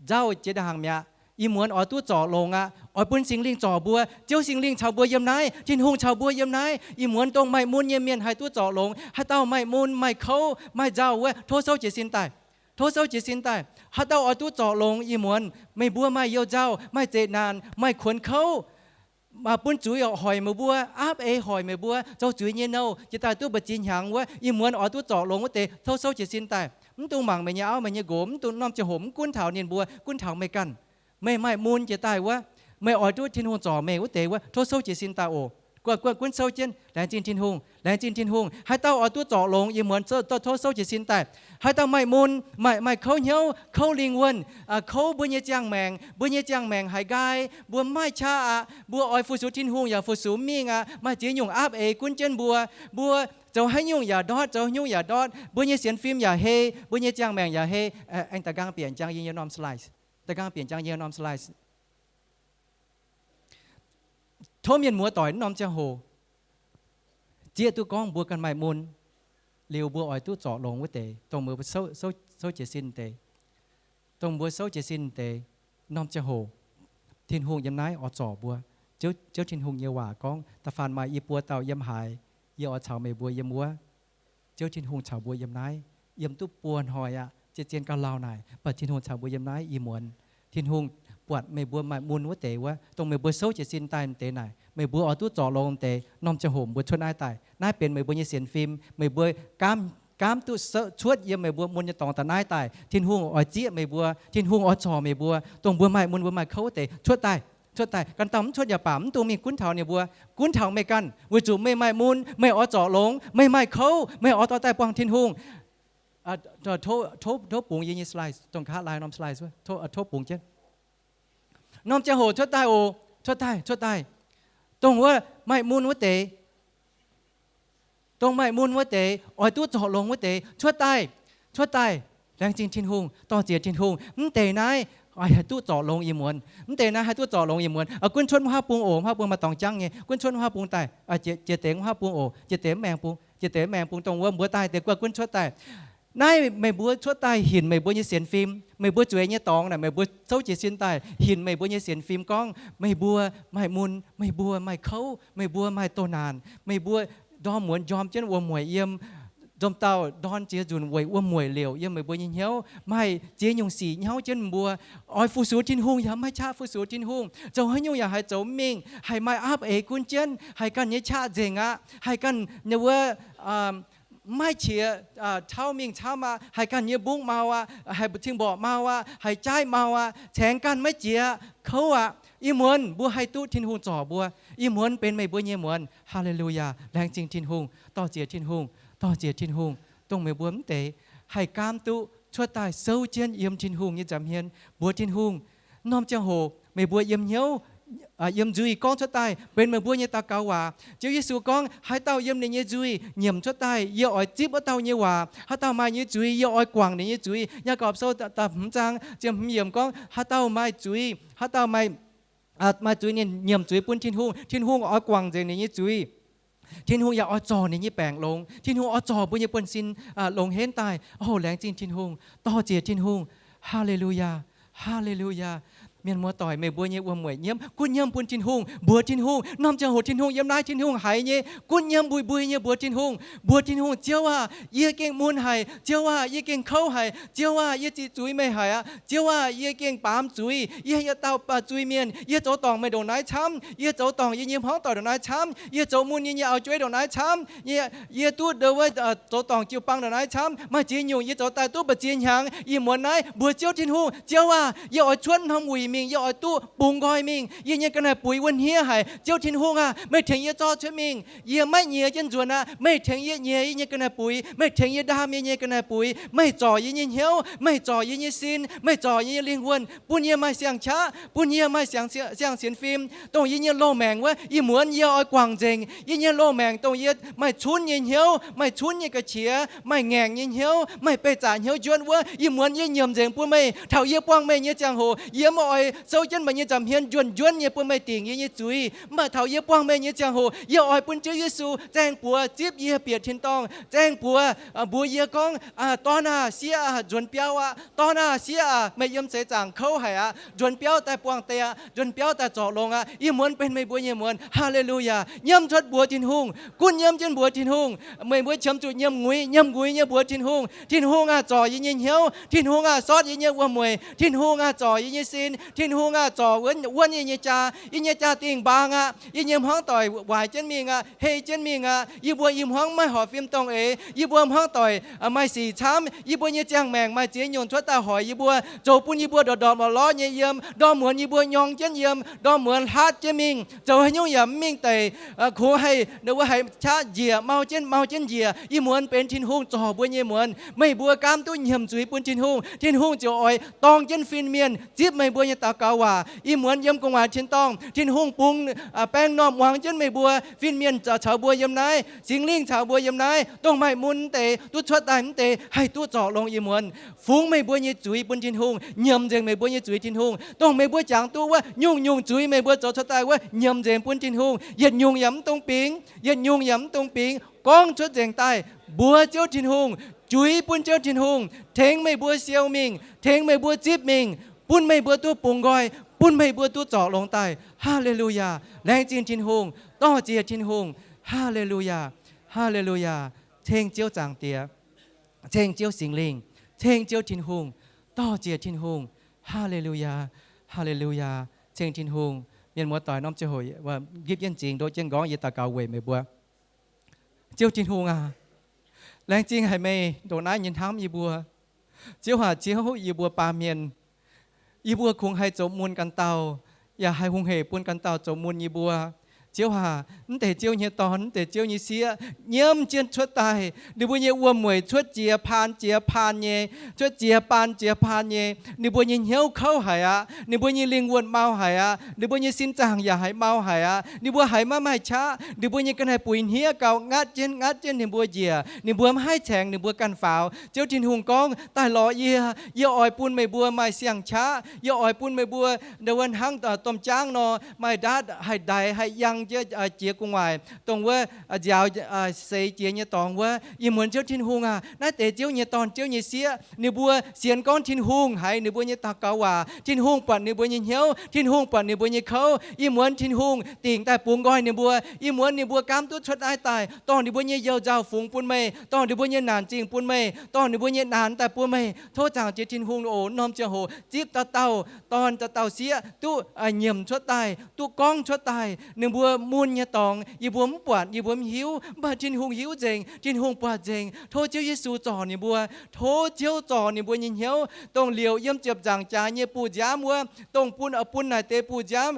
เจ้าเจดหางเมียอีมวนอ่อยตู้จ่อลงอ่อยปุ่นสิงลิงจ่อบัวเจ้าสิงลิงชาวบัวเยี่ยมนายทินหูชาวบัวเยี่ยมนายอีมวนตรงไม่มุนเยี่ยมเมียนหายตู้จ่อลงฮัตเต้าไม่มุนไม่เขาไม่เจ้าเว้โทษเศร้าจิตสินตายโทษเจ้าจิตสินตายฮัตเต้าเอาตู้จ่อลงอีมวนไม่บัวไม่เยี่ยวเจ้าไม่เจนานไม่ขวนเขามาปุ้นจุยหอยมาบัวอาบหอยมาบัวเจ้าจุยเงี้ยเน่าจะตายตู้บัดจีนหางว่าอีมวนเอาตู้จ่อลงว่าเตะโทษเจ้าจิตสินตายมันตู้หมังไม่เงี้ยเอาไม่เงี้ยโกมตู้น้อมจะห่มกุ้นเถาเนียนบัวกุ้นเถาไม่กันไม่มูลจะตายว่าไม่อ่อยตู้ทินหงจ่อไม่ว่าเตะว่าโทษเจ้าจิตสินตายโอกว่ากุ้นเศร้าเจนแหลงจีนทินหงแหลงจีนทินหงให้เต้าเอาตู้จ่อลงอีเหมือนเจ้าโทษเศร้าจิตสินตายให้เต้าไม่มุนไม่เขาเหี้ยวเขาลิงวนเขาบัวเยจางแมงหายกายบัวไม่ชาบัวอ้อยฟูสุทินหงอย่าฟูสุมิงมาเจียยงอาบกุนเจนบัวเจ้าให้ยุ่งอย่าดอดเจ้ายุ่งอย่าดอดบัวเยเสียนฟิล์มอย่าเฮบัวเยจางแมงอย่าเฮอันตะกางเปลี่ยนจางยิงยานอมสไลซ์ตะกางเปลี่ยนจางยิงยานอมสไลซ์โทมเย็นมัวต่อยน้อมจะโหเจียตู้กองบัวกันไม่มุนเลี้ยวบัวอ้อยตู้จ่อลงไว้เตะตรงมือโซ่เจสินเตะตรงบัวโซ่เจสินเตะน้อมจะโหทินหงยำนายออจ่อบัว เจ้าทินหงเยว่าก้องตะฟานมาอีปัวเต่าเยี่ยมหายเยี่ยอชาวไม่บัวเยี่ยมวัวเจ้าทินหงชาวบัวเยี่ยมนายเยี่ยมตุปวนหอยอะเจียนกันลาวนายปัดทินหงชาวบัวเยี่ยมนายอีมวนทินหงปวดไม่บัวมามุนว่าเตะว่าตรงไม่บัวโซ่จะสิ้นตายมันเตะไหนไม่บัวเอาตู้จ่อลงเตะน้อมจะห่มบัวชนนายตายนายเป็นไม่บัวยี่เสียนฟิล์มไม่บัวกามตู้ชวดเยี่ยมไม่บัวมุนจะตองแต่นายตายทินหงอ้อยเจี๊ยไม่บัวทินหงอ้อยจ่อไม่บัวตรงบัวไม่มุนบัวไม่เขาเตะชวดตายกันตำชดอย่าป่ามตัวมีกุ้นเถาเนี่ยบัวกุ้นเถาไม่กันวิจุไม่มุนไม่อ้อจ่อลงไม่เขาไม่อ้อต่อแต่ปองทินหงโทษปุ่งยิงสไลด์ตรงขาลายน้ำสไลด์ด้วยโทษปุ่งเช่นน้อมจะโหชดตายโอชดตายตรงว่าไม่มุนว่าเตะตรงไม่มุนว่าเตะอ้อยตู้จ่อลงว่าเตะชดตายแรงจริงทินหงต่อเจียทินหงมันเตะนายไอ้ตู้จ่อลงอีมวนมันเตะนะให้ตู้จ่อลงอีมวนเอากุ้นชนว่าปุงโอว่าปุงมาตองจังไงกุ้นชนว่าปุงตายเจเตงว่าปุงโอเจเตแมงปุงตรงว่าบัวตายแต่กว่ากุ้นชดตายนายไม่บัวชดตายหินไม่บัวยี่เสียนฟิล์มไม่บัวจุ๋ยเนี่ยตองน่ะไม่บัวเจ้าเจสินตายหินไม่บัวยี่เสียนฟิล์มก้องไม่บัวไม่มุนไม่บัวไม่เขาไม่บัวไม่โตนานไม่บัวดอมเหมือนยอมเจ้าวัวหมวยเยี่ยมจมเต่าดอนเจียจุนวยอ้วมวยเหลวยังไม่บัวยิงเหี้ยวไม่เจียยงสีเหี้ยวเจนบัวอ้อยฟูสูทินหงอย่าไม่ชาฟูสูทินหงเจ้าให้ยุ่งอย่าให้เจ้ามิงให้ไม่อับเอกุนเจนให้กันเนี่ยชาเจงอ่ะให้กันเนี่ยว่าไม่เชียเช้ามิงเช้ามาให้กันเนี่ยบุ้งมาว่าให้ทิ้งบ่อมาว่าให้ใจมาว่าแฉงกันไม่เจียเขาอ่ะอีมวนบัวให้ตู้ทินหงจ่อบัวอีมวนเป็นไม่บัวเนี่ยมวนฮาเลลูยาแรงจริงทินหงต่อเจียทินหงต่อเจียทินหงต้องไม่บัวมเตะให้กามตุชั่วตายเซาเจียนเยี่ยมทินหงยี่จำเฮียนบัวทินหงน้อมเจ้าโหไม่บัวเยี่ยมเหี้ยวเยี่ยมจุยก้องชั่วตายเป็นไม่บัวเนี่ยตาเกาว่าเจ้าเยซูก้องให้เต้าเยี่ยมในเนี่ยจุยเยี่ยมชั่วตายเยี่ยอ้อยจิ๊บเต้าเนี่ยว่าให้เต้ามาเนี่ยจุยเยี่ยอ้อยกวางในเนี่ยจุยยากอบโซ่ตาหุ่มจังเจียมเยี่ยมก้องให้เต้ามาจุยให้เต้ามาจุยเนี่ยเยี่ยมจุยปุ่นทินหงอ้อยกวางในเนี่ยจุยทินหงอย่าอ้อจอในยี่แปลงลงทินหงอ้อจอบุญยี่ปนซินลงเห็นตายโอ้แรงจริงทินหงต่อเจียทินหงฮาเลลูยาเมียนมัวต่อยไม่บัวเนี่ยวัวหมวยเยี่ยมกุนเยี่ยมปุนทินหงบัวทินหงน้อมจะโหทินหงเยี่ยมนายทินหงหายเนี่ยกุนเยี่ยมบุยเนี่ยบัวทินหงเจ้าว่าเยี่ยเก่งมูลหายเจ้าว่าเยี่ยเก่งเข้าหายเจ้าว่าเยี่ยจีจุยไม่หายเจ้าว่าเยี่ยเก่งปามจุยเยี่ยเต้าปาจุยเมียนเยี่ยโจตองไม่โดนนายช้ำเยี่ยโจตองเยี่ยห้องต่อโดนนายช้ำเยี่ยโจมูลเยี่ยเอาจุยโดนนายช้ำเยี่ยตู้เดว่าโจตองจิ้วปังโดนนายช้ำมาจีนอยู่เยี่ยโจตายตู้ปะจีนหางยี่มวนนายบัวเจ้าทินหงเจ้าว่าเยี่ยเอาชวนทำวุยมิงเยี่ยเอาตู้ปุงก้อยมิงเยี่ยกันไหนปุ๋ยวันเฮียหายเจ้าทินหงไม่ถึงเยี่ยจ่อช่วยมิงเยี่ยไม่เยี่ยจนจวนไม่ถึงเยี่ยกันไหนปุ๋ยไม่ถึงเยี่ยดามเยี่ยกันไหนปุ๋ยไม่จ่อเยี่ยเหี้ยวไม่จ่อเยี่ยซินไม่จ่อเยี่ยเลี้ยงวนปุ่นเยี่ยไม่เสียงช้าปุ่นเยี่ยไม่เสียงเสียงฟิล์มต้องเยี่ยโลแมงว่ายี่เหมือนเยี่ยอ้อยกวางเจงเยี่ยโลแมงต้องเยี่ยไม่ชุนเยี่ยเหี้ยวไม่ชุนเยี่ยกระเฉียไม่แงงเยี่ยเหี้ยวไม่ไปจ่าเหี้ยวจวนว่ายี่เหมือนเยี่ยเยี่ยมเจงปุ่นไม่เท่าเยี่ยป้องไม่เยี่ยจังโหเยี่ยมอ้อยเจ้าจันมันเยี่ยจำเฮียนจวนเยี่ยปุ่นไม่ติ่งเยี่ยจุยมาเท่าเยี่ยป้องไม่เยี่ยจังโหเยี่ยอ้อยปุ่นเจ้าเยซูแจ้งปัวจีบเยี่ยเปียดทินตองแจ้งปัวบัวเยี่ยกองตอนเสียจวนเปียวตอนเสียไม่ยอมเสียจังเข้าให้จวนเปียวแต่ปวงเตะจวนเปียวแต่จ่อลงยี่เหมือนเป็นไม่บัวเยี่ยเหมือนฮาเลลูยาเยี่ยมชดบัวทินหงกุนเยี่ยมจนบัวทินหงไม่บัวช้ำจุดเยี่ยมงุยเยี่ยบัวทินหงจ่อเยี่ยเหี้ยวทินหงซอดเยี่ยวัวมวยทินหงจ่อเยี่ยซินทินหงจ่ออ้วนเยี่ยจ่าติงบางเยี่ยห้องต่อยวายเจนมิงเฮเจนมิงยี่บัวยิ้มห้องไม่หอฟิล์มตองยี่บัวห้องต่อยไม่สีช้ำยี่บัวเยี่ยจังแมงไม่เจียยนชดตาหอยยี่บัวโจปุ่นยี่บัวดอดมาล้อเยี่ยมดอเหมือนยี่บัวยองเจนเยี่ยมดอเหมือนฮาดเจมิงเจ้าให้ยุ่งยำมิงเตยขอให้เดี๋ยวว่าให้ชาเจียเมาเจนเจียยี่เหมือนเป็นทินหงจ่อบัวเยี่ยเหมือนไม่บัวกามตุ้นเยี่ยมจุยปุ่นทินหงเจ้าอ้อยตองเจนฟินเมียนจีบไม่บัวเยี่ยตาเกาว่ายี่เหมือนเยี่ยมกงว่าทินตองทินหงปุงแป้งนอมวางเจนไม่บัวฟินเมียนชาวบัวเยี่ยมนายสิงลิงชาวบัวเยี่ยมนายต้องไม่มุนเตะตุ้ชดตายเตะให้ตู้จ่อลงยี่เหมือนฟุ้งไม่บัวเยี่ยจุยปุ่นทินหงเยี่ยมเจงไม่บัวเยี่ยจุยทินหงต้องไม่บัวจางตู้ว่ายุ่งจุยไม่บัวจ่อชดตายว่าเยี่ยมเจงปุ่นทินหงเย็นยุ่งยำตรงปิงก้องชดเจงใต้บัวเจ้าทินหงจุยปุ่นเจ้าทินหงเทงไม่บัวเซียวมิงเทงไม่บัวจิบมิงปุ่นไม่บัวตัวปุงกอย ป ปุ่นไม่บัวตู้จอกลงใต้ฮาเลลูยาแรงจีนทินหงต้อเจียทินหงฮาเลลูยาฮาเลลูยาเทงเจียวจางเตียเทงเจียวสิงลิงเทงเจียวทินหงต้อเจียทินหงฮาเลลูยาฮาเลลูยาเทงทินหงเมียนมัวต่อยน้อมเจ้าหอยว่ายิบยันจริงโดยเจงก้องยีตาเกาเวไม่บัวเจียวทินหงแรงจริงให้ไม่โดนน้ายินท้ำยีบัวเจียวหาเจียวยีบัวปาเมียนยีบัวคงให้จมมูลกันเตาอย่าให้หงเหปุ่นกันเตาจมมูลยีบัวเจียวหาแต่เจียวเหี่ยตอนแต่เจียวยี่เสียเยี่ยมเจียนชดตายดิบัวเยี่ยวัวมวยชดเจียพานเจียพานเย่ชดเจียปานเจียพานเย่ดิบัวเยี่ยเหี้ยวเข้าหายะดิบัวเยี่ยลิงวนเมาหายะดิบัวเยี่ยสินจางอย่าให้เมาหายะดิบัวหายมาไม่ช้าดิบัวเยี่ยกันให้ปุ๋ยเหี้ยเก่างัดเจนดิบัวเจียดิบัวให้แฉงดิบัวกันฝาวเจียวทินหุงกองตายหล่อเยี่ยอ่อยปุ่นไม่บัวไม่เสียงช้าเยี่ยอ่อยปุ่นไม่บัวเดวันหังต้มจ้างนอไม่ดัดให้ใดให้ยังเจียกุ้งไหวตรงว่ายาวเสียเจียเนี่ยตองว่ายิ่งเหมือนเจ้าทินหุงนั่นแต่เจ้าเนี่ยตอนเจ้าเนี่ยเสียในบัวเสียนก้อนทินหุงให้ในบัวเนี่ยตาเกาว่าทินหุงปัดในบัวเนี่ยเหี้ยวทินหุงปัดในบัวเนี่ยเขายิ่งเหมือนทินหุงติ่งแต่ปุงก้อยในบัวยิ่งเหมือนในบัวกามตุ้ชดตายตอนในบัวเนี่ยเยาวเจ้าฝูงปุ่นไม่ตอนในบัวเนี่ยนานจริงปุ่นไม่ตอนในบัวเนี่ยนานแต่ปุ่นไม่โทษจางเจ้าทินหุงโอ้น้อมเจ้าโหจิตตาเต่าตอนจะเต่าเสียตู้เยี่ยมชดตายตู้ก้องชดตายในบัวมูลเนี่ยตองยีบัวมปวดยีบัวมหิวบาทินหงหิวเจงทินหงปวดเจงโทษเจ้าเยซูจ่อนี่บัวโทษเจ้าจ่อนี่บัวยินเหียวต้องเลี้ยวเยี่ยมเจ็บจางจาเนี่ยปูจ้ามัวต้องปุ่นปุ่นนายเตปูจ้าม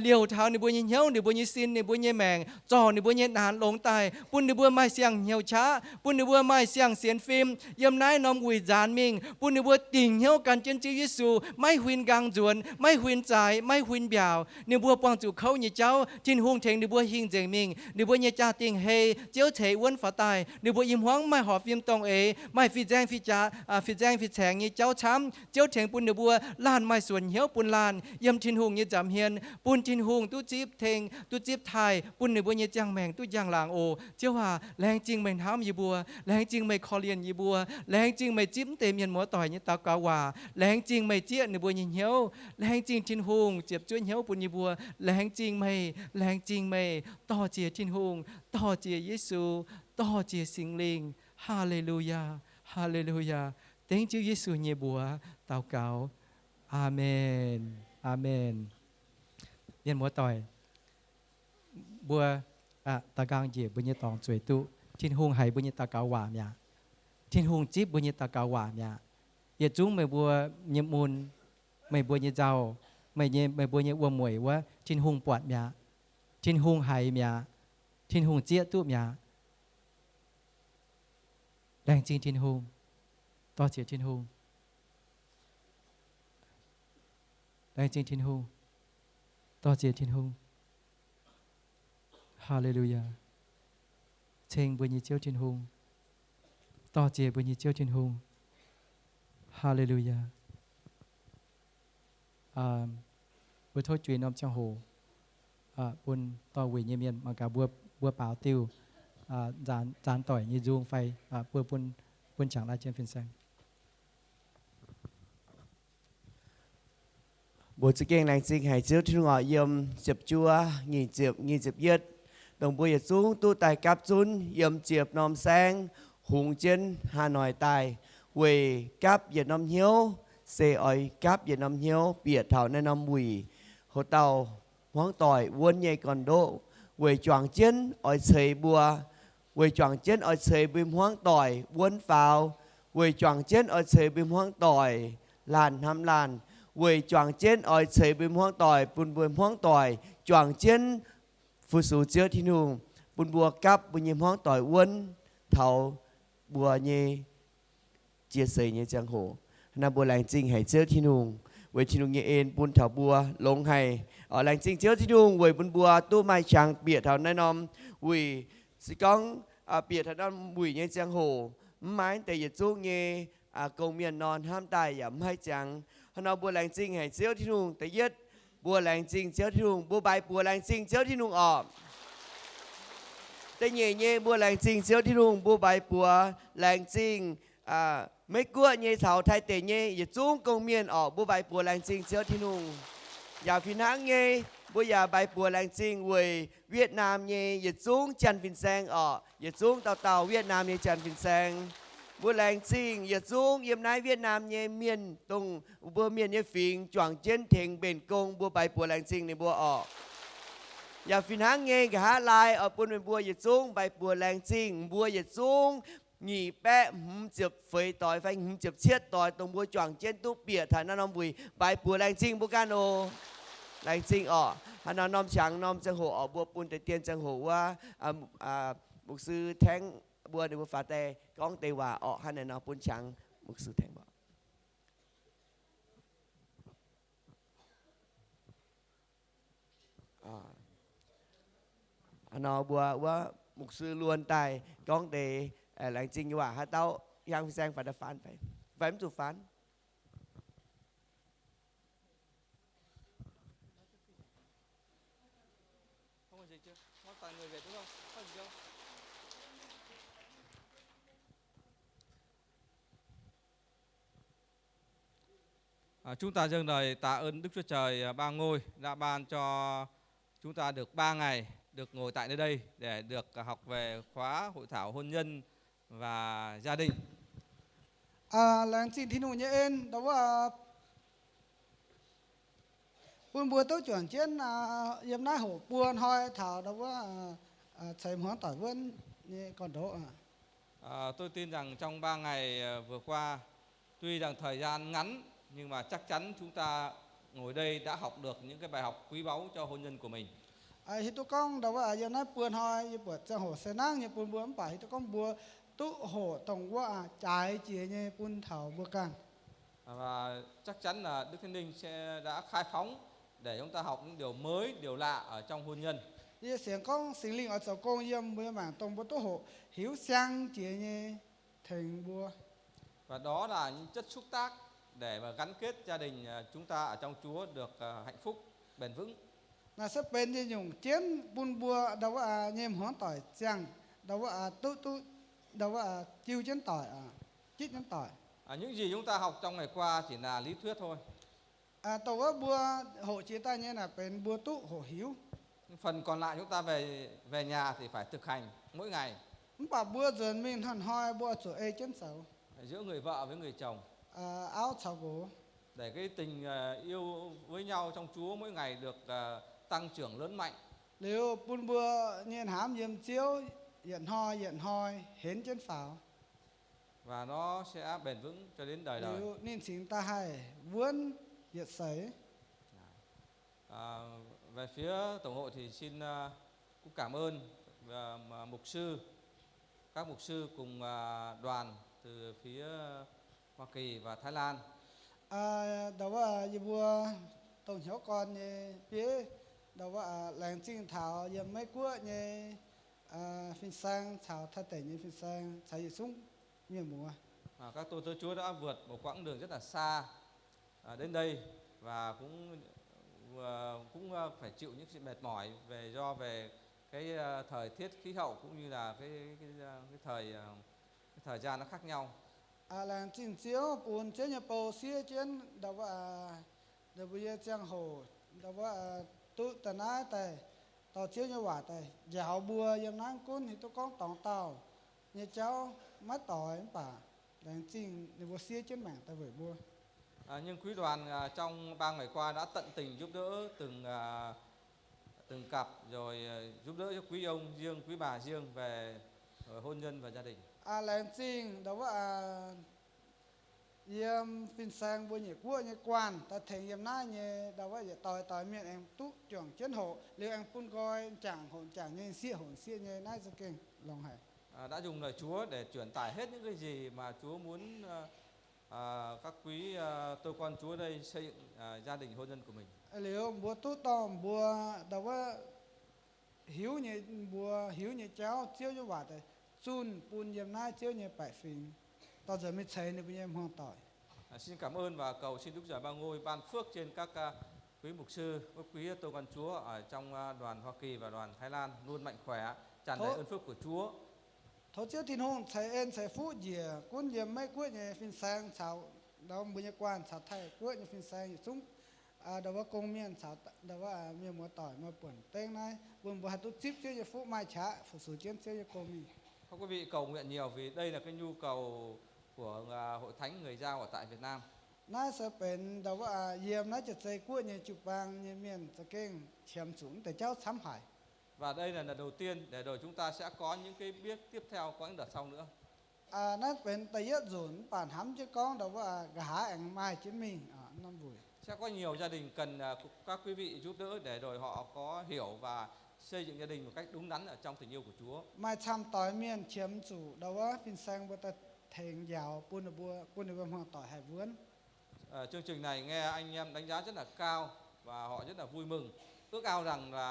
เลี้ยวเท้านี่บัวยินเหียวนี่บัวยินซินนี่บัวยินแมงจ่อนี่บัวยินนานลงตายปุ่นนี่บัวไม่เสียงเหี่ยวช้าปุ่นนี่บัวไม่เสียงเสียนฟิล์มเยี่ยมนายน้อมกุยจานมิงปุ่นนี่บัวติ่งเหี่ยวกันเจนเจ้าเยซูไม่หุนกางจวนไม่หุนใจไม่หุนเบียวนี่บัวปองจุเขาเนี่ยเจ้าทินหงเทงนี่บัวหิงเจงมิงดิบัวเนี่ยจ่าติงเฮเจียวเฉยวนฝาตายดิบัวยิ้มหวังไม่หอบฟิมตองไม่ฟิแจงฟิจ่าฟิแจงฟิแฉงเนี่ยเจ้าช้ำเจียวเฉงปุ่นดิบัวล้านไม่ส่วนเหี่ยวปุ่นลานยำทินหงเนี่ยจำเฮียนปุ่นทินหงตู้จีบเทงตู้จีบไทยปุ่นดิบัวเนี่ยจังแมงตู้ยางลางโอเจ้าว่าแรงจริงไม่ท้ำยีบัวแรงจริงไม่คอเลียนยีบัวแรงจริงไม่จิ้มเต็มเย็นหมอต่อยเนี่ยตากาว่าแรงจริงไม่เจี๊ยดิบัวเนี่ยเหี่ยวแรงจริงทินหงเจ็บจ้วยเหี่ยวปุ่นยีบัวแรงจริงไม่ต่อเจียทินหงต่อเจียเยซูต่อเจียสิงลิงฮาเลลูยาฮาเลลูยาเต็งชื่อเยซูเยบัวเตาเก่าอาเมนอาเมนเรียนหมอต่อยบัวตากางเจียบุญยตองสวยตุทินหงไหบุญยตาเกาหวามยาทินหงจิบบุญยตาเกาหวามยาเยจุ้งไม่บัวเยมุนไม่บัวเยเจ้าไม่บัวเยวัวมวยว่าทินหงปวดยาทินหงไหยาทินหงเจี๊ยตู้ยาแรงจริงทินหงต่อเจียทินหงแรงจริงทินหงต่อเจียทินหงฮาเลลูยาเชงบุญยีเจียวทินหงต่อเจียบุญยีเจียวทินหงฮาเลลูยาบุญโทษจุยน้อมจังโหบุญต่อวิญญาณมากาบัวเปล่าติวจานต่อยยีจูงไฟบัวบุญฉางราเจียนฟินแซงบัวจะเก่งแรงจริงให้เจ้าที่งอเยี่ยมเจ็บจัวงีเจ็บเย็ดตรงบัวอย่าสูงตู้ไตกับจุนเยี่ยมเจ็บนอมแสงหุงเจนหาหน่อยตายเวกับอย่านอมเหี้ยวเสอยกับอย่านอมเหี้ยวเปียดเท่าในนอมบุยหัวเต่าห้องต่อยวนใหญ่ก่อนโดเวจวงเจนอ้อยเฉยบัวเวจวงเจนอ้อยเฉยบิมห้องต่อยวนฟาวเวจวงเจนอ้อยเฉยบิมห้องต่อยลานทำลานเวจวงเจนอ้อยเฉยบิมห้องต่อยปุ่นบิมห้องต่อยจวงเจนฟูสูเจ้าที่นุ่งปุ่นบัวกับบุญยิมห้องต่อยวนเท่าบัวเย่เจียเสยเย่จังโหนาบัวแรงจริงให้เจ้าที่นุ่งเวที่นุ่งเย่เอ็นปุ่นเท่าบัวลงให้แรงจริงเจ้าที่นุ่งเวปุ่นบัวตู้ไม้ช่างเปียเท่าในนอมวิสิก้องเปียเท่านั้นบุยเย่จังโหไม้แต่อย่าจุ้งเย่กงเมียนนอนห้ามตายอย่าไม่จังนาบัวแรงจริงให้เจ้าที่นุ่งแต่ยึดบัวแรงจริงเจ้าที่นุ่งบัวใบบัวแรงจริงเจ้าที่นุ่งออกแต่เย่เย่บัวแรงจริงเจ้าที่นุ่งบัวใบบัวแรงจริงไม่กลัวเย่เสาไทยเตะเย่อย่าจุ้งกงเมียนออกบัวใบบัวแรงจริงเจ้าที่นุ่ง Giờ phiên hãng nghe bây giờ bài bùa làng trình về Việt Nam nghe Việt Dũng Trần Vinh Sang ở Việt Dũng tàu Việt Nam nghe Trần Vinh Sang bùa làng trình Việt Dũng yếm nái Việt Nam nghe miền tung bùa miền nghe phiền choàng chiến thềng bền công bùa bài bùa làng trình này bùa ở giờ phiên hãng nghe cả hát lại ở bùa bùa Việt Dũng bài bùa làng trình bùa Việt Dũng nhị bé chụp phơi tỏi phải chụp chết tỏi tông bùa choàng chiến tu bịa thành nó bùi bài bùa làng trình bùa cano làng trình ở hắn nó nom chẳng nomจังhồ ở bùa bùn tại tiềnจังhồว่าmục sư thánh bùa để bùa phá tè con tè hòa ở hắn này nó bùn chẳng mục sư thánh bảo hắn nó bùaว่าmục sư luôn tại con tè làng trình hòa hắn tao yang sang phải đập phán phải phải chụp phán Người Việt đúng không? Có gì không? Chúng ta dâng lời tạ ơn Đức Chúa Trời ba ngôi đã ban cho chúng ta được 3 ngày được ngồi tại nơi đây để được học về khóa hội thảo hôn nhân và gia đình. Làng trình thiên hùng nhé em đó là buôn bùa tôi chuyển chiến yếm nái hổ buôn hoi thảo đó là chạy hóa tỏi vân như còn đó Tôi tin rằng trong 3 ngày vừa qua, tuy rằng thời gian ngắn nhưng mà chắc chắn chúng ta ngồi đây đã học được những cái bài học quý báu cho hôn nhân của mình. Thì tôi con đó là yếm nái buôn hoi như bữa trong hồ xe nang như buôn bùa phải tôi con bùa tụ hổ tổng qua trái chỉ như buôn thảo bùa càng. Và chắc chắn là Đức Thánh Linh sẽ đã khai phóng để chúng ta học những điều mới, điều lạ ở trong hôn nhân. Như sáng con sinh linh ở chỗ con yếm bùa mảng tổng bùa tụ hổ hiếu sang chỉ như thành bùa. Và đó là những chất xúc tác để mà gắn kết gia đình chúng ta ở trong Chúa được hạnh phúc, bền vững. Là sẽ bên như dùng chiến buôn bùa đó là nhem hóa tỏi chăng đó là tụ đó là chiêu chiến tỏi chít chiến tỏi. Những gì chúng ta học trong ngày qua chỉ là lý thuyết thôi. Tổ có bùa hộ chế ta như là bên bùa tụ hộ hiếu. Phần còn lại chúng ta về nhà thì phải thực hành mỗi ngày. Bà bùa dần mình hẳn hoi bùa chỗ ê chân sầu. Giữa người vợ với người chồng. Áo chào gỗ. Để cái tình yêu với nhau trong Chúa mỗi ngày được tăng trưởng lớn mạnh. Nếu buôn bùa nhiên hám diêm chiếu hiện hoi hến chân pháo. Và nó sẽ bền vững cho đến đời đời. Nếu nên chính ta hay vươn hiện sấy. Về phía Tổng hội thì xin cũng cảm ơn mục sư, các mục sư cùng đoàn từ phía Hoa Kỳ và Thái Lan. Đó là bùa tổng hiếu con như phía đó là làng trình thảo yếm mấy quốc như phiên sang thảo thay tẩy như phiên sang chạy gì súng nhiều mùa. Các tôi tớ Chúa đã vượt một quãng đường rất là xa đến đây và cũng phải chịu những sự mệt mỏi về cái thời tiết khí hậu cũng như là cái thời gian nó khác nhau. Làng trình chiếu buồn chế nhà bầu xía chiến đó là bây giờ trang hồ đó là tụ tần ái tài tàu chiếu như quả tài dạo bùa yếm nang cún thì tôi có tòng tàu như cháu mắt tỏi bà làng trình để bùa xía chiến mảng tài vởi bùa. Nhưng quý đoàn trong 3 ngày qua đã tận tình giúp đỡ từng cặp rồi giúp đỡ cho quý ông riêng, quý bà riêng về hôn nhân và gia đình. Làng trình đó là yếm phiên sang bùa nhị quốc như quan ta thể yếm nai như đó là tỏi miệng em tụ trưởng chiến hộ liệu em phun coi chẳng hồn chẳng như hồn xia như nai rất kinh lòng hải. Đã dùng lời Chúa để truyền tải hết những cái gì mà Chúa muốn các quý tôi con Chúa đây xây dựng gia đình hôn nhân của mình. Liệu bùa tụ tòm bùa đó là hiếu như cháu chiếu như quả thì chun bùn yếm nai chiếu như bảy phim tao giờ mới thấy nên bây giờ em hoang tỏi. Xin cảm ơn và cầu xin Đức Giời Ba Ngôi ban phước trên các quý mục sư, các quý tôi con Chúa ở trong đoàn Hoa Kỳ và đoàn Thái Lan luôn mạnh khỏe, tràn đầy ơn phước của Chúa. Thôi chiếu thiên hôn chạy em chạy phú dìa cuốn yếm mấy quốc như phiên sang chào đó bây giờ quan chào thay quốc như phiên sang súng đó là công miền sao đó là miền mùa tỏi mà buồn tên này buồn buồn tu chip chơi phú mai chả phụ sự chiến chơi công miền. Các quý vị cầu nguyện nhiều vì đây là cái nhu cầu của hội thánh người Dao ở tại Việt Nam. น่าจะเป็นแต่ว่าเยี่ยมน่าจะใจกู้เนี่ยจุบางเนี่ยเมียนจะเก่งเฉียมสูงแต่เจ้าช้ำหาย Và đây là lần đầu tiên để rồi chúng ta sẽ có những cái biết tiếp theo, có những đợt sau nữa. นั่นเป็นแต่ยะศูนย์ป่านห้ำจะก้องแต่ว่ากะหาแองไม้จิ้นมิงน้ำบุย Sẽ có nhiều gia đình cần các quý vị giúp đỡ để rồi họ có hiểu và xây dựng gia đình một cách đúng đắn ở trong tình yêu của Chúa. ไม้ช้ำต่อยเมียนเฉียมสูแต่ว่าเป็นแสงบัวเทงยาวปุ่นบัวหัวต่อยหายเวื้อน Chương trình này nghe anh em đánh giá rất là cao và họ rất là vui mừng. Ước ao rằng là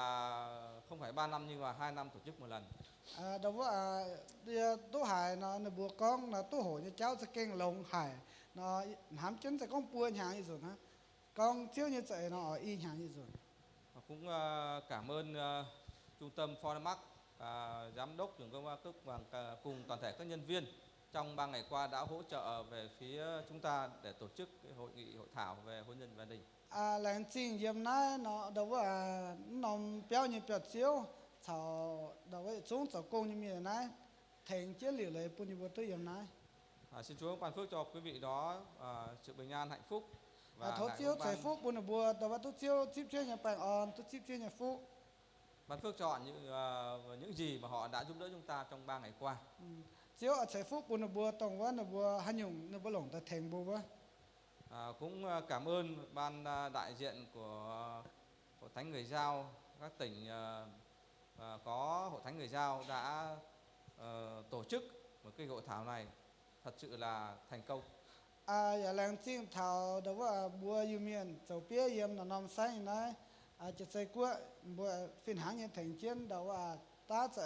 không phải 3 năm nhưng mà 2 năm tổ chức một lần. แต่ว่าตู้หายในบัวก้องตู้โหเนี่ยเจ้าจะเก่งลงหายห้ำจิ้นจะก้องปัวหางอีสุดฮะก้องเชี่ยวเนี่ยใจอีหางอีสุด Và cũng cảm ơn trung tâm Formac, giám đốc trưởng công an Cốc và cùng toàn thể các nhân viên trong 3 ngày qua đã hỗ trợ về phía chúng ta để tổ chức cái hội nghị hội thảo về hôn nhân và gia đình. แรงจริงเยี่ยมนายแต่ว่านมเปี้ยวเนี่ยเปียกเชี่ยวชาวแต่ว่าจงเจ้ากงเนี่ยมีนายแทงเชี่ยวเหลือเลยปุ่นอยู่บนตู้เยี่ยมนาย Xin Chúa ban phước cho quý vị đó sự bình an hạnh phúc. ทศเชี่ยวใส่ฟุกปุ่นบัวแต่ว่าตู้เชี่ยวชิบเชี่ยวเนี่ยแปลงอ่อนตู้ชิบเชี่ยวเนี่ยฟุก ban phước cho họ những gì mà họ đã giúp đỡ chúng ta trong 3 ngày qua. เชี่ยวใส่ฟุกปุ่นบัวตรงว่าบัวหันยุงบัวหลงแต่แทงบัว Cũng cảm ơn ban đại diện của Hội Thánh Người Dao các tỉnh có Hội Thánh Người Dao đã tổ chức một cái hội thảo này thật sự là thành công. อย่าแรงจริงเท่าแต่ว่าบัวอยู่เมียนเจ้าเปี้ยเยี่ยมนำใส่นะจะใส่กัวบัวฟินหางเนี่ยแทงเชี่ยนแต่ว่าตาจะ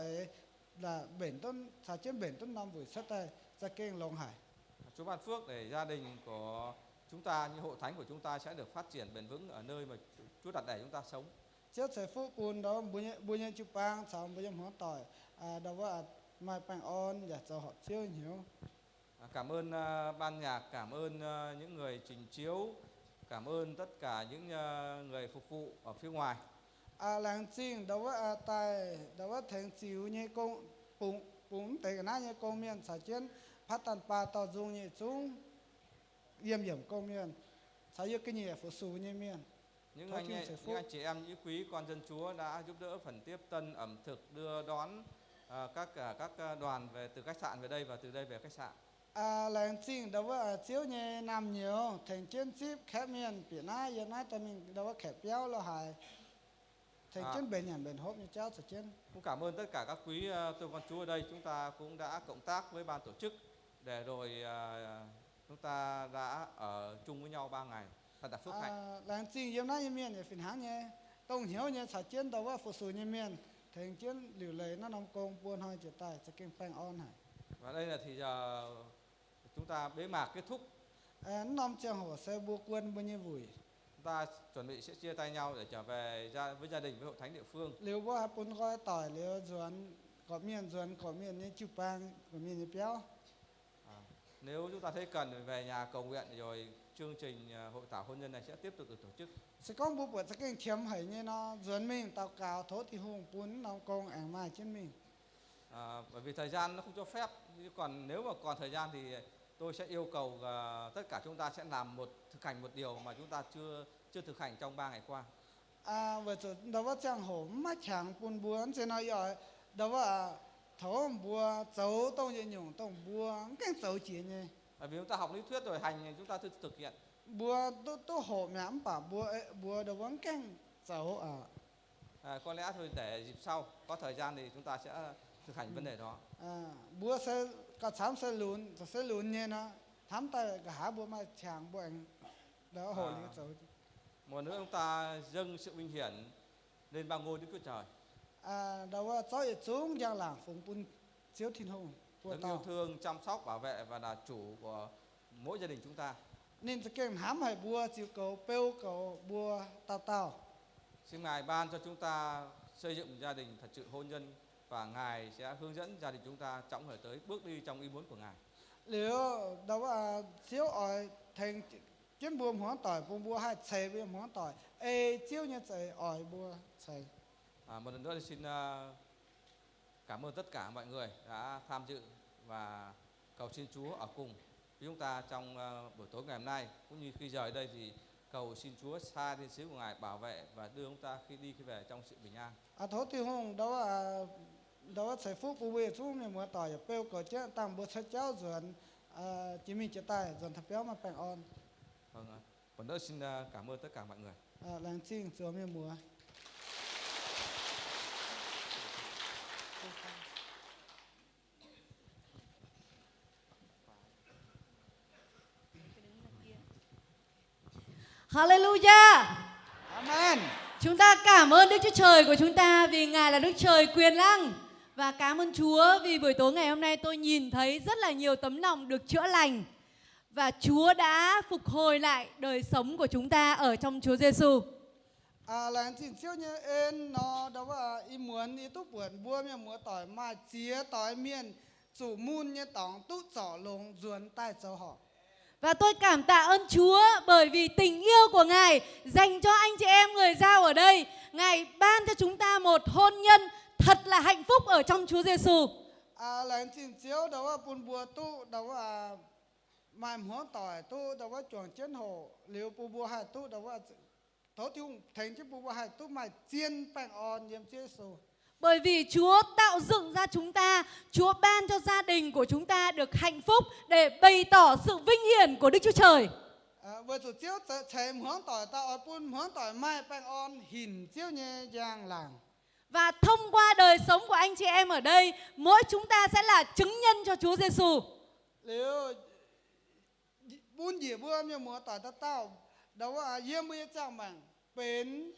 là bềnต้นสาเช่นเบนต้นนำบุยสัตย์จะเก่งลงหาย Chúa ban phước để gia đình của chúng ta như hội thánh của chúng ta sẽ được phát triển bền vững ở nơi mà Chúa đặt để chúng ta sống. เชี่ยวใส่ฟุกปูนแต่ว่าบุญยังจุปางสาวบุญยังหัวต่อยแต่ว่าไม่แปลงอ่อนอยากจะหอดเชี่ยวหิว Cảm ơn ban nhạc, cảm ơn những người trình chiếu, cảm ơn tất cả những người phục vụ ở phía ngoài. แรงจริงแต่ว่าตายแต่ว่าแทงจิ๋วเนี่ยกงปุ่งแต่กันนะเนี่ยกงเมียนสาเช่นพัดตันปลาต่อจุงเนี่ยจุงเยี่ยมกงเมียนสายกเนี่ยphụสูเนี่ยเมียน Những anh chị em, những quý con dân Chúa đã giúp đỡ phần tiếp tân ẩm thực, đưa đón các đoàn về từ khách sạn về đây và từ đây về khách sạn. แรงจริงแต่ว่าเชี่ยวเนี่ยนำเหนียวแทงเช่นซิบแคบเมียนเปลี่ยนหน้าอย่างนั้นแต่มีแต่ว่าแคบเปี้ยวเราหายแทงเช่นเบนอย่างเบนฮบเนี่ยเจ้าสาเช่น Cũng cảm ơn tất cả các quý tôi con Chúa ở đây, chúng ta cũng đã cộng tác với ban tổ chức để rồi chúng ta đã ở chung với nhau 3 ngày, thật là phước hạnh. แรงจริงเยี่ยมหน้าเมียนเนี่ยฟินหางเนี่ยต้องเหี่ยวเนี่ยสาเช่นแต่ว่าphụสูเนี่ยเมียนแทงเช่นหลิวเลยนั่นนำกงปวนหอยจะตายจะเก่งแปลงอ่อนหาย Và đây là thì giờ chúng ta bế mạc kết thúc. นำเจียงหัวเสบัวกวนบุญยี่บุย Chúng ta chuẩn bị sẽ chia tay nhau để trở về với gia đình, với hội thánh địa phương. เลี้ยวว่าปุ่นก้อยต่อยเลี้ยวสวนกอบเมียนเนี่ยจุปางกอบเมียนเนี่ยเปี้ยว Nếu chúng ta thấy cần thì về nhà cầu nguyện rồi chương trình hội thảo hôn nhân này sẽ tiếp tục được tổ chức. สก้องบุปผาจะเก่งเทียมไหเนี่ยเนาะสวนมิงเตากาวโทษที่หงปุ่นนำกงแองไม้เช่นมิง Bởi vì thời gian nó không cho phép, còn nếu mà còn thời gian thì tôi sẽ yêu cầu tất cả chúng ta sẽ thực hành một điều mà chúng ta chưa thực hành trong 3 ngày qua. ว่าจะแต่ว่าจังโหมาแข็งปุ่นบัวเจนอยแต่ว่าโถบัวเจ้าต้องยืนหยุ่งต้องบัวแก่งเจ้าจีเนี่ย Bởi vì chúng ta học lý thuyết rồi hành thì chúng ta thực hiện. บัวตัวโหแม่ป่าบัวแต่ว่าแก่งเจ้าCó lẽ thôi để dịp sau có thời gian thì chúng ta sẽ thực hành vấn đề đó. บัวเสก็ถามเสลุนจะเสลุนเนี่ยนะถามแต่ก็หาบัวมาแข็งบัวเองแล้วโหนี่เจ้า Một nữa chúng ta dâng sự vinh hiển lên ba ngôi Đức Chúa Trời. แต่ว่าเจ้าจุงอย่างหลังฝงปุ่นเจียวทินหงบัว Đấng ต่อ yêu thương, chăm sóc, bảo vệ và là chủ của mỗi gia đình chúng ta. นี่จะเก่งหามให้บัวจิวเก่าเปียวเก่าบัวเต่า Xin Ngài ban cho chúng ta xây dựng gia đình thật sự hôn nhân và Ngài sẽ hướng dẫn gia đình chúng ta trong thời tới bước đi trong ý muốn của Ngài. หรือแต่ว่าเจียวอ่อยแทง chiến bùa hoang tỏi bùa bùa hai chạy bùa hoang tỏi ê chiếu như chạy ỏi bùa chạy Một lần nữa thì xin cảm ơn tất cả mọi người đã tham dự và cầu xin Chúa ở cùng với chúng ta trong buổi tối ngày hôm nay, cũng như khi rời đây thì cầu xin Chúa xa thiên sứ của Ngài bảo vệ và đưa chúng ta khi đi khi về trong sự bình an. thấu tiêu hùng đó chạy phúc bùa bùa chú mình mua tỏi bêu cờ chết tăng bùa chết cháu dần chỉ mình chết tay dần thập béo mà bèn on. Vâng, một lần nữa xin cảm ơn tất cả mọi người. Làng chinh chúa mình mua. Hallelujah. Amen. Chúng ta cảm ơn Đức Chúa Trời của chúng ta vì Ngài là Đức Trời quyền năng. Và cảm ơn Chúa vì buổi tối ngày hôm nay tôi nhìn thấy rất là nhiều tấm lòng được chữa lành. Và Chúa đã phục hồi lại đời sống của chúng ta ở trong Chúa Giêsu. Làng chinh chiếu như em nó đó là im muốn đi túc buồn bua miệng múa tỏi mà chia tỏi miền chủ môn như tỏng túc trỏ lồng ruồn tai châu họ. Và tôi cảm tạ ơn Chúa bởi vì tình yêu của Ngài dành cho anh chị em người Dao ở đây. Ngài ban cho chúng ta một hôn nhân thật là hạnh phúc ở trong Chúa Giêsu. Làng chinh chiếu đó là buồn bùa tu đó là mai múa tỏi tu đó là chuồng chiến hồ liều bùa bùa hai tu đó là thấu thiếu thành chứ bùa bùa hai tu mà chiên bèn on niệm Chúa Giêsu. Bởi vì Chúa tạo dựng ra chúng ta, Chúa ban cho gia đình của chúng ta được hạnh phúc để bày tỏ sự vinh hiển của Đức Chúa Trời. Vừa chủ chiếu chạy múa tỏi ta ở buôn múa tỏi mai bèn on hình chiếu nhẹ nhàng làng. Và thông qua đời sống của anh chị em ở đây, mỗi chúng ta sẽ là chứng nhân cho Chúa Giêsu. Nếu buôn gì bữa như múa tỏi ta tao đó là yếm bữa chẳng bằng bến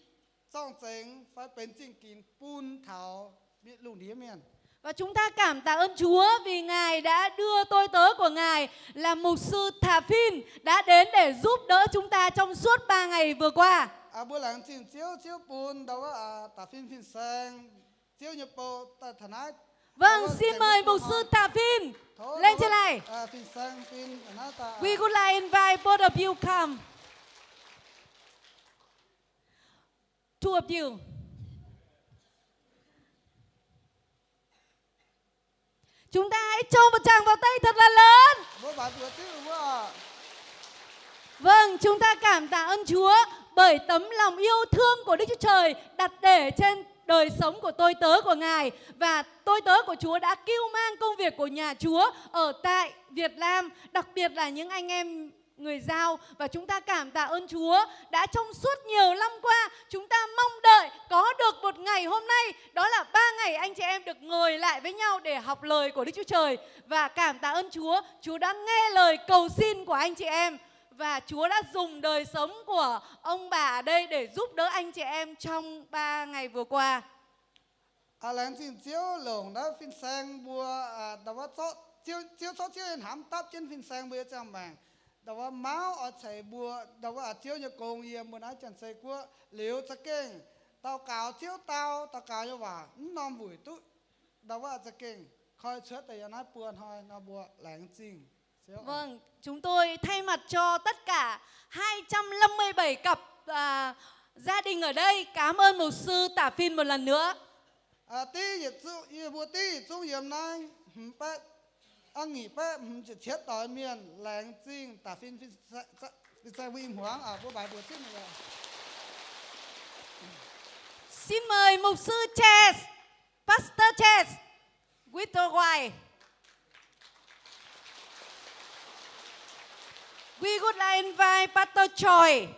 trong chính phải bến chính kín buôn thảo biết lùng đĩa miền. Và chúng ta cảm tạ ơn Chúa vì Ngài đã đưa tôi tớ của Ngài là mục sư Thà Phin đã đến để giúp đỡ chúng ta trong suốt 3 ngày vừa qua. Bữa làng chinh chiếu buôn đó là Thà Phin sang chiếu nhập bộ ta thần ái. Vâng, xin mời mục sư Thà Phin lên trên này. Phin sang Phin ta. We would like invite both of you come. Two of you. Chúng ta hãy cho một tràng vào tay thật là lớn. Bữa bà vừa chứ bữa. Vâng, chúng ta cảm tạ ơn Chúa bởi tấm lòng yêu thương của Đức Chúa Trời đặt để trên đời sống của tôi tớ của Ngài. Và tôi tớ của Chúa đã cưu mang công việc của nhà Chúa ở tại Việt Nam, đặc biệt là những anh em người Dao. Và chúng ta cảm tạ ơn Chúa đã trong suốt nhiều năm qua chúng ta mong đợi có được một ngày hôm nay. Đó là 3 ngày anh chị em được ngồi lại với nhau để học lời của Đức Chúa Trời. Và cảm tạ ơn Chúa, Chúa đã nghe lời cầu xin của anh chị em. Và Chúa đã dùng đời sống của ông bà ở đây để giúp đỡ anh chị em trong 3 ngày vừa qua. Làng chinh chiếu lồng đó Phin sang bùa đó là chiếu chiếu hàm táp trên Phin sang bùa chẳng bằng. Đó là máu ở chạy bùa đó là chiếu như công yếm bùa nói chẳng xây của liều chắc kênh. Tao cào chiếu tao cào như bà nòm vùi tụ. Đó là chắc kênh. Khói chết tại nói buồn thôi nó bùa làng chinh. Vâng, chúng tôi thay mặt cho tất cả 257 cặp gia đình ở đây cảm ơn mục sư Tả Phin một lần nữa. Tí bùa tí chung yếm nói anh nghỉ bác chỉ chết tỏi miền làng chinh Tả Phin sang vinh hoáng bữa bài bữa trước này. Xin mời mục sư Chess, Pastor Chess, with your wife. We would like invite Pastor Choi.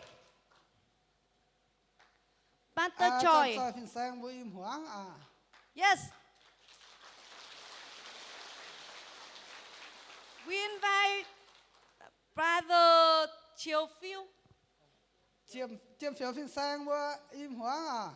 Pastor Choi. Choi Phin sang với im hoáng Yes. We invite Brother Chiêu Phiêu. Chiêm phiếu Phin sang với im hoáng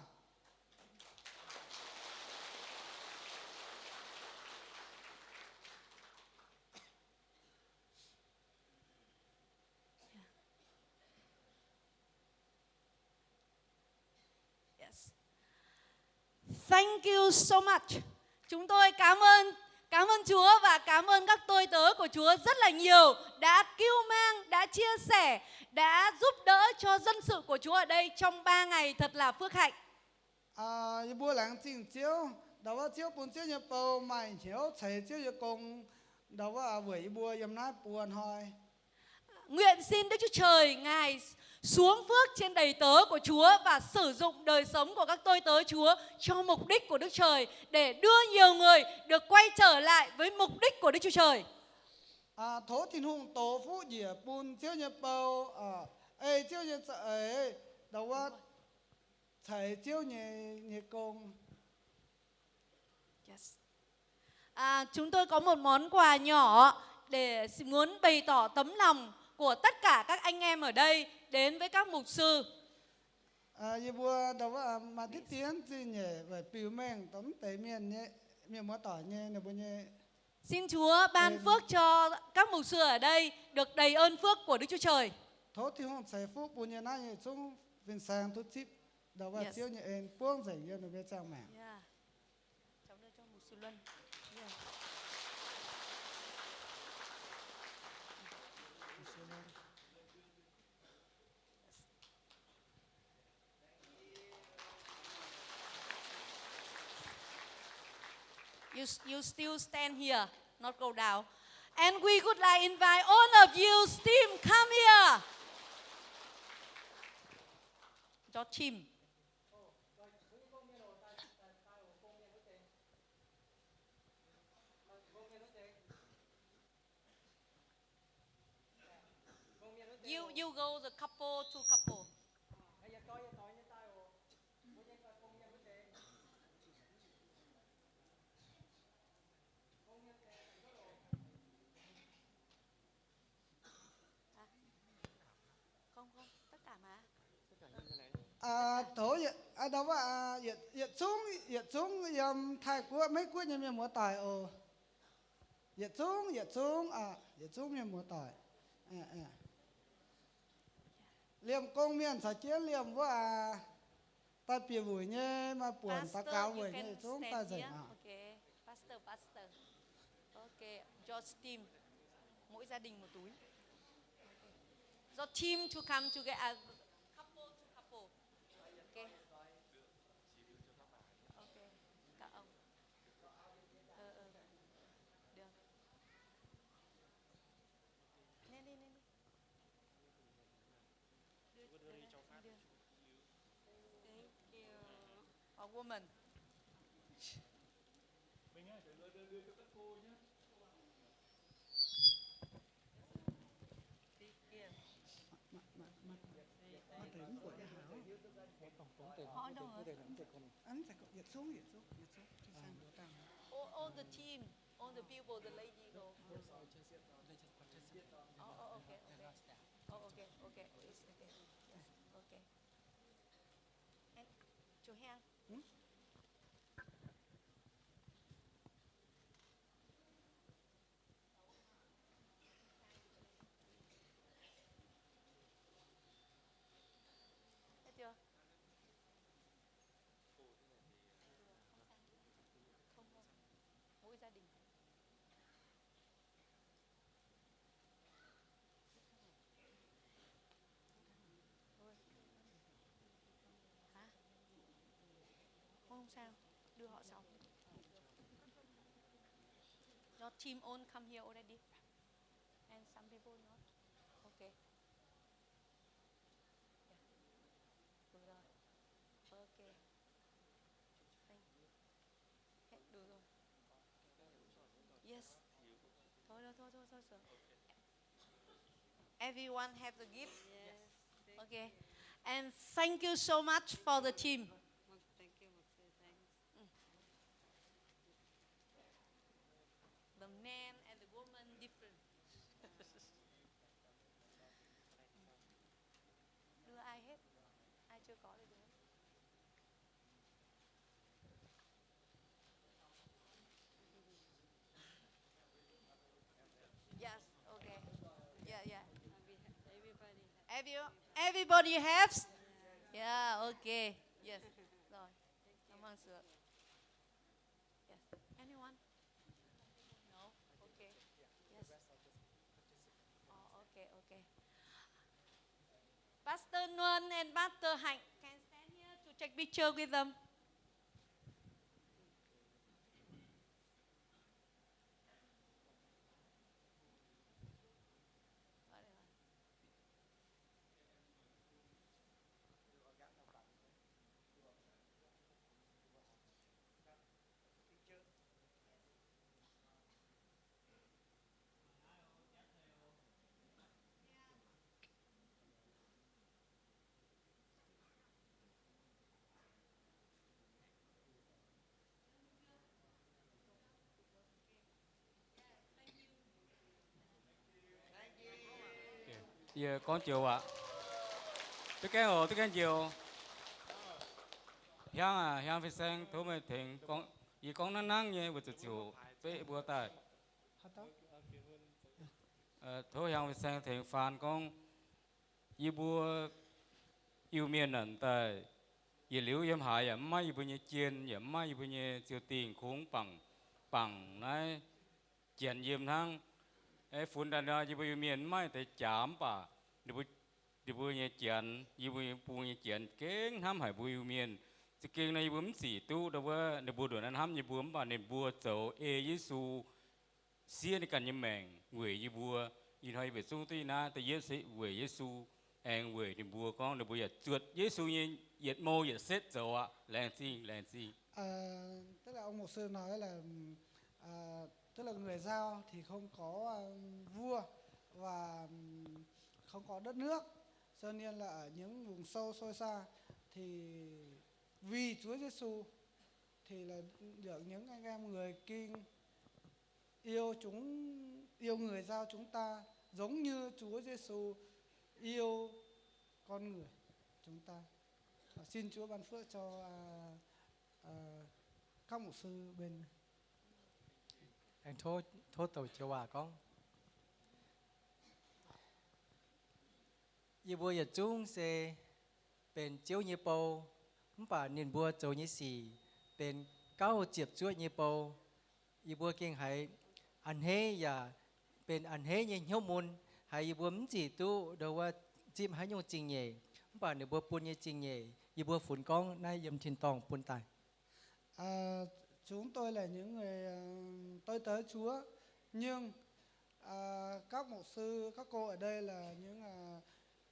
Thank you so much. Chúng tôi cảm ơn Chúa và cảm ơn các tôi tớ của Chúa rất là nhiều đã cưu mang, đã chia sẻ, đã giúp đỡ cho dân sự của Chúa ở đây trong 3 ngày thật là phước hạnh. Như bùa làng chính chiếu, đó là chiếu bún chiếu như bầu mày chiếu chạy chiếu như công, đó là với bùa yếm nát buồn hỏi. Nguyện xin Đức Chúa Trời Ngài xuống phước trên đầy tớ của Chúa và sử dụng đời sống của các tôi tớ Chúa cho mục đích của Đức Trời, để đưa nhiều người được quay trở lại với mục đích của Đức Chúa Trời. Thố thiên hùng tổ phú dĩa bún chiếu như bầu, chiếu như chạy, đó là chạy chiếu như công. Chúng tôi có một món quà nhỏ để muốn bày tỏ tấm lòng của tất cả các anh em ở đây đến với các mục sư. Như bùa đó là mà thiết tiến gì nhỉ, về biểu mình tấm tế miền nhé, miền mua tỏi nhé, nè bùa nhé. Xin Chúa ban phước cho các mục sư ở đây được đầy ơn phước của Đức Chúa Trời. Thố thì hông xảy phúc bùa nhé nãy chúng viên sang tốt chip, đó là chiếu nhé em buông dành cho nó biết trang mạng. Cháu đưa cho mục sư Luân. You still stand here, not go down. And we would like invite all of you, team, come here. Cho team. You go the couple to couple. Không, tất cả mà. Thố đó là yết chúng Thái Quốc mấy quốc nhà miền mua tỏi yết chúng nhà mua tỏi. Liềm công miền xã chiến liềmว่าta bìa buổi nhé mà buồn ta cao buổi nhé chúng ta dậy Okay, pastor. Okay, George team. Mỗi gia đình một túi. Do team to come together, couple to couple. Okay. Okay. Các ông. Được. Lên đi. A woman. Họ đâu hả? anh phải có yết xuống All the team, all the people, the lady go. Okay. Okay. It's okay. Yes. Okay. And your hand. Hết chưa? Không. Mỗi gia đình. Hả? Không sao, đưa họ sau. Your team all come here already, and some people not. Okay. Được rồi. Okay. Hết được rồi. Yes. Thôi. Everyone have the gift. Yes. Okay. And thank you so much for the team. Thank you, thanks. The man and the woman different. Đưa ai hết? Ai chưa có thì đưa. Yes, okay. Yeah. Everybody has? Yeah, okay. Yes. Rồi. Cảm ơn sự. Yes. Anyone? No? Okay. Yes. Oh, okay. Nguyen and Pastor Hạnh can stand here to take picture with them. Dạ con chịu ạ. Tôi khen hồ, tôi khen chiều. Hiang phải sang thấu mày thỉnh con, ý con nó nắng như vừa chịu, bế bữa tại. Thấu hiang phải sang thỉnh phàn con, ý bữa yêu miền ẩn tại, ý liễu yếm hải yếm mai bữa như chiên, yếm mai bữa như chiều tiền khung bằng này, chiên yếm thang, phun đàn ra bữa miền mai tại chám bà, đi bữa như chiên, bữa như chiên kén ham hải bữa miền. Chỉ kêu này bướm xỉ tu đâuว่าในบัวด่วนนั้นห้ามในบวมป่ะในบัวเจ้าเยซูเสียในกันยังแมงเวยยีบัวยีไทยเวซูตีนะแต่เยซูเวยเยซูเองเวยในบัวก้องในบัวอย่าจุดเยซูยังเหยียดโมเหยียดเซตเจ้าอะแรงซี Tức là ông mục sư nói là tức là người Dao thì không có vua và không có đất nước, cho nên là ở những vùng sâu xôi xa thì vì Chúa Giêsu thì là được những anh em người Kinh yêu người Dao chúng ta giống như Chúa Giêsu yêu con người chúng ta. Xin Chúa ban phước cho các mục sư bên. Anh thốt tàu chiều hòa con. Yêu bùa nhật chung sẽเป็นเจ้าเยโปมป่านินบัวโจยสีเป็นเก้าเจียบจ้วยเยโปอีบัวเก่งไหอันเฮอย่าเป็นอันเฮยังเหี้ยวมุนไหอีบัวมจีตู้เดาว่าจิ้มหายงจริงเย่มป่าในบัวปุนเยจริงเย่อีบัวฝุ่นก้องนายยำทินตองปุนตาย Chúng tôi là những người tôi tớ Chúa, nhưng các mục sư, các cô ở đây là những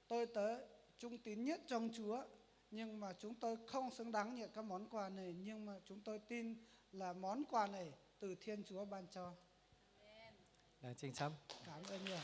tôi tớ trung tín nhất trong Chúa, nhưng mà chúng tôi không xứng đáng nhận các món quà này, nhưng mà chúng tôi tin là món quà này từ Thiên Chúa ban cho. Là chính xác. Cảm ơn nhiều.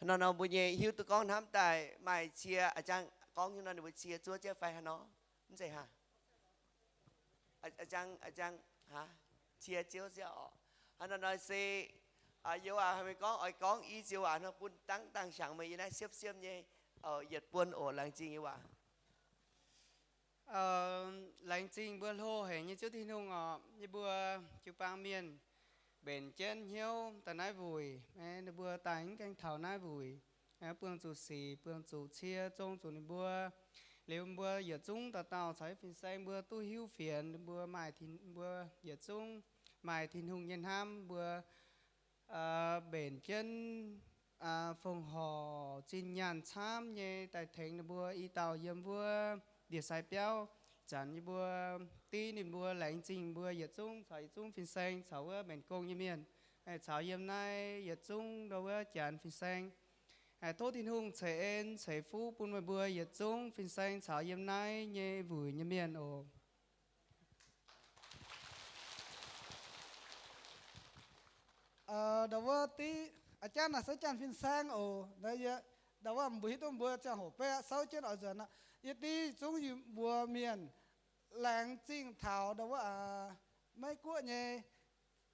Nó bây giờ hiếu tụi con nắm tại mày chia à chăng con như nó được chia chúa chia phải hả nó không gì hả à chăng hả chia chiếu chiếu nó nói xe yêu hay con ý chiếu nó buôn tăng sáng mày này xếp như Nhật buôn ở làng trình yêu lành trình bữa lô hệ như trước thiên hùng như bữa chụp bang miền bền trên hiếu ta nái vùi nó bữa tánh canh thảo nái vùi bương chủ xì bương chủ chia trong chủ bữa nếu bữa giờ chúng ta tàu thấy phiền xanh bữa tu hiếu phiền bữa mài thìn bữa giờ chúng mài thìn hùng nhân ham bữa bền chân phòng họ trình nhàn chám như tại thành bữa y tàu yếm bữa địa sai béo chẳng như bữa tí nên bữa lãnh trình bữa giờ chúng thấy chúng phiền xanh cháu bữa bền công như miền cháu yếm nay giờ chúng đâu bữa chẳng phiền xanh tốt thiên hùng trẻ phú bún bữa giờ chúng phiền xanh cháu yếm nay như vùi như miền ồ. đó là tí à cha là sẽ chăn phim sang ồ đấy giờ đó là buổi tối buổi cha hổ pe sáu trên ở giờ nó giờ tí chúng buổi miền làng chính thảo đó là mấy cua nhé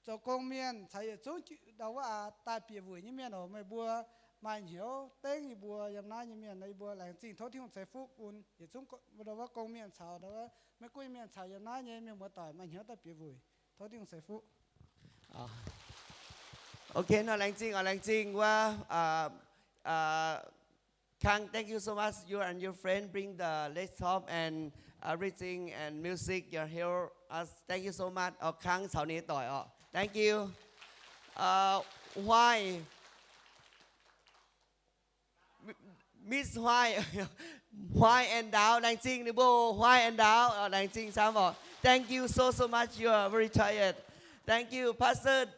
cho công miền thấy chúng đó là tài biệt vui như miền ở mấy bùa mai hiểu tên như bùa yếm na như miền này bùa làng chính thốt thì không sẽ phúc un giờ chúng đó là công miền thảo đó là mấy cua miền thảo yếm na như miền bùa tỏi mai hiểu tài biệt vui thốt thì không sẽ phúc. Ok, nó lành chinh qua Kang, thank you so much. You and your friend bring the laptop and everything and music. You're here. Thank you so much. Kang, sau này tỏi. Thank you. Why? Miss Why? Why and Down? Lành chinh đi bố. Why and Down? Lành chinh sao mà? Thank you so much. You are very tired. Thank you, Pastor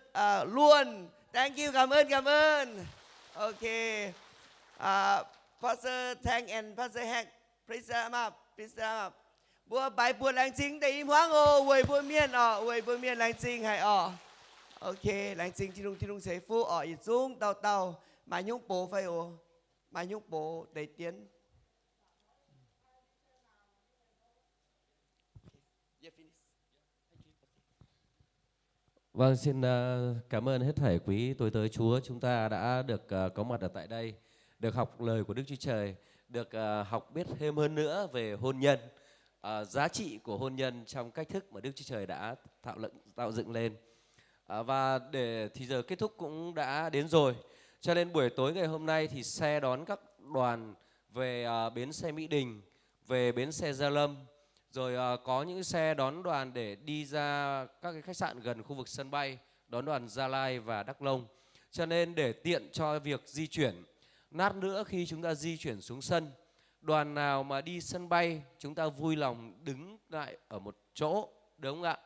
Luân. Thank you, cảm ơn. Okay. Pastor Tang and Pastor Hack, please stand up. Bữa bài buồn lành chính để im hoang quầy buôn miên lành chính hay Okay, lành chính thì đúng sẽ phu ít xuống tàu mà nhung bố phải mà nhung bố để tiến. Vâng, xin cảm ơn hết thảy quý tôi tớ Chúa. Chúng ta đã được có mặt ở tại đây, được học lời của Đức Chúa Trời, được học biết thêm hơn nữa về hôn nhân, giá trị của hôn nhân trong cách thức mà Đức Chúa Trời đã tạo dựng lên. Và thì giờ kết thúc cũng đã đến rồi. Cho nên buổi tối ngày hôm nay thì xe đón các đoàn về bến xe Mỹ Đình, về bến xe Gia Lâm, rồi có những xe đón đoàn để đi ra các cái khách sạn gần khu vực sân bay, đón đoàn Gia Lai và Đắk Nông. Cho nên để tiện cho việc di chuyển, lát nữa khi chúng ta di chuyển xuống sân, đoàn nào mà đi sân bay chúng ta vui lòng đứng lại ở một chỗ, đúng không ạ?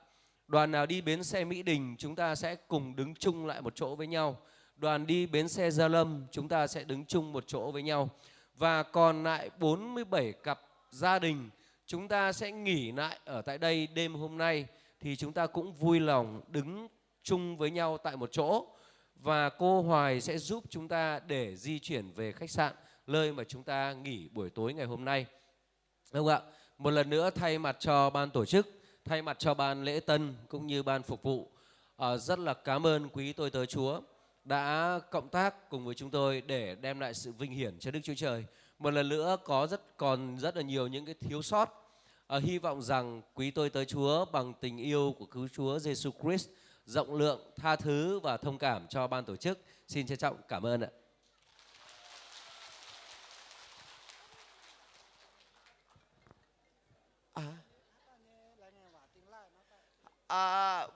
Đoàn nào đi bến xe Mỹ Đình chúng ta sẽ cùng đứng chung lại một chỗ với nhau. Đoàn đi bến xe Gia Lâm chúng ta sẽ đứng chung một chỗ với nhau. Và còn lại 47 cặp gia đình chúng ta sẽ nghỉ lại ở tại đây đêm hôm nay, thì chúng ta cũng vui lòng đứng chung với nhau tại một chỗ. Và cô Hoài sẽ giúp chúng ta để di chuyển về khách sạn nơi mà chúng ta nghỉ buổi tối ngày hôm nay. Đúng không ạ? Một lần nữa thay mặt cho ban tổ chức, thay mặt cho ban lễ tân cũng như ban phục vụ, rất là cảm ơn quý tôi tớ Chúa đã cộng tác cùng với chúng tôi để đem lại sự vinh hiển cho Đức Chúa Trời. Một lần nữa còn rất là nhiều những cái thiếu sót. Hy vọng rằng quý tôi tớ Chúa bằng tình yêu của cứu Chúa Giêsu Christ rộng lượng, tha thứ và thông cảm cho ban tổ chức. Xin trân trọng cảm ơn ạ.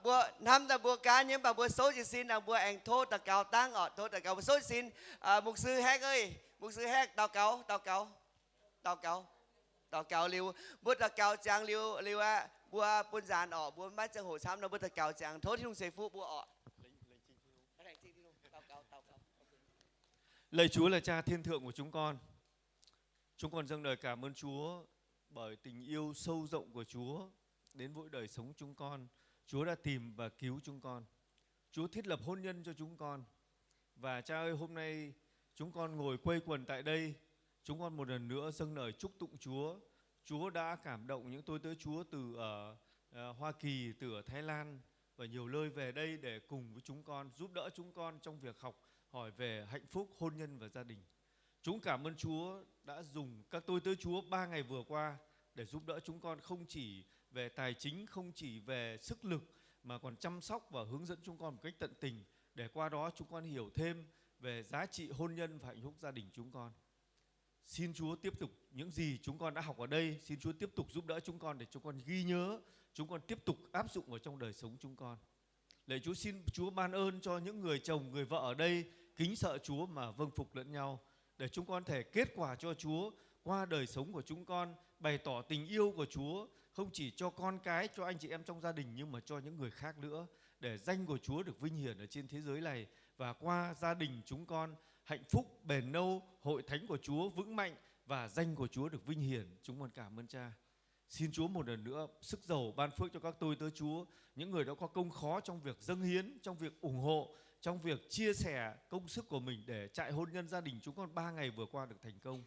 Bữa năm là bữa cá nhưng mà bữa số chỉ xin là bữa anh thô tờ cáo tăng thô tờ cáo bữa số xin mục sư Hack ơi, mục sư Hack tàu cáo liu bữa tờ cáo chàng liu bữa buôn giàn bữa mắt chẳng hồ xăm nó bữa tờ cáo chàng thốt thì không sẽ phụ bữa Lạy Chúa là Cha thiên thượng của chúng con dâng lời cảm ơn Chúa bởi tình yêu sâu rộng của Chúa đến với đời sống chúng con. Chúa đã tìm và cứu chúng con. Chúa thiết lập hôn nhân cho chúng con. Và Cha ơi, hôm nay chúng con ngồi quây quần tại đây, chúng con một lần nữa dâng lời chúc tụng Chúa. Chúa đã cảm động những tôi tớ Chúa từ ở Hoa Kỳ, từ ở Thái Lan và nhiều nơi về đây để cùng với chúng con, giúp đỡ chúng con trong việc học hỏi về hạnh phúc, hôn nhân và gia đình. Chúng cảm ơn Chúa đã dùng các tôi tớ Chúa 3 ngày vừa qua để giúp đỡ chúng con không chỉ về tài chính, không chỉ về sức lực mà còn chăm sóc và hướng dẫn chúng con một cách tận tình để qua đó chúng con hiểu thêm về giá trị hôn nhân và hạnh phúc gia đình chúng con. Xin Chúa tiếp tục những gì chúng con đã học ở đây, xin Chúa tiếp tục giúp đỡ chúng con để chúng con ghi nhớ, chúng con tiếp tục áp dụng vào trong đời sống chúng con. Lạy Chúa, xin Chúa ban ơn cho những người chồng, người vợ ở đây kính sợ Chúa mà vâng phục lẫn nhau, để chúng con thể kết quả cho Chúa qua đời sống của chúng con, bày tỏ tình yêu của Chúa không chỉ cho con cái, cho anh chị em trong gia đình nhưng mà cho những người khác nữa, để danh của Chúa được vinh hiển ở trên thế giới này, và qua gia đình chúng con hạnh phúc bền lâu, hội thánh của Chúa vững mạnh và danh của Chúa được vinh hiển. Chúng con cảm ơn Cha. Xin Chúa một lần nữa sức giàu ban phước cho các tôi tớ Chúa, những người đã có công khó trong việc dâng hiến, trong việc ủng hộ, trong việc chia sẻ công sức của mình để trại hôn nhân gia đình chúng con 3 ngày vừa qua được thành công.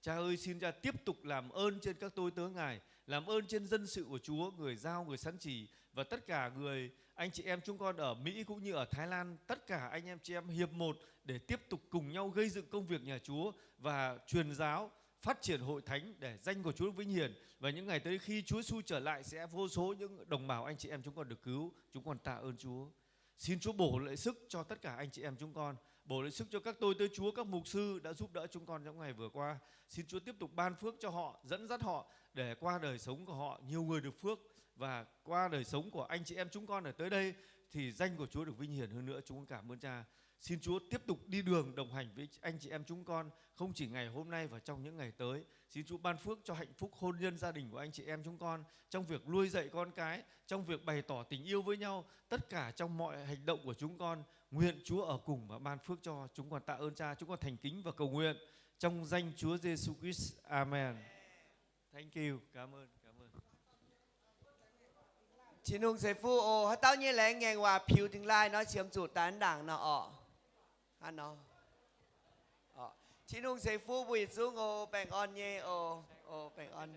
Cha ơi, xin Cha tiếp tục làm ơn trên các tôi tớ Ngài, làm ơn trên dân sự của Chúa, người giao, người sắn chỉ và tất cả người anh chị em chúng con ở Mỹ cũng như ở Thái Lan, tất cả anh em chị em hiệp một để tiếp tục cùng nhau gây dựng công việc nhà Chúa và truyền giáo, phát triển hội thánh để danh của Chúa được vinh hiển. Và những ngày tới khi Chúa Giêsu trở lại sẽ vô số những đồng bào anh chị em chúng con được cứu. Chúng con tạ ơn Chúa. Xin Chúa bổ lại sức cho tất cả anh chị em chúng con, bổ lại sức cho các tôi tớ Chúa, các mục sư đã giúp đỡ chúng con trong ngày vừa qua. Xin Chúa tiếp tục ban phước cho họ, dẫn dắt họ để qua đời sống của họ nhiều người được phước, và qua đời sống của anh chị em chúng con ở tới đây thì danh của Chúa được vinh hiển hơn nữa. Chúng con cảm ơn Cha. Xin Chúa tiếp tục đi đường đồng hành với anh chị em chúng con, không chỉ ngày hôm nay và trong những ngày tới. Xin Chúa ban phước cho hạnh phúc hôn nhân gia đình của anh chị em chúng con, trong việc nuôi dạy con cái, trong việc bày tỏ tình yêu với nhau, tất cả trong mọi hành động của chúng con. Nguyện Chúa ở cùng và ban phước cho. Chúng con tạ ơn Cha. Chúng con thành kính và cầu nguyện trong danh Chúa Giêsu Christ. Amen. Thank you. Cảm ơn. Chính hùng sẽ phu ô hát tao như lẽ nghe hòa phiêu tiếng lai nói chiếm chủ tán đảng nó ọ hát nó chính hùng sẽ phu bùi xuống ô bèn on nhé ô bèn on